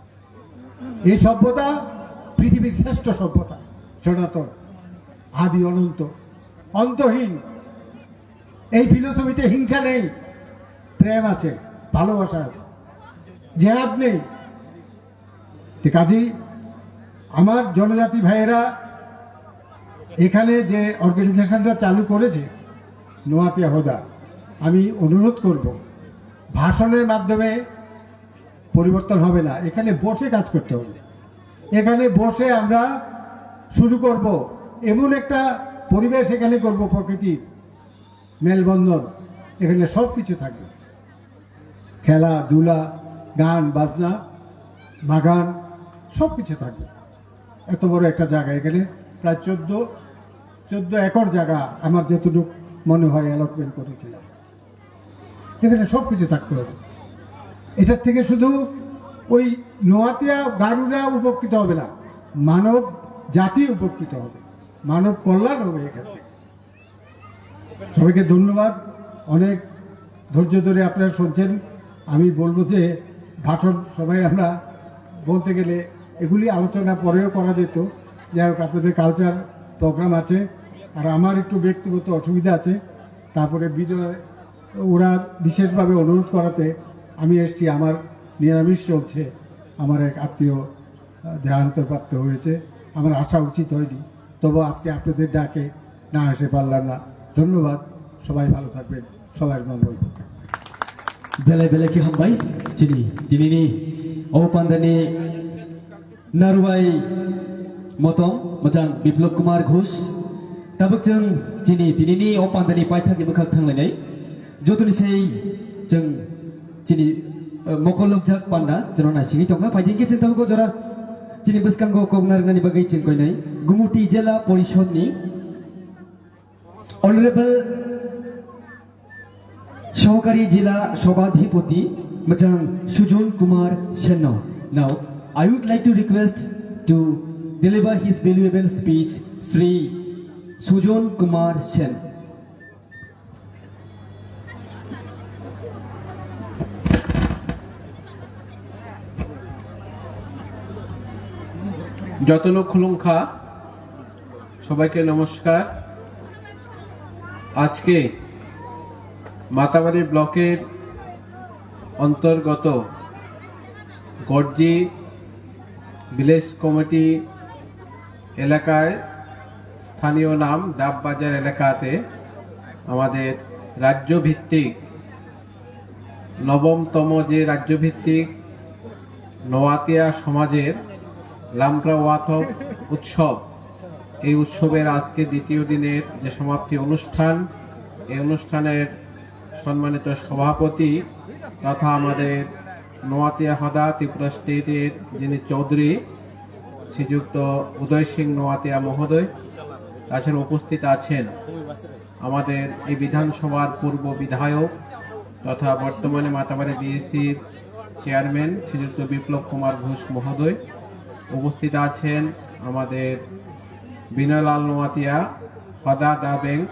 এই সভ্যতা পৃথিবীর শ্রেষ্ঠ সভ্যতা, সনাতন, আদি, অনন্ত, অন্তহীন। এই ফিলোসফিতে হিংসা নেই, প্রেম আছে, ভালোবাসা আছে, জেহাদ নেই। কাজেই আমার জনজাতি ভাইয়েরা এখানে যে অর্গানাইজেশনটা চালু করেছে নোয়াতিয়া হোদা, আমি অনুরোধ করব, ভাষণের মাধ্যমে পরিবর্তন হবে না, এখানে বসে কাজ করতে হবে। এখানে বসে আমরা শুরু করব, এমন একটা পরিবেশ এখানে করব, প্রকৃতির মেলবন্ধন, এখানে সব কিছু থাকবে, খেলাধুলা, গান বাজনা, বাগান, সব কিছু থাকবে। এত বড় একটা জায়গা, এখানে প্রায় 14 একর জায়গা আমার যতটুকু মনে হয় অ্যালটমেন্ট করেছিলাম। এখানে সব কিছু থাকতে হবে। এটার থেকে শুধু ওই নোয়াতিয়া গারুরা উপকৃত হবে না, মানব জাতি উপকৃত হবে, মানব কল্যাণ হবে এখান থেকে। সবাইকে ধন্যবাদ। অনেক ধৈর্য ধরে আপনারা শুনছেন। আমি বলবো যে ভাষণ সবাই আমরা বলতে গেলে এগুলি আলোচনা পরেও করা যেত। যাই হোক, আপনাদের কালচার প্রোগ্রাম আছে, আর আমার একটু ব্যক্তিগত অসুবিধা আছে। তারপরে বিজয় ওরা বিশেষভাবে অনুরোধ করাতে আমি এসেছি। আমার নিরামিষ চলছে, আমার এক আত্মীয় দেহান্তপ্রাপ্ত হয়েছে, আমার আসা উচিত হয়নি, তবু আজকে আপনাদের ডাকে না আসতে পারলাম না। ধন্যবাদ, সবাই ভালো থাকবেন, সবার মঙ্গল। Belai belai ki hambai cini ni o pandani narwai motong majang Biplop Kumar Ghosh tabuk jeng cini ni o pandani paithak ni bukhak thanglai jotuni sei jeng cini mokolok jak panda jona singi tongna paiding ke jeng tabuk jora cini beskang go kognar ngani bagai jeng koi nai Gumuti Jela Porishod ni Honorable সহকারী জেলা সভাধিপতি Majang Sujon Kumar Shenno. Now, I would like to request to deliver his valuable speech, Sri Sujon Kumar Shen. যতলোক খুলুংখা সবাইকে নমস্কার। আজকে মাতাবাড়ি ব্লকের অন্তর্গত Gorji village committee এলাকায় স্থানীয় নাম ডাববাজার এলাকাতে আমাদের রাজ্যভিত্তিক নবমতম যে রাজ্যভিত্তিক নোয়াতিয়া সমাজের লামপ্রা ওয়াথক উৎসব, এই উৎসবের আজকে দ্বিতীয় দিনের যে সমাপ্তি অনুষ্ঠান, এই অনুষ্ঠানের সম্মানিত সভাপতি তথা আমাদের নোয়াতিয়া হদা ত্রিপুরা স্টেটের যিনি চৌধুরী শ্রীযুক্ত উদয় সিং নোয়াতিয়া মহোদয়, তাছাড়া উপস্থিত আছেন আমাদের এই বিধানসভার পূর্ব বিধায়ক তথা বর্তমানে মাতাবাড়ি বিএসসির চেয়ারম্যান শ্রীযুক্ত বিপ্লব কুমার ঘোষ মহোদয়, উপস্থিত আছেন আমাদের বিনয়লাল নোয়াতিয়া হদা দা ব্যাংক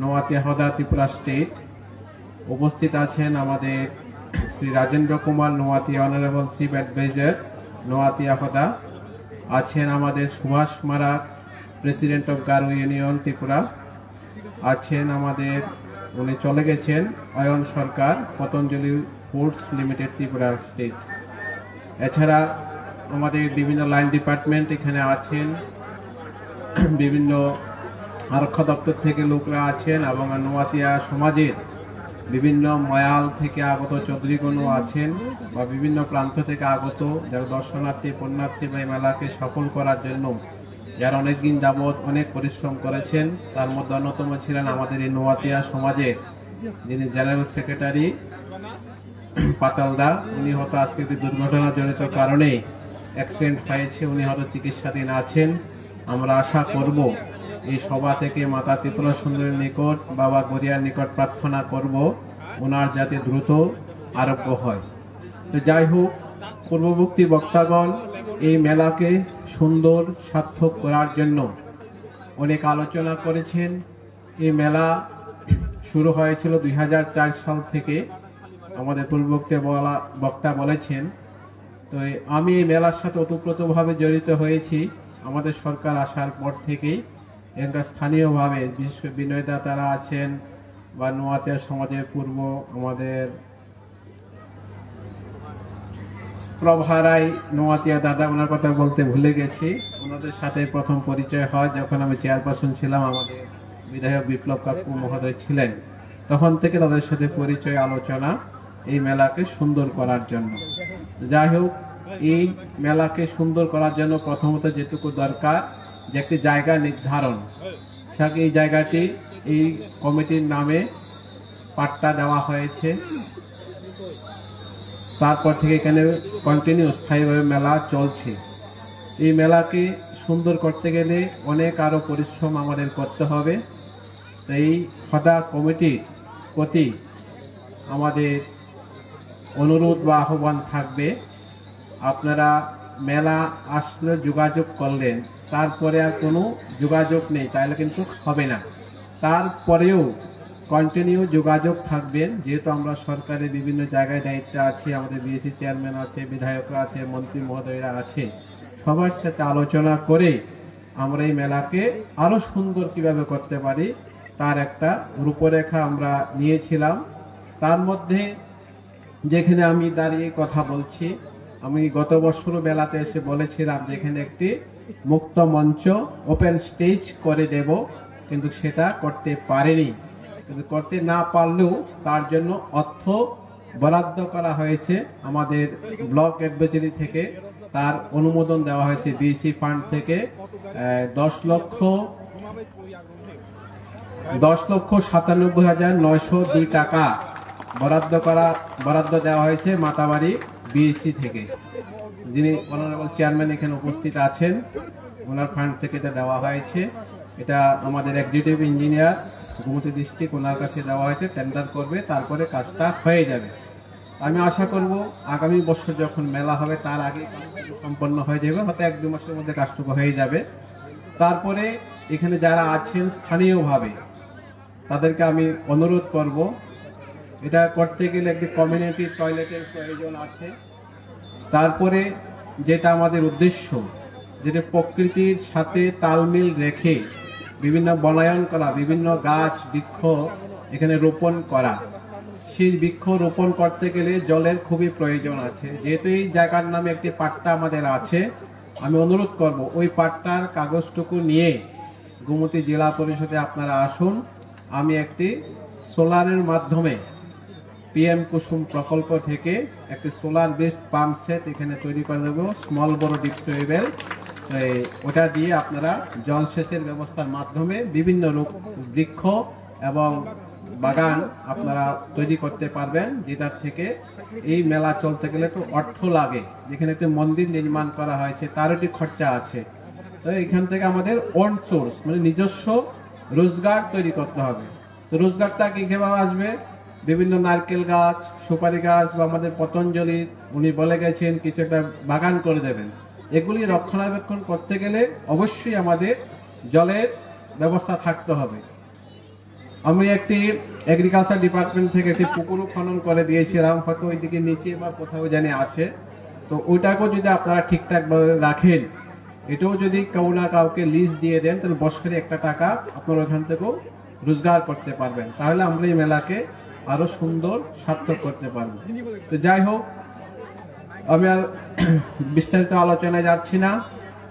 নোয়াতিয়া হদা ত্রিপুরা স্টেট, উপস্থিত আছেন আমাদের Shri Rajendra Kumar Noatia honourable chief adviser Noatia Hoda, আছেন আমাদের Subhash Marak president of Garo union Tripura, আছেন আমাদের উনি চলে গেছেন Ayan Sarkar Patanjali foods limited Tripura state. এছাড়া আমাদের বিভিন্ন লাইন ডিপার্টমেন্ট এখানে আছেন, বিভিন্ন আরক্ষা দপ্তর থেকে লোকরা আছেন এবং নোয়াতিয়া সমাজের বিভিন্ন ময়াল থেকে আগত চৌধুরীগণও আছেন বা বিভিন্ন প্রান্ত থেকে আগত যারা দর্শনার্থী পুণ্যার্থী বা এই মেলাকে সফল করার জন্য যারা অনেকদিন যাবৎ অনেক পরিশ্রম করেছেন। তার মধ্যে অন্যতম ছিলেন আমাদের এই নোয়াতিয়া সমাজের যিনি জেনারেল সেক্রেটারি পাতালদা, উনি হয়তো আজকে একটি দুর্ঘটনাজনিত কারণে অ্যাক্সিডেন্ট হয়েছে, উনি হয়তো চিকিৎসাধীন আছেন। আমরা আশা করব এই সভা থেকে মাতা ত্রিপুরা সুন্দরীর নিকট বাবা গরিয়ার নিকট প্রার্থনা করব ওনার যাতে দ্রুত আরোগ্য হয়। তো যাই হোক, পূর্ববর্তী বক্তাগণ এই মেলাকে সুন্দর সার্থক করার জন্য অনেক আলোচনা করেছেন। এই মেলা শুরু হয়েছিল 2004 সাল থেকে, আমাদের পূর্ববর্তী বক্তা বলেছেন। তো আমি এই মেলার সাথে ওতপ্রোতভাবে জড়িত হয়েছি আমাদের সরকার আসার পর থেকেই। এখানকার স্থানীয়ভাবে বিশেষ বিনয় দাতারা আছেন বা নোয়াতিয়া সমাজের পূর্ব আমাদের প্রভারাই নোয়াতিয়া দাদা, ওনার কথা বলতে ভুলে গেছি, ওনাদের সাথে প্রথম পরিচয় হয় যখন আমি চেয়ারপারসন ছিলাম, আমাদের বিধায়ক বিপ্লব কাকু মহোদয় ছিলেন, তখন থেকে তাদের সাথে পরিচয় আলোচনা এই মেলাকে সুন্দর করার জন্য। যাই হোক, এই মেলাকে সুন্দর করার জন্য প্রথমত যেটুকু দরকার যে একটি জায়গা নির্ধারণ, এই জায়গাটি এই কমিটির নামে পাট্টা দেওয়া হয়েছে। তারপর থেকে এখানে কন্টিনিউ স্থায়ীভাবে মেলা চলছে। এই মেলাকে সুন্দর করতে গেলে অনেক আরো পরিশ্রম আমাদের করতে হবে। তো এই হদা কমিটির প্রতি আমাদের অনুরোধ বা আহ্বান থাকবে, আপনারা মেলা আসলে যোগাযোগ করলেন, তারপরে আর কোনো যোগাযোগ নেই, তাহলে কিন্তু হবে না। তারপরেও কন্টিনিউ যোগাযোগ থাকবেন, যেহেতু আমরা সরকারের বিভিন্ন জায়গায় দায়িত্বে আছি, আমাদের বিএসসি চেয়ারম্যান আছে, বিধায়করা আছে, মন্ত্রী মহোদয়রা আছে, সবার সাথে আলোচনা করে আমরা এই মেলাকে আরো সুন্দর কিভাবে করতে পারি তার একটা রূপরেখা আমরা নিয়েছিলাম। তার মধ্যে যেখানে আমি দাঁড়িয়ে কথা বলছি, আমি গত বছর মেলাতে এসে বলেছিলাম যেখানে একটি মুক্ত মঞ্চ ওপেন স্টেজ করে দেব, কিন্তু সেটা করতে পারেনি। কিন্তু করতে না পারলেও তার জন্য অর্থ বরাদ্দ করা হয়েছে আমাদের ব্লক অ্যাডভাইজারি থেকে, তার অনুমোদন দেওয়া হয়েছে বিএসসি ফান্ড থেকে 10,97,902 টাকা বরাদ্দ দেওয়া হয়েছে মাতাবাড়ি বিএসসি থেকে, যিনি অনারেবল চেয়ারম্যান এখানে উপস্থিত আছেন, ওনার ফান্ড থেকে এটা দেওয়া হয়েছে। এটা আমাদের এক্সিকিউটিভ ইঞ্জিনিয়ার গোমতী ডিস্ট্রিক্ট, ওনার কাছে দেওয়া হয়েছে, টেন্ডার করবে, তারপরে কাজটা হয়ে যাবে। আমি আশা করব আগামী বছর যখন মেলা হবে তার আগে সম্পন্ন হয়ে যাবে, হয়তো 1-2 মাসের মধ্যে কাজটুকু হয়ে যাবে। তারপরে এখানে যারা আছেন স্থানীয়ভাবে তাদেরকে আমি অনুরোধ করব, এটা করতে গেলে একটি কমিউনিটি টয়লেটের প্রয়োজন আছে। তারপরে যেটা আমাদের উদ্দেশ্য, যেটা প্রকৃতির সাথে তালমিল রেখে বিভিন্ন বনায়ন করা, বিভিন্ন গাছ বৃক্ষ এখানে রোপণ করা। সেই বৃক্ষ রোপণ করতে গেলে জলের খুবই প্রয়োজন আছে। যেহেতু এই জায়গার নামে একটি পাট্টা আমাদের আছে, আমি অনুরোধ করব ওই পাট্টার কাগজটুকু নিয়ে গোমতী জেলা পরিষদে আপনারা আসুন। আমি একটি সোলারের মাধ্যমে পিএম কুসুম প্রকল্প থেকে একটি সোলার বেসড পাম্প সেট এখানে তৈরি করে দেবো, স্মল বড় ডিপ টিউবওয়েল। ওটা দিয়ে আপনারা জলসেচের ব্যবস্থার মাধ্যমে বিভিন্ন বৃক্ষ এবং বাগান আপনারা তৈরি করতে পারবেন, যেটার থেকে এই মেলা চলতে গেলে তো অর্থ লাগে। যেখানে একটি মন্দির নির্মাণ করা হয়েছে তার একটি খরচা আছে, তো এখান থেকে আমাদের ওন সোর্স মানে নিজস্ব রোজগার তৈরি করতে হবে। তো রোজগারটা কিভাবে আসবে? বিভিন্ন নারকেল গাছ, সুপারি গাছ বা আমাদের পতঞ্জলি উনি বলে গেছেন কিছু একটা বাগান করে দেবেন। এগুলি রক্ষণাবেক্ষণ করতে গেলে অবশ্যই আমাদের জলের ব্যবস্থা থাকতে হবে। আমি একটি এগ্রিকালচার ডিপার্টমেন্ট থেকে একটি পুকুরও খনন করে দিয়েছিলাম, হয়তো ওইদিকে নিচে বা কোথাও জানি আছে, তো ওইটাকেও যদি আপনারা ঠিকঠাক ভাবে রাখেন, এটাও যদি কেউ না কাউকে লিজ দিয়ে দেন, তাহলে বছরে একটা টাকা আপনারা ওখান থেকেও রোজগার করতে পারবেন। তাহলে আমরা এই মেলাকে আরো সুন্দর সার্থক করতে পারবো। তো যাই হোক, আমি আর বিস্তারিত আলোচনায় যাচ্ছি না।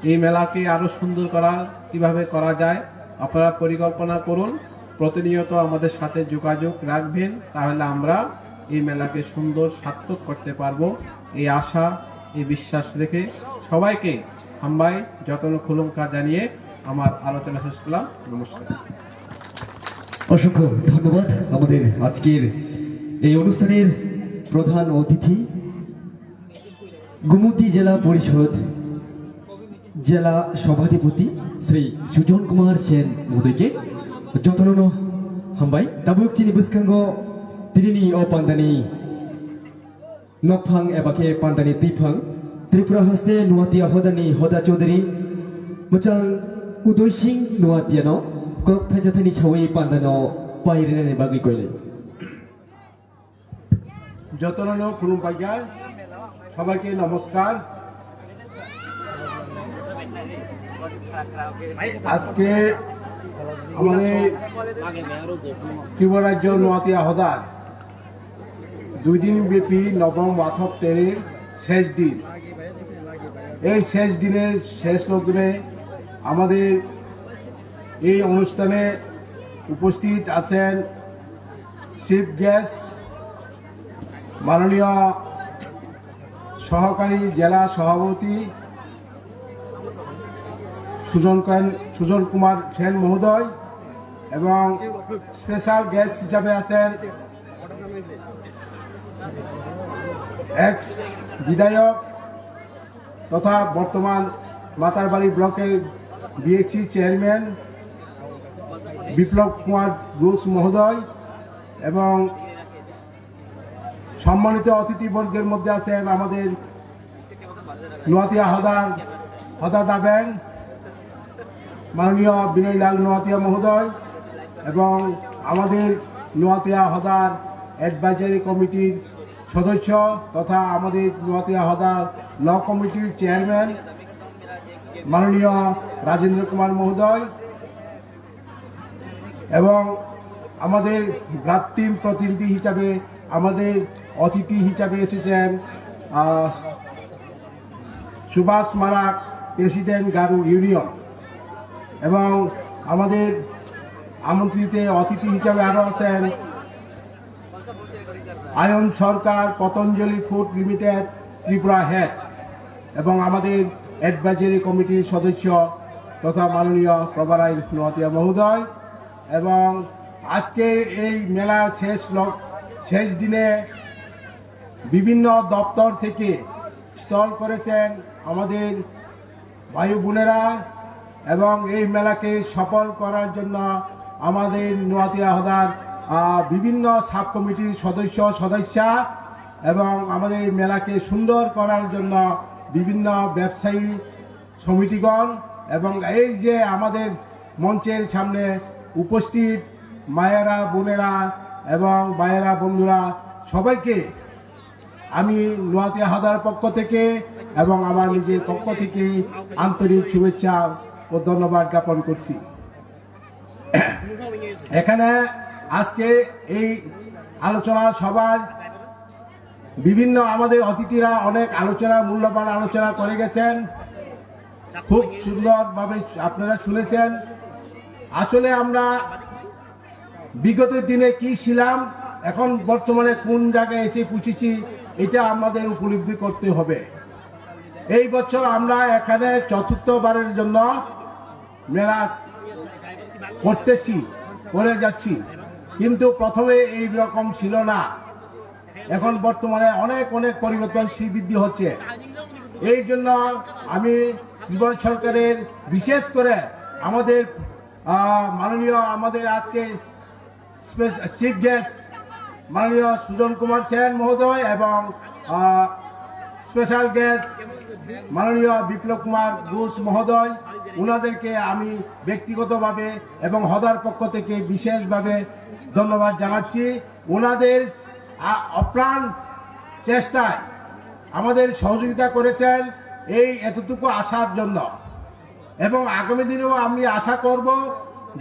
এই মেলাকে আরো সুন্দর করা কিভাবে করা যায় আপনারা পরিকল্পনা করুন, প্রতিনিয়ত আমাদের সাথে যোগাযোগ রাখবেন, তাহলে আমরা এই মেলাকে সুন্দর সার্থক করতে পারবো। এই আশা, এই বিশ্বাস রেখে সবাইকে হাম্বাই যতন খুলুমকা জানিয়ে আমার আলোচনা শেষ করলাম। নমস্কার। অসংখ্য ধন্যবাদ আমাদের আজকের এই অনুষ্ঠানের প্রধান অতিথি গোমতী জেলা পরিষদ জেলা সভাধিপতি শ্রী সুজন কুমার সেন মহোদয়কে যতন হামबाय। दाबुक चिनि बुसखांगो दिनैनि अ पान्दानि नकफां एबाके पान्दानि दैफां त्रिपुरा हास्ते नुवातिया हदानि हदा चौधुरी मोजां उदय सिंह नुवातियानो कक थाइजाथानि सावै पान्दानो पायरेनानि बागै कइले যতন খুলুমপাইয়া সবাইকে নমস্কার। আজকে আমাদের ত্রিপুরা রাজ্য নোয়াতিয়া হদার 2 দিন ব্যাপী নবম ওয়াথক তেরের শেষ দিন। এই শেষ দিনের শেষ লগ্নে আমাদের এই অনুষ্ঠানে উপস্থিত আছেন চিফ গেস্ট মাননীয় সহকারী জেলা সভাপতি সুজন কুমার সেন মহোদয়, এবং স্পেশাল গেস্ট হিসাবে আছেন এক্স বিধায়ক তথা বর্তমান মাতারবাড়ি ব্লকের বিএসসি চেয়ারম্যান বিপ্লব কুমার ঘোষ মহোদয়, এবং সম্মানিত অতিথিবর্গের মধ্যে আছেন আমাদের নোয়াতিয়া হদা ব্যাং মাননীয় বিনয়লাল নোয়াতিয়া মহোদয় এবং আমাদের নোয়াতিয়া হদার অ্যাডভাইজারি কমিটির সদস্য তথা আমাদের নোয়াতিয়া হদার ল কমিটির চেয়ারম্যান মাননীয় রাজেন্দ্র কুমার মহোদয় এবং আমাদের ভ্রাতৃম প্রতিনিধি হিসাবে আমাদের অতিথি হিসাবে এসেছেন সুভাষ মারাক, প্রেসিডেন্ট গারু ইউনিয়ন, এবং আমাদের আমন্ত্রিত অতিথি হিসাবে আরো আছেন Ayan Sarkar, Patanjali food limited Tripura head, এবং আমাদের অ্যাডভাইজারি কমিটির সদস্য তথা মাননীয় প্রভারাই নোয়াতিয়া মহোদয়। এবং আজকে এই মেলার শেষ দিনে বিভিন্ন দপ্তর থেকে স্টল করেছেন আমাদের ভাই বোনেরা, এবং এই মেলাকে সফল করার জন্য আমাদের নোয়াতিয়া হদার বিভিন্ন সাব কমিটির সদস্যা এবং আমাদের মেলাকে সুন্দর করার জন্য বিভিন্ন ব্যবসায়ী সমিতিগণ, এবং এই যে আমাদের মঞ্চের সামনে উপস্থিত মায়েরা, বোনেরা এবং ভাইয়েরা, বন্ধুরা, সবাইকে আমি নোয়াতিয়া হদার পক্ষ থেকে এবং আমার নিজের পক্ষ থেকে আন্তরিক শুভেচ্ছা ও ধন্যবাদ জ্ঞাপন করছি। এখানে আজকে এই আলোচনা সভার বিভিন্ন আমাদের অতিথিরা অনেক মূল্যবান আলোচনা করে গেছেন, খুব সুন্দরভাবে আপনারা শুনেছেন। আসলে আমরা বিগত দিনে কি ছিলাম, এখন বর্তমানে কোন জায়গায় এসে পৌঁছেছি, এটা আমাদের উপলব্ধি করতে হবে। এই বছর আমরা এখানে চতুর্থবারের জন্য মেলা করে যাচ্ছি, কিন্তু প্রথমে এই রকম ছিল না। এখন বর্তমানে অনেক পরিবর্তন বৃদ্ধি হচ্ছে। এই জন্য আমি ত্রিপুরা সরকারের বিশেষ করে আমাদের মাননীয় আমাদের আজকে চিফ গেস্ট মাননীয় সুজন কুমার সেন মহোদয় এবং স্পেশাল গেস্ট মাননীয় বিপ্লব কুমার ঘোষ মহোদয়, ওনাদেরকে আমি ব্যক্তিগতভাবে এবং হদার পক্ষ থেকে বিশেষভাবে ধন্যবাদ জানাচ্ছি। ওনাদের অপ্রাণ চেষ্টায় আমাদের সহযোগিতা করেছেন এই এতটুকু আসার জন্য, এবং আগামী দিনেও আমি আশা করব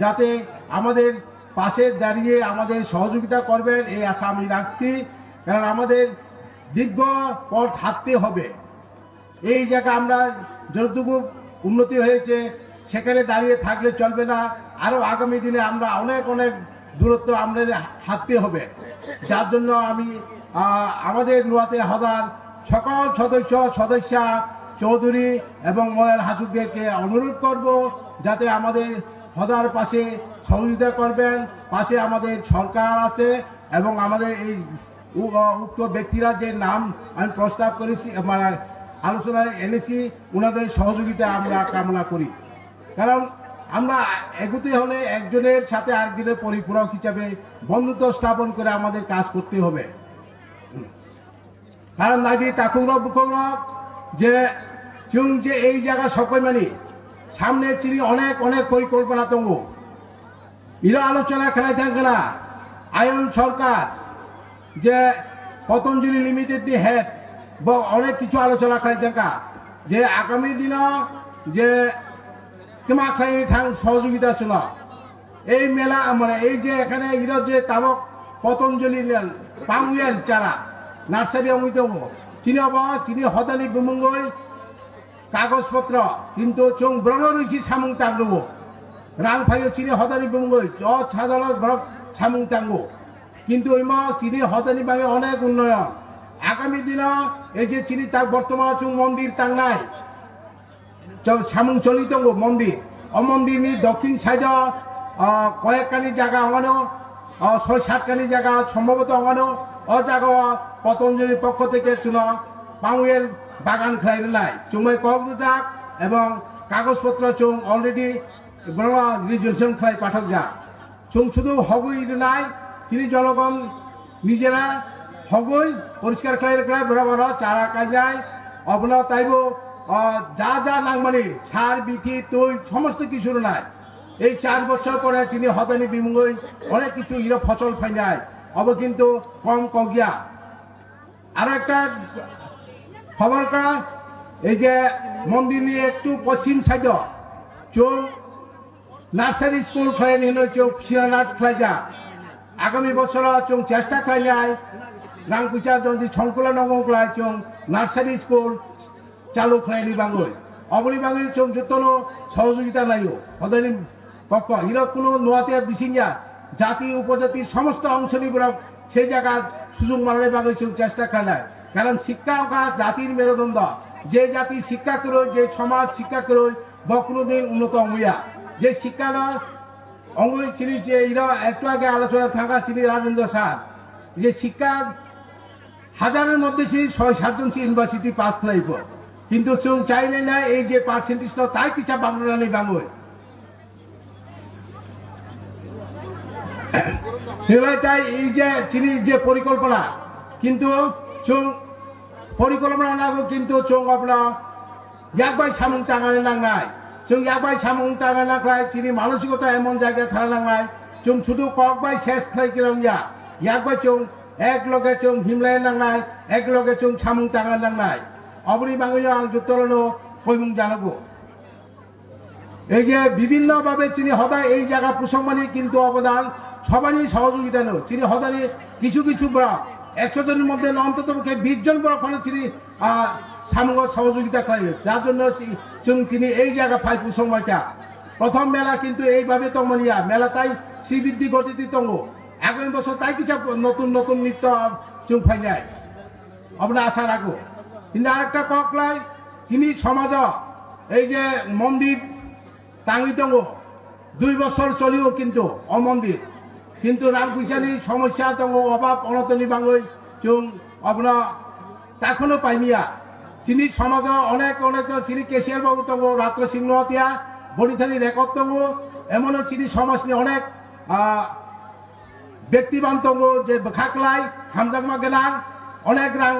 যাতে আমাদের পাশে দাঁড়িয়ে আমাদের সহযোগিতা করবেন, এই আশা আমি রাখছি। কারণ আমাদের দীর্ঘ পথ হাঁটতে হবে। এই জায়গা আমরা যতটুকু উন্নতি হয়েছে সেখানে দাঁড়িয়ে থাকলে চলবে না, আরো আগামী দিনে আমরা অনেক দূরত্ব আমরা হাঁটতে হবে। যার জন্য আমি আমাদের নোয়াতিয়া হদার সকল সদস্যা চৌধুরী এবং ময়ের হাসুকদেরকে অনুরোধ করব যাতে আমাদের হদার পাশে সহযোগিতা করবেন। পাশে আমাদের সরকার আছে এবং আমাদের এই উক্ত ব্যক্তিরা যে নাম আমি প্রস্তাব করেছি মানে আলোচনায় এনেছি, ওনাদের সহযোগিতা আমরা কামনা করি। কারণ আমরা এগোতে হলে একজনের সাথে আরেকজনের পরিপূরক হিসাবে বন্ধুত্ব স্থাপন করে আমাদের কাজ করতে হবে। কারণ নাকি তাকুরব যে চুং যে এই জায়গা সকল মানি সামনে চিনি অনেক পরিকল্পনা তঙ্গ এরা আলোচনা খেলায় থাকবে না। আয়ন সরকার যে পতঞ্জলি লিমিটেড দি হেড অনেক কিছু আলোচনা খেলায় থাকা যে আগামী দিন যে তোমার খাই থাং সহযোগিতা ছিল এই মেলা মানে এই যে এখানে এরা যে তাবক পতঞ্জলি পামুয়েল চারা নার্সারি অমিত চিনি হতালি বুমঙ্গই কাগজপত্র কিন্তু চং ব্রণ রয়েছি সামুং টাঙ্গব রাং ফাইও চিনি হতালি বুমঙ্গই সাধারণ সামুং টাঙ্গ কিন্তু ওইম চিনি হতালি বাঙে অনেক উন্নয়ন আগামী দিন এই যে চিনি তার বর্তমান চুং মন্দির টাংনাই সামুং চলিত মন্দির অমন্দিরনি দক্ষিণ সাইড কয়েকখানি জায়গা অঙ্গানো ৬-৭খানি জায়গা সম্ভবত অঙ্গানো জায়গা পতঞ্জলির পক্ষ থেকে শুনো পাউয়েল বাগান খাই নাই চুমাই কবজাক এবং কাগজপত্র চুং অলরেডি রিজুয়েশন খাই পাঠক যা চুং শুধু হগুই নাই তিনি জনগণ নিজেরা হগুই পরিষ্কার খাই বড় চারা কাজায় অবলা তাইব যা যা নাংমানি সার বিথি তৈ সমস্ত কিছু নাই এই 4 বছর পরে চিনি হদানি বিমুঙ্গই অনেক কিছু ইরা ফসল ফাই যায় অব কিন্তু কম কগিয়া আরো একটা খবর করা এই যে মন্দির নিয়ে একটু পশ্চিম সাইড চৌ নার্সারি স্কুল খাই নিয়ে চৌ শিলানাথ খাই যা আগামী বছর চৌ চেষ্টা খাই যায় রাংকুচা যদি সংকুলা নগংকলায় চৌ নার্সারি স্কুল চালু খাইনি বাঙ্গই অবনি বাঙ্গি চৌ যতনো সহযোগিতা নাইও হদানি পক্ষ ইরা কোনো নোয়াতিয়া বিসিঙ্গা জাতি উপজাতির সমস্ত অংশ নিয়ে সেই জায়গা সুযোগ মারালে বাঙ্গি চৌ চেষ্টা খাই নাই কারণ শিক্ষা জাতির মেরুদণ্ড যে জাতি শিক্ষা করে যে সমাজ শিক্ষা করে বা কোনোদিন উন্নত হইয়া যে শিক্ষার অঙ্গ চিনি যে এরা একটু আগে আলোচনা থাকা চিনি রাজেন্দ্র স্যার যে শিক্ষা হাজারের মধ্যে সেই 6-7 জন ইউনিভার্সিটি পাস করাইব কিন্তু চৌ চাইলে না এই যে পার্সেন্টেজ তাই পিছা বাংলা নেই বাংলায় তাই এই যে চিনি যে পরিকল্পনা কিন্তু চৌ পরিকল্পনা নাগো কিন্তু চৌ আপনার একবার সামুং টাঙানো নাংনায় চৌ একবার সামুং টাঙা নাংলায় চিনি মানসিকতা এমন জায়গায় থাকা নাংনায় চৌ শুধু ককবাই শেষ খাই গেলাম একবার চৌ এক লগে চৌ হিমলায় নাংনায় এক লগে চৌ সামুং টাঙা নাংনায় অবনি বাঙালি আং যুক্তরণ কইমুং জানাবো এই যে বিভিন্ন ভাবে চিনি হদায় এই জায়গা প্রসঙ্গমানি কিন্তু অবদান সবারই সহযোগিতা নেই চিনি হদানি কিছু কিছু 100 জনের মধ্যে অন্তত 20 জন বড় ফলে তিনি সামগ্র সহযোগিতা করে যার জন্য তিনি এই জায়গা পাই কুসংমাইটা প্রথম মেলা কিন্তু এইভাবে তংমানিয়া মেলা তাই শ্রীবৃদ্ধি গতিতে তঙ্গ আগামী বছর তাই কিছু নতুন নতুন নৃত্য চুং ফাই যায় আমরা আশা রাখো কিন্তু আরেকটা ককলাই তিনি সমাজ এই যে মন্দির টাঙ্গি তঙ্গ 2 বছর চলিও কিন্তু অমন্দির কিন্তু রামকুইসানি সমস্যা তঙ্গ অভাব অনতনি বাঙ্গই চুং আপনার তখনও পাইমিয়া চিনি সমাজ অনেক অনেক চিনি কেশিয়ার বাবু তঙ্গ রাত্র সিংহতিয়া বনিথানি রেকর্ড তঙ্গ এমনও চিনি সমাজ নিয়ে অনেক ব্যক্তিবান তঙ্গ যে খাকলাই হামজাকমা গেলাং অনেক রাং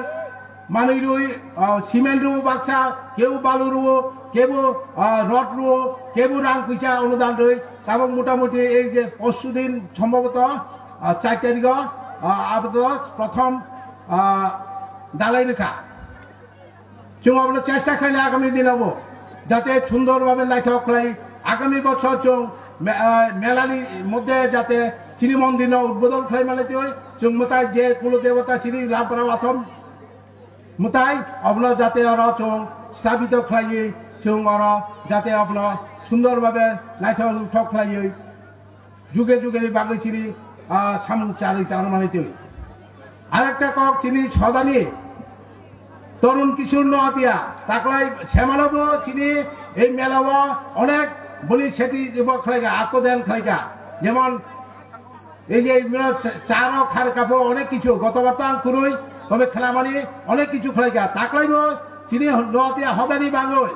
মানুষ রুই সিমেন্ট রুও বাচ্চা কেউ বালু রুও কেউ রড রুও কেউ রাং পয়সা অনুদান রই এবং মোটামুটি এই যে পরশুদিন সম্ভবত 4 তারিখ প্রথম ডালাই রেখা চুং আমরা চেষ্টা করি আগামী দিন হবো যাতে সুন্দরভাবে লাইট হকলাই আগামী বছর চুং মেলার মধ্যে যাতে চিনি মন্দির উদ্বোধন খাই মানে চুং মোতায় যে কুলদেবতা চিনি রামপাড়া প্রথম মোতাই আপনার যাতে ওরা চুং স্থাপিত খাইয়ে চুং ওরা যাতে আপনার সুন্দরভাবে লাইট উঠক খাইয়ে যুগে যুগে বাগৈ চিনি সামুক চালি তার মানে আরেকটা কক চিনি সদানি তরুণ কিশোর নহাতিয়া তাকলাই শ্যামানব চিনি এই মেলাব অনেক বলি সেটি খেলাইকা আত্মদান খেলাইকা যেমন এই যে চার খার কাপড় অনেক কিছু গতবার তো কুরুই তবে খেলা মানে অনেক কিছু খেলাইকা তাকলাইব চিনি নহাতিয়া হদানি বাঙই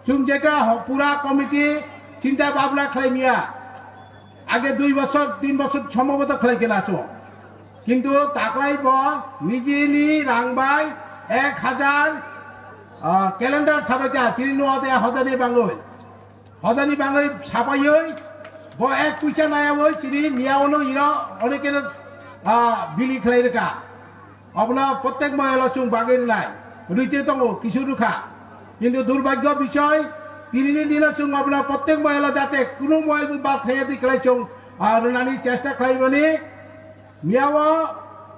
চুম যেটা পুরা কমিটি চিন্তা ভাবনা খেলাই মিয়া আগে 2 বছর 3 বছর সম্ভবত খেলাই কেনা চো কিন্তু তাকলাইব নিজে নি রাংবাই 1000 ক্যালেন্ডার সাবাইটা চিনি নহাতিয়া হদানি বাঙই হদানি বাঙই সাপাইই ব এক পয়সা নাই ওই চিনি মিয়াওনো ইরা অনেকের বিলি খেলাই রেখা আপনার প্রত্যেক মহিলা চুং বাগের নাই রুইতে তো কিছু রুখা কিন্তু দুর্ভাগ্য বিষয় 3 দিন চুং আপনার প্রত্যেক মহিলা যাতে কোনো মহিলা বাদ খেয়ে দি খেলাই চুং আর নানি চেষ্টা খাইবনি মিয়াও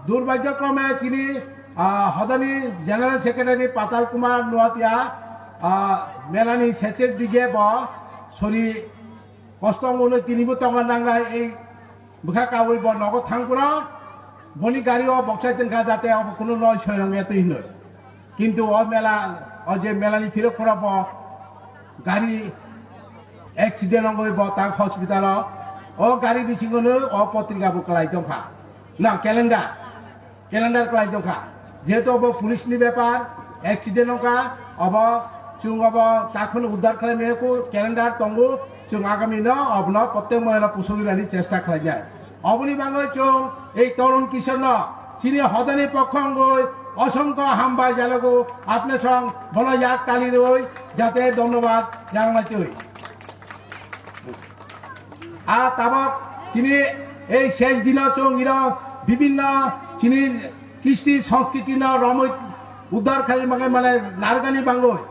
দুর্ভাগ্যক্রমে চিনি হদানি জেনারেল সেক্রেটারি পাতাল কুমার নোয়াতিয়া মেলানি শেষের দিকে ব সরি কষ্ট অঙ্গনে 3 বছর নাংলাই এই বুখা কাবই ব নগদ থাংপুরা বনি গাড়িও বক্সাইতেন খা যাতে কোনো নয় স্বয়ং এতই নয় কিন্তু ও মেলা ও যে মেলানি ফিরে পড়াব গাড়ি অ্যাক্সিডেন্ট অঙ্গই ব তাক হসপিটাল ও গাড়ি বিসিঙ্গনো ও পত্রিকা বুকলাই দফা না ক্যালেন্ডার কলাই দফা যেহেতু অব পুলিশনি ব্যাপার অ্যাক্সিডেন্ট অঙ্কা অব চুং অব তখন উদ্ধার খাই মেয়েকো ক্যালেন্ডার তঙ্গু চুং আগামী ন অবন প্রত্যেক মহিলা পুষগিরানি চেষ্টা খাই যায় অবনি বাংলায় চুং এই তরুণ কিশোর চিনি হদানি পক্ষ অঙ্গই অসংখ্য হামবাই জানাবো আপনার সঙ্গ বলা যাক তালি রই যাতে ধন্যবাদ জানাতে আর তাবক চিনি এই শেষ দিন চং বিভিন্ন চিনির কৃষ্টি সংস্কৃতি রমৈ উদ্ধার খালি মানে নারগানি বাঙ্গই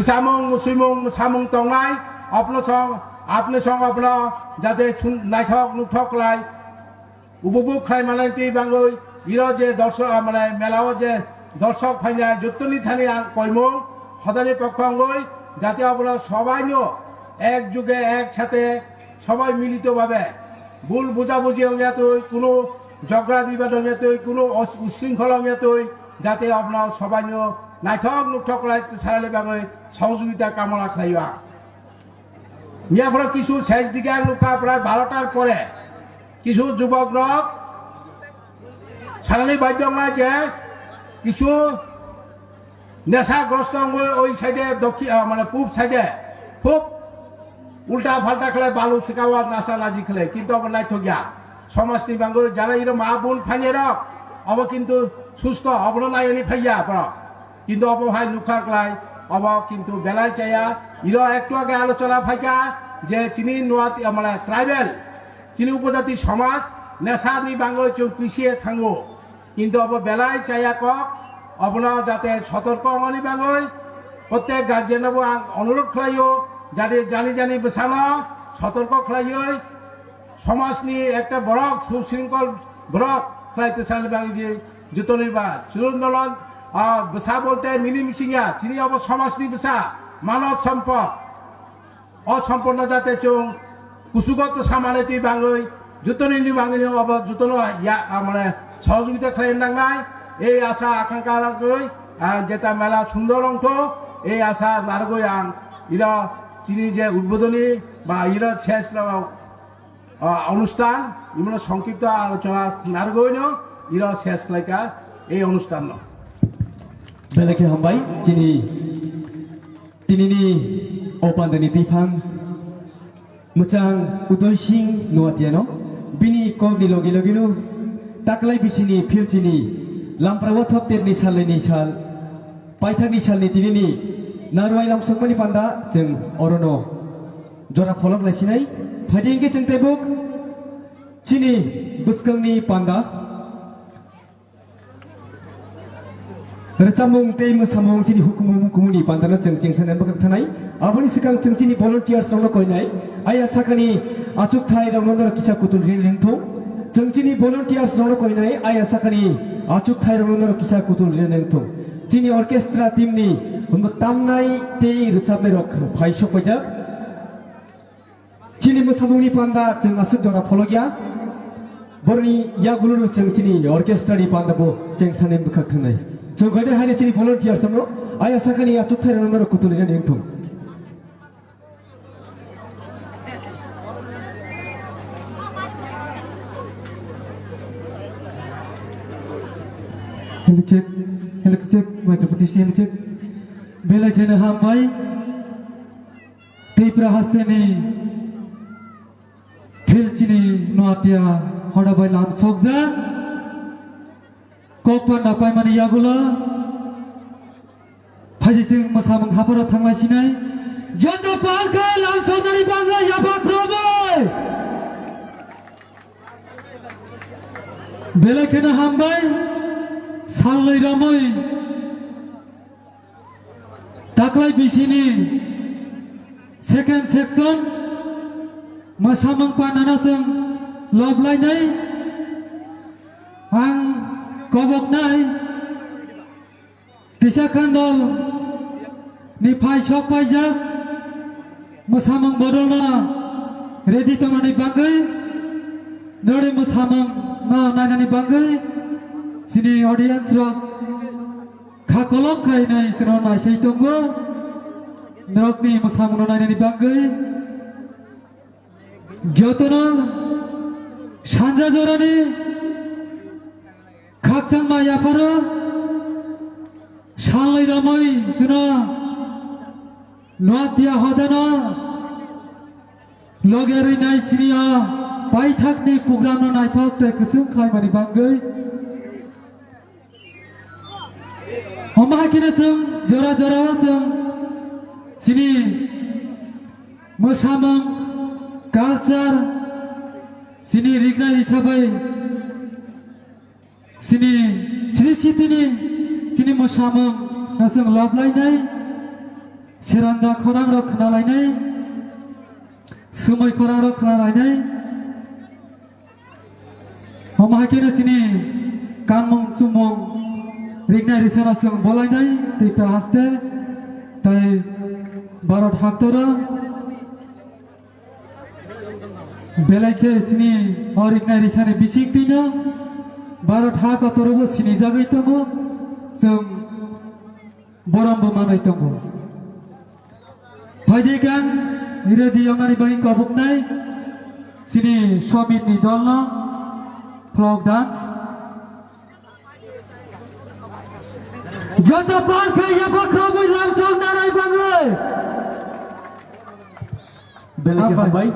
সামং সুইমং সামং তংনাই আপনি সঙ্গ আপনার যাতে নাইঠক নুঠক লাই উপভোগ খাই মানে বাঙ্গই যে দর্শক মানে মেলাও যে দর্শক ফাইনায় যতনি থানি কইমং সদানি পক্ষ অঙ্গই যাতে আপনার সবাই একযোগে একসাথে সবাই মিলিতভাবে ভুল বুঝাবুঝি অঙ্গিয়াতই কোনো ঝগড়া বিবাদ অঙ্গিয়াতই কোনো উশৃঙ্খল অঙ্গিয়াতই যাতে আপনার সবাই নাইঠক নুঠক লাই সারালে বাঙ্গই সহযোগিতা কামনা খাইবা ইয়ারপরে কিছু শেষ দিকে লোকা প্রায় 12টার পরে কিছু যুবক সারালি বাধ্য যে কিছু নেশাগ্রস্ত ওই সাইডে দক্ষিণ মানে পূব সাইডে খুব উল্টা ফাল্টা খেলে বালু শেখাওয়া নাচা নাজি খেলে কিন্তু আবার নাই গিয়া সমাজনি বাঙ্গ যারা এর মা বোন ফাইনে রক অব কিন্তু সুস্থ অবন নাই এনে ফাইয়া পর কিন্তু অব ভাই লুখার ক্লাই অব কিন্তু বেলায় চাইয়া ইর একটু আগে আলোচনা ফাইকা যে চিনি নোয়াতি মানে ট্রাইবেল চিনি উপজাতি সমাজ নেশানি বাঙ্গ চোখ পিছিয়ে থাঙ্গো কিন্তু অব বেলায় চাইয়া কক অবনা যাতে সতর্ক অনি বাঙ্গই প্রত্যেক গার্জেনবো অনুরোধ খাইও যাতে জানি বেসানো সতর্ক খাইও সমাজ নিয়ে একটা বরক সুশৃঙ্খল বরক খাইতে চাইলে বাঙ্গি যে জুতনি বা চুরন্দলন বেসা বলতে মিলিমিশিঙা চিনি অব সমাজনি বেসা মানব সম্পদ অসম্পন্ন যাতে চোং কুসুগত সামানেতি বাঙ্গই জুতনি বাঙ্গিনি অব জুতন মানে সহযোগিতা খাইন নাই এই আশা আকাঙ্ক্ষা রাখই যেটা মেলা সুন্দর অঙ্ক এই আশা নারগই আং ইরা চিনি যে উদ্বোধনী বা ইরা শেষ অনুষ্ঠান ইমন সংক্ষিপ্ত আলোচনা নারগই ইরা শেষ লাইকা এই অনুষ্ঠান বেলাকে হামবাই তিনি অপান্দনি টিফাং মোচাং উদয়সিং নোয়াতিয়ানো বিনি কগনি লগে লগেনো তাকলাই বিसिनि फिलचिनि लामप्रावथप तेरनि सालनि साल पाइथाकनि सालनि तिनिनि नारवाइ लामसकमानि पान्दा जों अरनो जरा फलक लासिनाय फाइदेंगे जों तेबुक चिनि बुसकांनि पान्दा रचामुं ते मोसामुं चिनि हुकुमुनि पान्दानो जों जेंसानाय बखक थानाय आबनि सिगां जों चिनि भलन्टियार्स रंनो कयनाय आया साखानि आथुक थाय रंनो किसा कुतुल रिनथौ जोंनि भलन्टियार्स रंनो कयनाय आया साखानि आचुक थाय रंनो किसा कुतुल रिनथौ चिनि अर्केस्ट्रा टीमनि तामनाय ते रोजाबनाय रक फाइसो कयजाक चिनि मोसामुंनि पान्दा जों आसु जरा फलगिया बरनि यागुलु जों चिनि अर्केस्ट्रानि पान्दाबो जों सानै बखक थानाय जों गयदे हानि चिनि भलन्टियार्स रंनो आया साखानि आचुक थाय रंनो Kutul रिनथौ Hello cek, microphone test hello cek. Bela kena hambai. Tei prahasteni. Filchini noatia hoda bai lam sokja. Kokpa napai mani yagula. Phaji sing masamang hapara thanglai sinai. Jondo palka lam soknani bangla yaba proboy. Bela kena hambai. Salai ramai taklai bisini second section masamang panana seng loblai nai ang kobok nai tisa kandol ni pai sok pai jak masamang bodol na ready to nani bangai nore masamang na nani bangai sini audience rock kakolok kai nai sino nai sei tunggu nok ni masamuno nai ni bangai jotono sanja jorani khakchang ma yaparo shalai ramai sino noatia hodana logeri nai sinia paithak ni program no nai thok te kusung khai mani bangai Homahakina जों जरा जरावा जों sini मोसामों culture sini रिगना हिसाबै sini sri sitini sini मोसामों जों लबलायनाय सिरान्दा खौरां रक खोनालायनाय सुमै खौरां रक खोनालायनाय हमहाकेनो sini कानमं सुमं रिगना रिसाना जों बलायनाय दैपा हास्ते ताई भारत हाक्तरा बेलायखे sini रिगना रिसानि बिसिंतिनो भारत हाक्तरबो sini जागै दङ जों बरमबो मानाय दङ फायदेगान रेडी आंनि बाय कबुकनाय sini समितनि दलनो फ्लक डान्स जता पार्के या बख्रोबै लामचौक नाराय बांगै बेलायखे हाबाय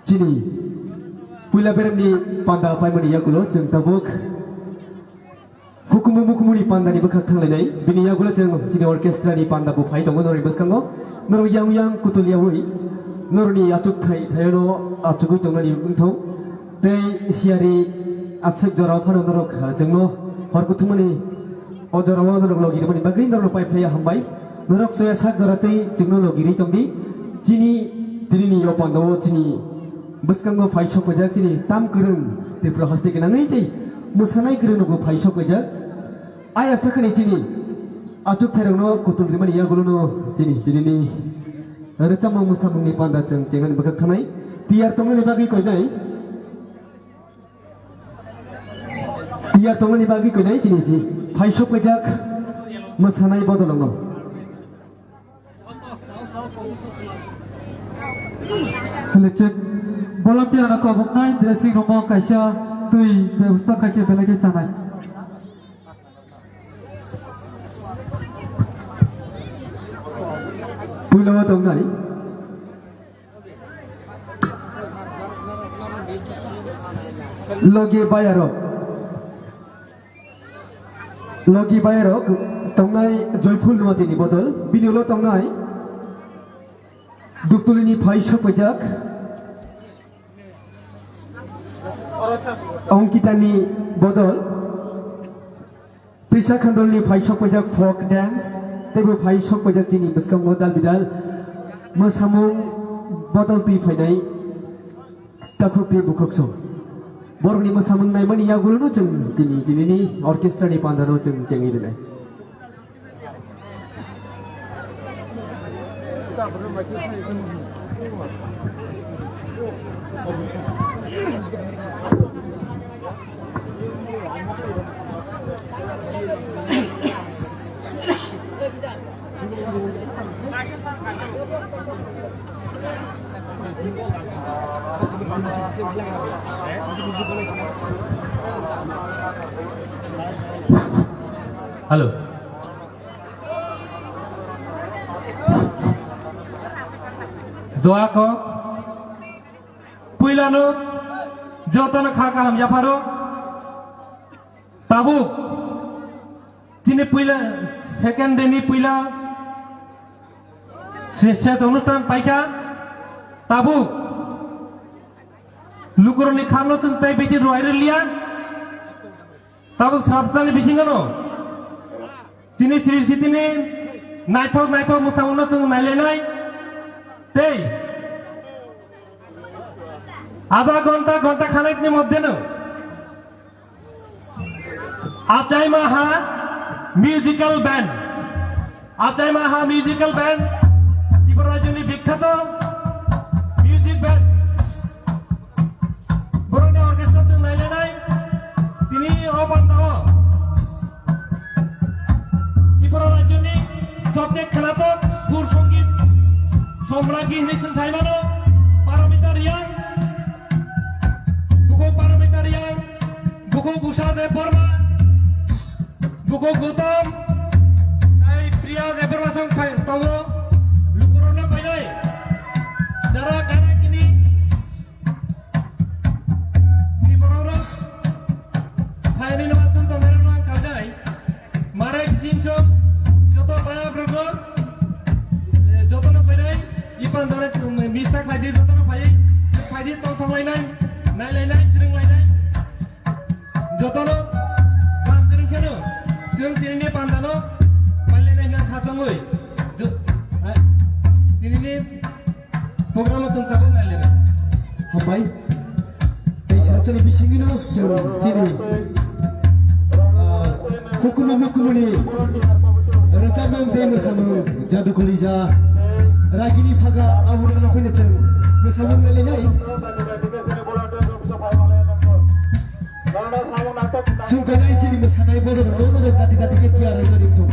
चिनि पुइला बेरमनि पान्दा फाइमनि यागुलो जों ताबुक हुकुमु मुकुमुनि पान्दानि बखाक थांलायनाय बिनि यागुलो जों चिनि अर्केस्ट्रानि पान्दाबो फाइ दङ नरि बसखांगो नर यां यां कुतुलियावै नरनि आचुक थायनो आचुकै दंनानि उंथौ दै सियारि आसेक जराव फानो नरक जोंनो हरकुथुमनि अजराव नरक लगिरमनि बागै नरक पाइफ्लाया हामबाय नरक सोया साक जरातै जोंनो लगिरि दंदि चिनि दिनैनि यो पान्दाव चिनि बसखांगो फाइसक बजा चिनि ताम गोरों दैफ्रा हस्ते गोनाङै दै मोसानाय गोरोंबो फाइसक बजा आय आसाखनि चिनि आचुक थायरनो कुतुलरिमनि यागुलनो चिनि दिनैनि रोचामो मोसामुंनि पान्दा जों जेंगानि बखाक थानाय तियार तंगनि बागै कयनाय तियार तंगनि बागै कयनाय चिनि दि फाइसक बजाक मोसानाय बदलनो लेचेक volunteer na kobuknai dressing room kaisa tui ব্যবস্থা খাইকে বেলাকে জানাই पुइलावा दंनाय लगे बायरक तंनाय जयफुल नुवातिनि बदल बिनिउलो तंनाय दुक्तुलिनि फाइसक बजाक अंकितानि बदल पैसा खंडलनि फाइसक बजाक फोक डांस तेबो फाइसक बजाक चिनि बसखांगो दाल बिदाल मोसामुं बदल दै फायनाय ताखुकते बुखकसो बरनि मोसामुं नायमनि यागुलनो जों दिनैनि अर्केस्ट्रानि पान्दानो जों जेंगिरनाय हेलो दोआ को पुइलानो जतन खा कालाम जाफारो ताबु तिनी पुइला सेकेंड डेनी पुइला শেষ অনুষ্ঠান পাইকা তাবু লুকুরনি খানো তুমি তাই বেশি রয়ের লিয়া তাবু সাবসানি বিশিঙ্গনো তিনি শ্রী সিতিনি নাইথক মুসাউনো তুমি নাইলেনাই তেই আধা ঘন্টা খানেকনি মধ্যে নো আচাই মাহা মিউজিক্যাল ব্যান্ড ত্রিপুরাজনী বিখ্যাত মিউজিক ব্যান্ড বরণী অর্কেস্ট্রা তুমি নাইলে নাই তিনি অবান্ধাও ত্রিপুরা রাজ্যনি সবচেয়ে খেলাত সুর সঙ্গীত সম্রাজ্ঞী হিসেবে সাইমানো পারমিতা রিয়াং বুকো গুসা দেব বর্মা বুকো গৌতম এই প্রিয়া দেববর্মা সঙ্গ তব লুকুরনো কইলাই যারা গানা কিনি নিবরর ফাইনি নবাসন তো মেরনো কাজাই মারে फोरमायनाय नायलायनाय सोलोंलायनाय जतनो काम जों जों दिनैनि बान्दानो बायलायनाय होनना थाथोंयै दिनैनि प्रग्रामाव जों दाबो नायलायनाय हामबाय दैसारनि बिसिङैनो जों दिनै हुकुमनि रोजाबनां दै मोसामों जादुखलि जा रागिनि फागा आवुरना फैनो जों मोसामों नायलायनाय जौगानाय दिनै मोसानाय बर'नो दाथि दाथि थियार होनानै दं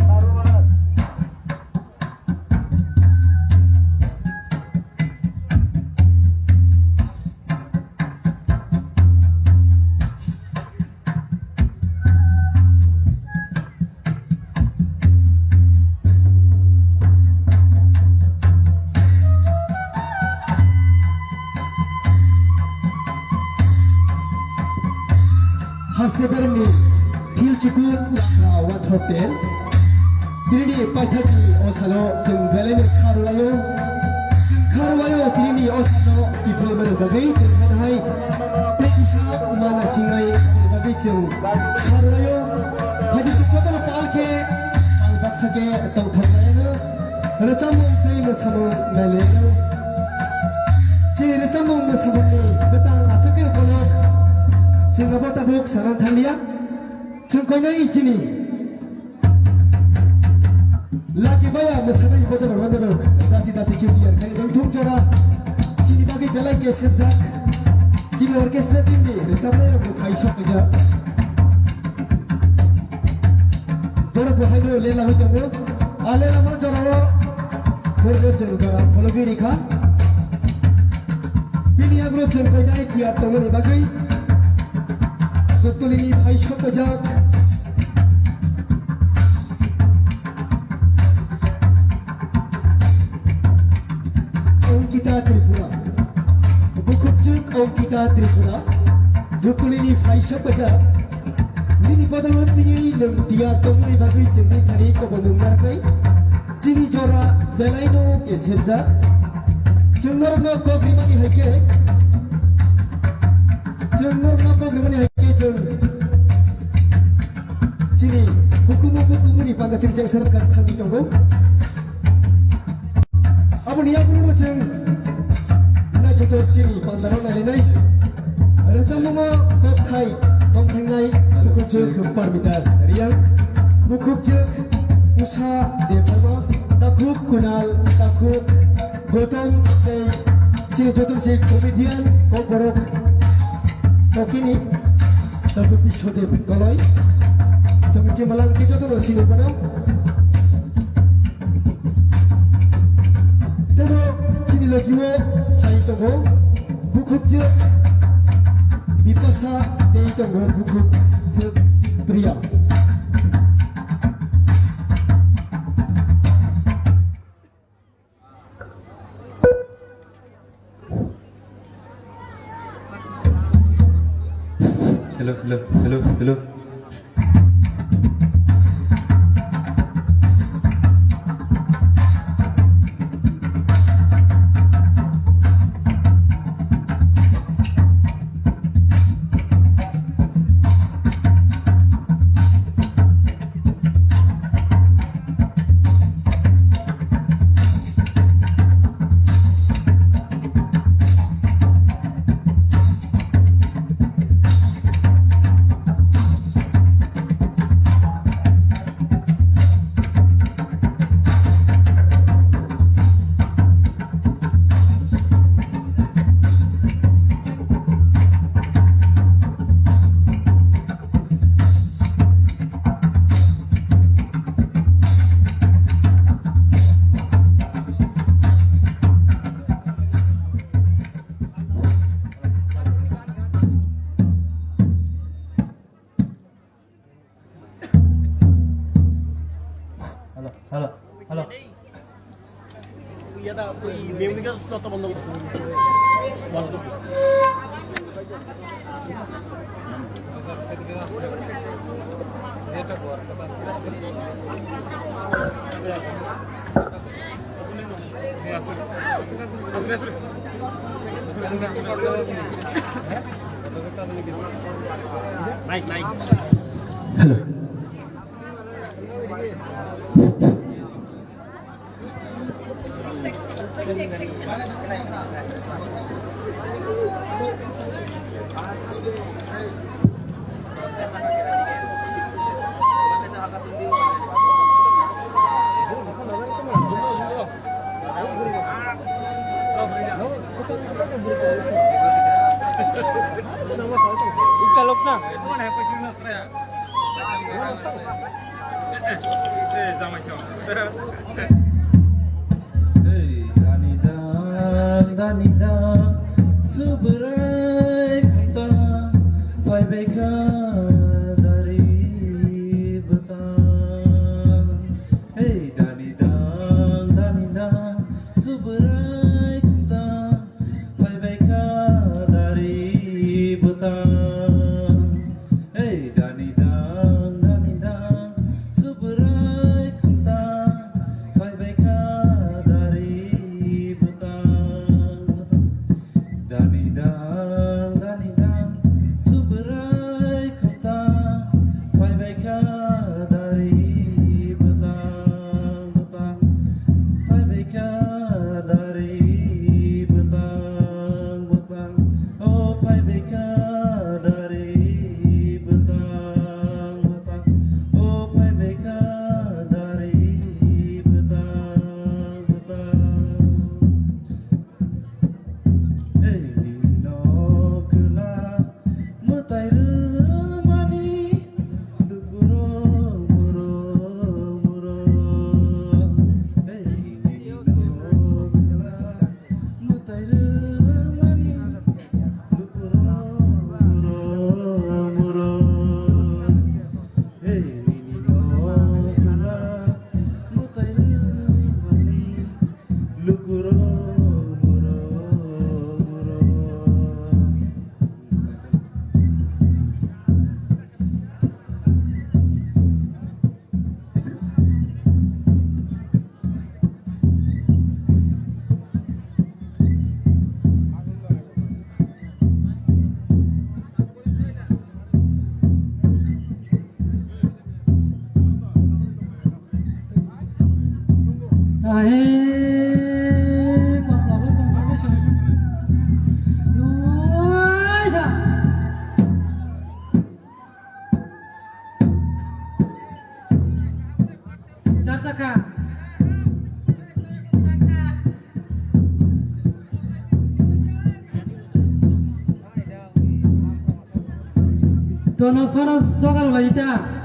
Hasdeberni Hilchukun Wat Hotel Dini Paithaki Osalo Jung Velen Karwayo Dini Osalo Kiflemer Bagai Jung Hanhai Tekishap Mana Singai Bagai Jung Karwayo Haji Sukotan Palke Albaksake Tong Thakayana Racamung Tei Masamung Nalena Jini Racamung Masamung Betang Asakir Kolok जों अब Tabuk सानान थालिया जों कोइनाय इचिनि लागिबाया मोसानाय बजार बान्दरो जाति दाति केदियार खालि जों थुम जरा चिनि बागै बेलाय के सेबजा चिनि अर्केस्ट्रा टिमनि रोजाबनाय रंखौ खायसो गैया दर बहायनो लेला होदोंमो आले लामा जराव बरगो जों गारा फलगिरिखा बिनि आग्रो जों कोइनाय थिया तंगनि बागै Gotolini Bhaisho Pajak Ankita Tripura Bukupjuk Ankita Tripura Gotolini Bhaisho Pajak Nini Padamati Nung Diar Tongri Bagi Jengni Thani Kobonung Narkai Jini Jora Belaino Kesebza Jungnarga Kogrimani Hake Jungnarga Kogrimani Hake Cini hukum-hukum pada cengceng serkan tangi tonggo. Apa ni aku nak ceng? Nak jodoh cini pandaran nalinai. Rencana kau kai, kau tengai, buku ceng kempar mitar. Riang buku ceng usaha depan takut kunal takut gotong cini jodoh ceng komedian kau borok kau kini takut pisode koloi. Macam malang kita tu rasi lepas Tado sini lagi wo saya tunggu buku je bipasa dia tunggu buku je pria. Hello. আসলে hello একটা লোক না Tono panas sogal baita.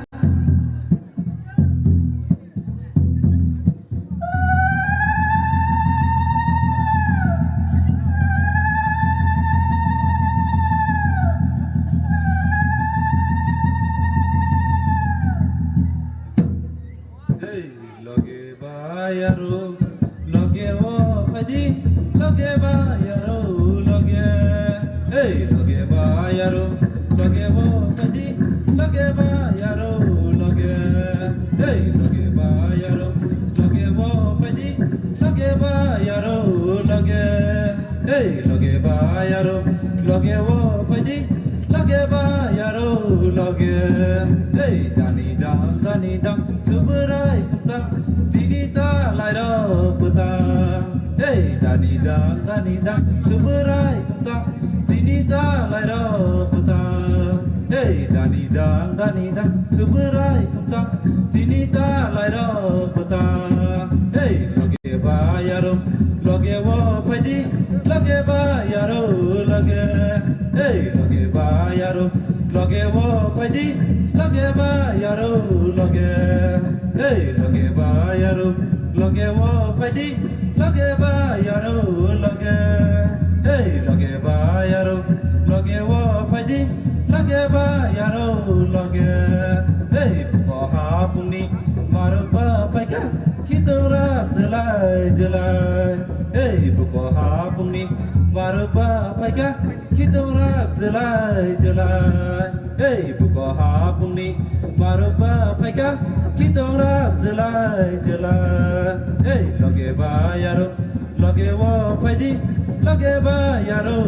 lage ba yaro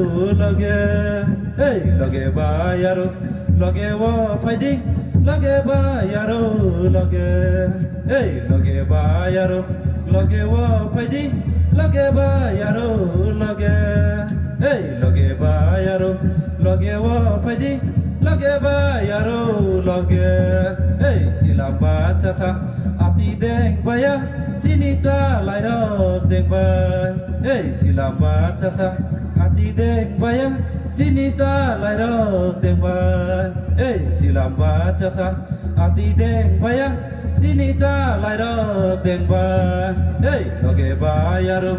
lage hey lage ba yaro lage wo phaidi lage ba yaro lage hey lage ba yaro lage wo phaidi lage ba yaro lage hey lage ba yaro lage wo phaidi lage ba yaro lage hey silamba chasa api deng baya sini sa lai ro deng ba hey silamba chasa api deng baya sini sa lai ro deng ba hey silamba chasa api deng baya sini sa lai ro deng ba hey lage ba yaro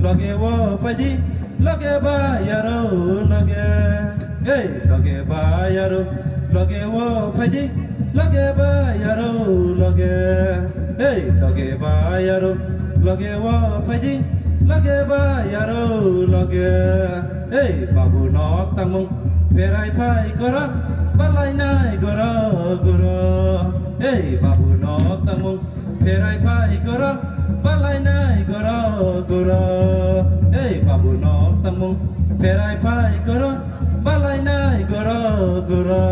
lage wo padi lage ba yaro lage hey lage ba yaro lage wo padi lage ba yaro lage hey lage ba yaro lage wo padi lage ba yaro lage hey babu nok tamung perai phai gora balai nai gora gora hey babu nok tamung perai phai gora balai nai gora gora hey babu nok tamung perai phai gora balai nai gora gora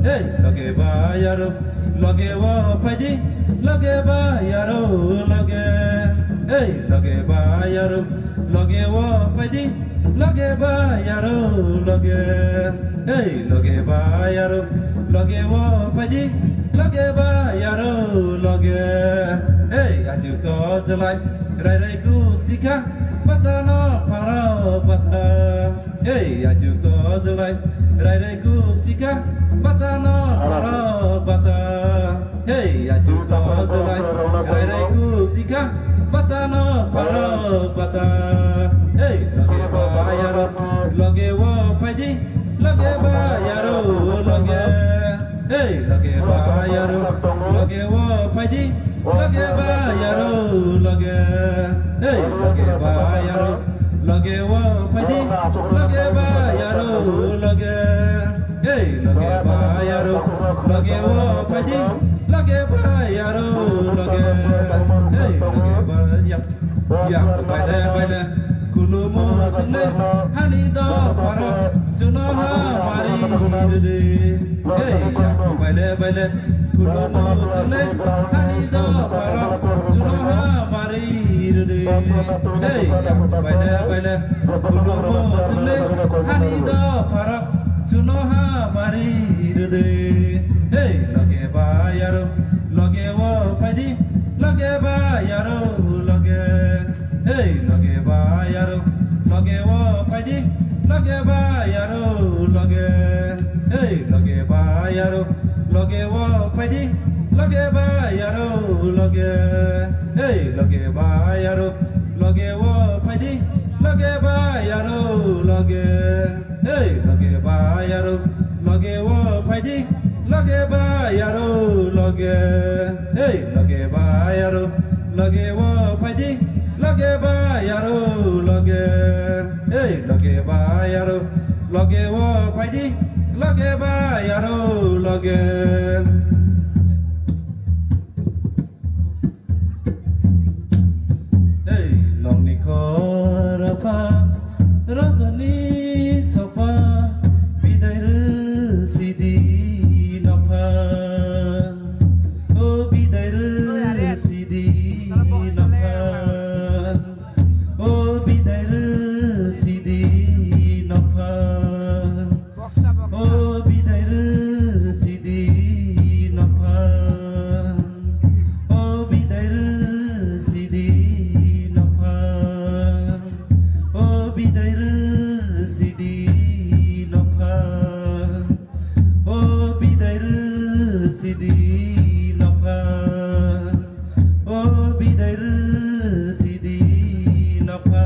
hey lage ba yaro lage wo padi lage ba yaro lage hey lage ba yaro lage wo padi lage ba yaro lage hey lage ba yaro lage wo padi lage ba yaro lage hey aju to jalai rai rai ku sika basa no para basa hey aju to jalai rai rai ku sika basa no para basa hey aju to jalai rai rai ku sika basa no para basa hey lage ba yaro lage wo padi lage ba yaro lage hey lage ba yaro lage wo padi lage ba yaro lage hey lage ba yaro lage wo padi lage ba yaro lage hey lage ba yaro lage wo padi lage ba yaro lage hey lage ba ya baile kulumu sunne hani do para suno ha mari de hey ya baile kulumu sunne hani do para suno ha mari de hey ya baile kulumu sunne hani do para suno ha mari de hey lage ba yaro lage wo padi lage ba yaro lage hey lage ba yaro lage wo padi lage ba yaro lage hey lage ba yaro lage wo padi lage ba yaro lage hey lage ba yaro lage wo padi lage ba yaro lage hey lage ba yaro lage wo padi lage ba yaro lage hey lage ba yaro lage wo padi lage ba yaro lage hey lage ba yaro lage wo padi lage ba yaro lage hey long ni korapa razani sopa bidai sidi napa oh bidai sidi napa oh bidai sidi napa oh bidai sidi napa oh bidai sidi napa oh bidai sidi napa oh bidai sidi napa oh bidai sidi napa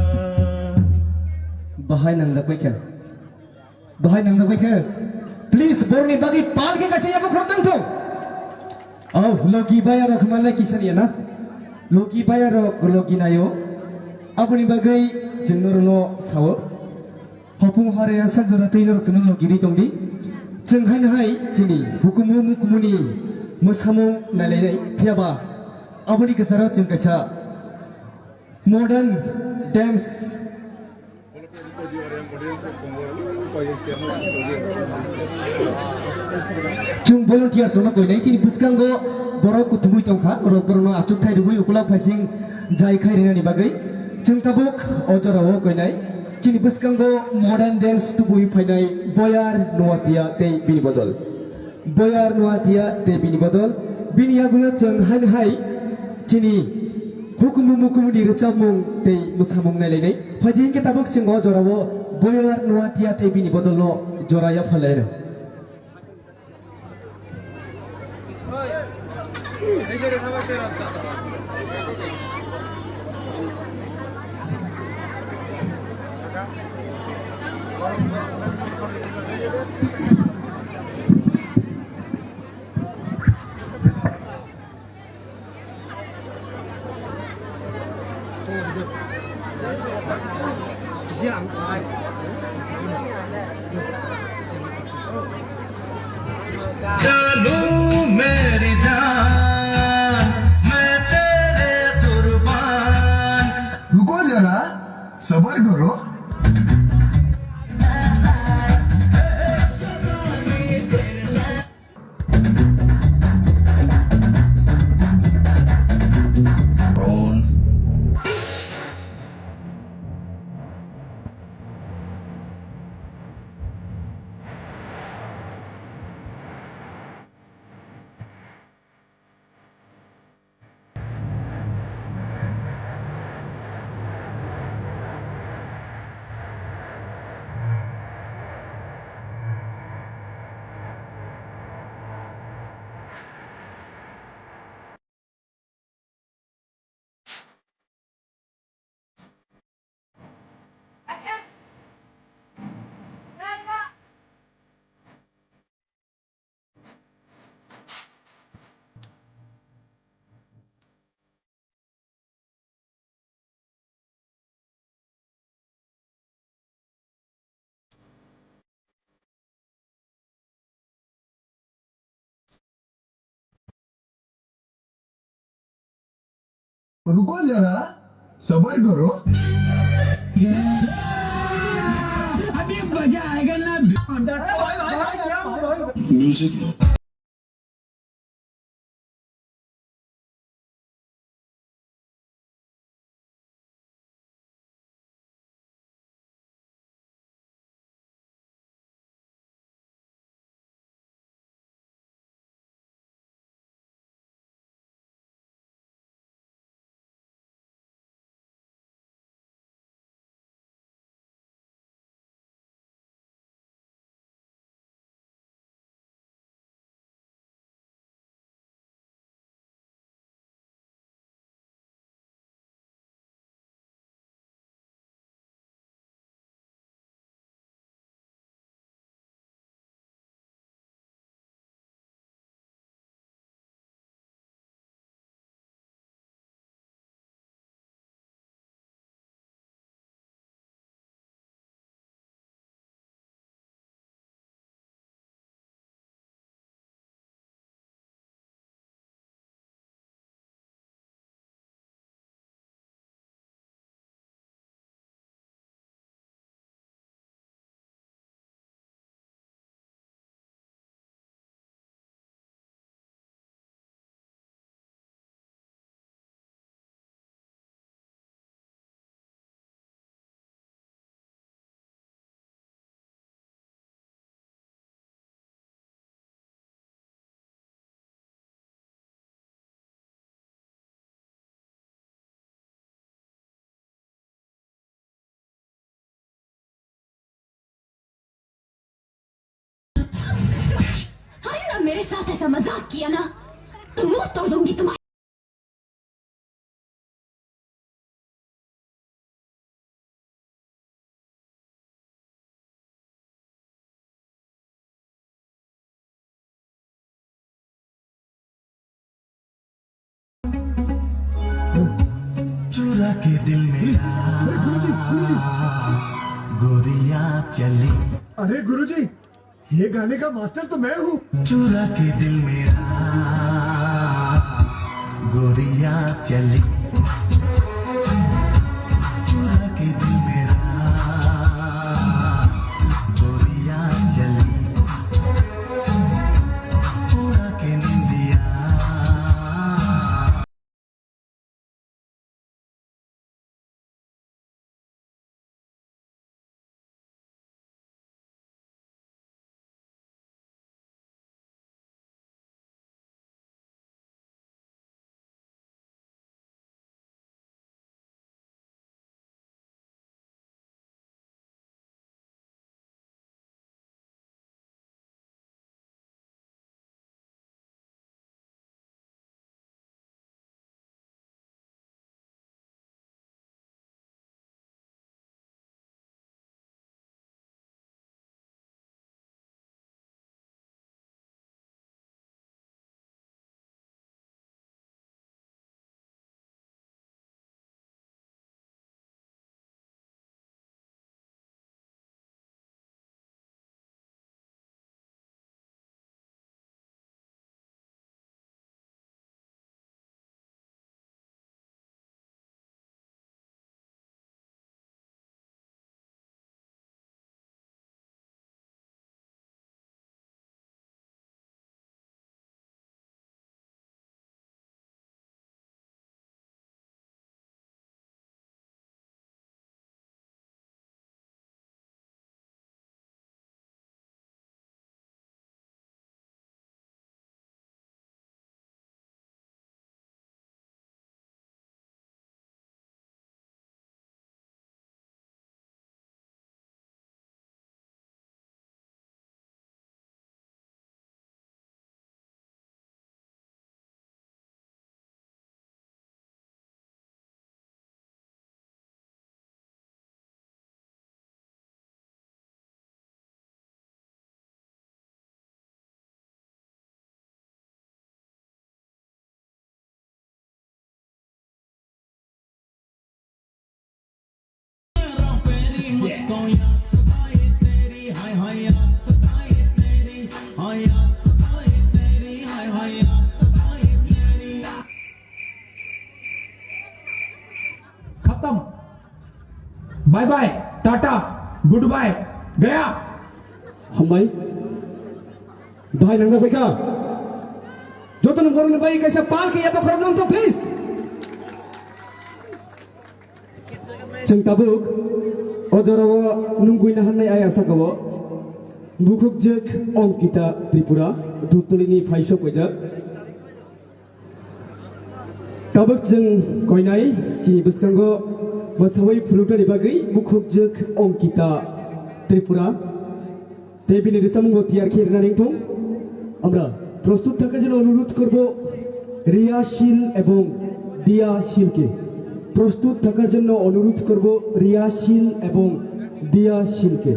bahai nang zakbai kya bahai nang zakbai kya please borni bagi pal ke kasih apa khotang tu oh logi bayar kemana kisah ya na logi bayar logi nayo apuni bagai jenur no sawo hopung hari asal jora tainor jenur logi ni tongdi jenghai hai jini hukumu mukumuni musamu nalai piaba apuni kesara jengkaca modern dance जों volunteers no कोई नहीं चिनी बुस्कांगो बरो कुथुमुई तंखा बरो बरो Achyok Thai रुबुई उकुला फाइसिं जाय खाइरिनानि बागै जों ताबुक अजराव कोई नहीं चिनी बुस्कांगो मॉडर्न डांस तुबुई फाइनाय बयार नोआतिया ते बिनि बदल बयार नोआतिया ते बिनि बदल बिनि आगुला जों हान हाय चिनी हुकुमु मुकुमुनि रोचामुं ते मुसामुं नायलायनाय फाइदिं के ताबुक जों अजराव बयार नोआतिया ते बिनि बदल नो जराया फलायनो चलो मेरी जान मैं तेरे कुर्बान रुको जरा सबर करो रुको जरा सबर करो अभी मजा आएगा ना म्यूजिक मेरे साथ ऐसा मजाक किया ना तो मुंह तोड़ दूंगी तुम्हारा चुरा के दिल मेरा गोरिया चली अरे गुरुजी ये गाने का मास्टर तो मैं हूँ चुरा के दिल मेरा गोरिया चली चुरा के दिल मेरा खत्म बाय बाय टाटा गुड बाय गया हामबाय दहाय नंगा फैखा जत नंबर बाई कैसे पाल के एबा खरब नाम तो प्लीज जों ताबुक अजराव नुंगुइना हाननाय आय आसा गव बुखुक जोक अंकिता त्रिपुरा दुतलिनि फाइसो कइजा ताबुक जों कइनाय चिनि बसकांगो मोसावै फुलुटानि बागै बुखुक जोक अंकिता त्रिपुरा टेबिनि रिसामुंगो তিয়াर खेरनानै दं আমরা প্রস্তুত থাকার জন্য অনুরোধ করব রিয়া শীল এবং দিয়া শীলকে প্রস্তুত থাকার জন্য অনুরোধ করব রিয়া শীল এবং দিয়া শীলকে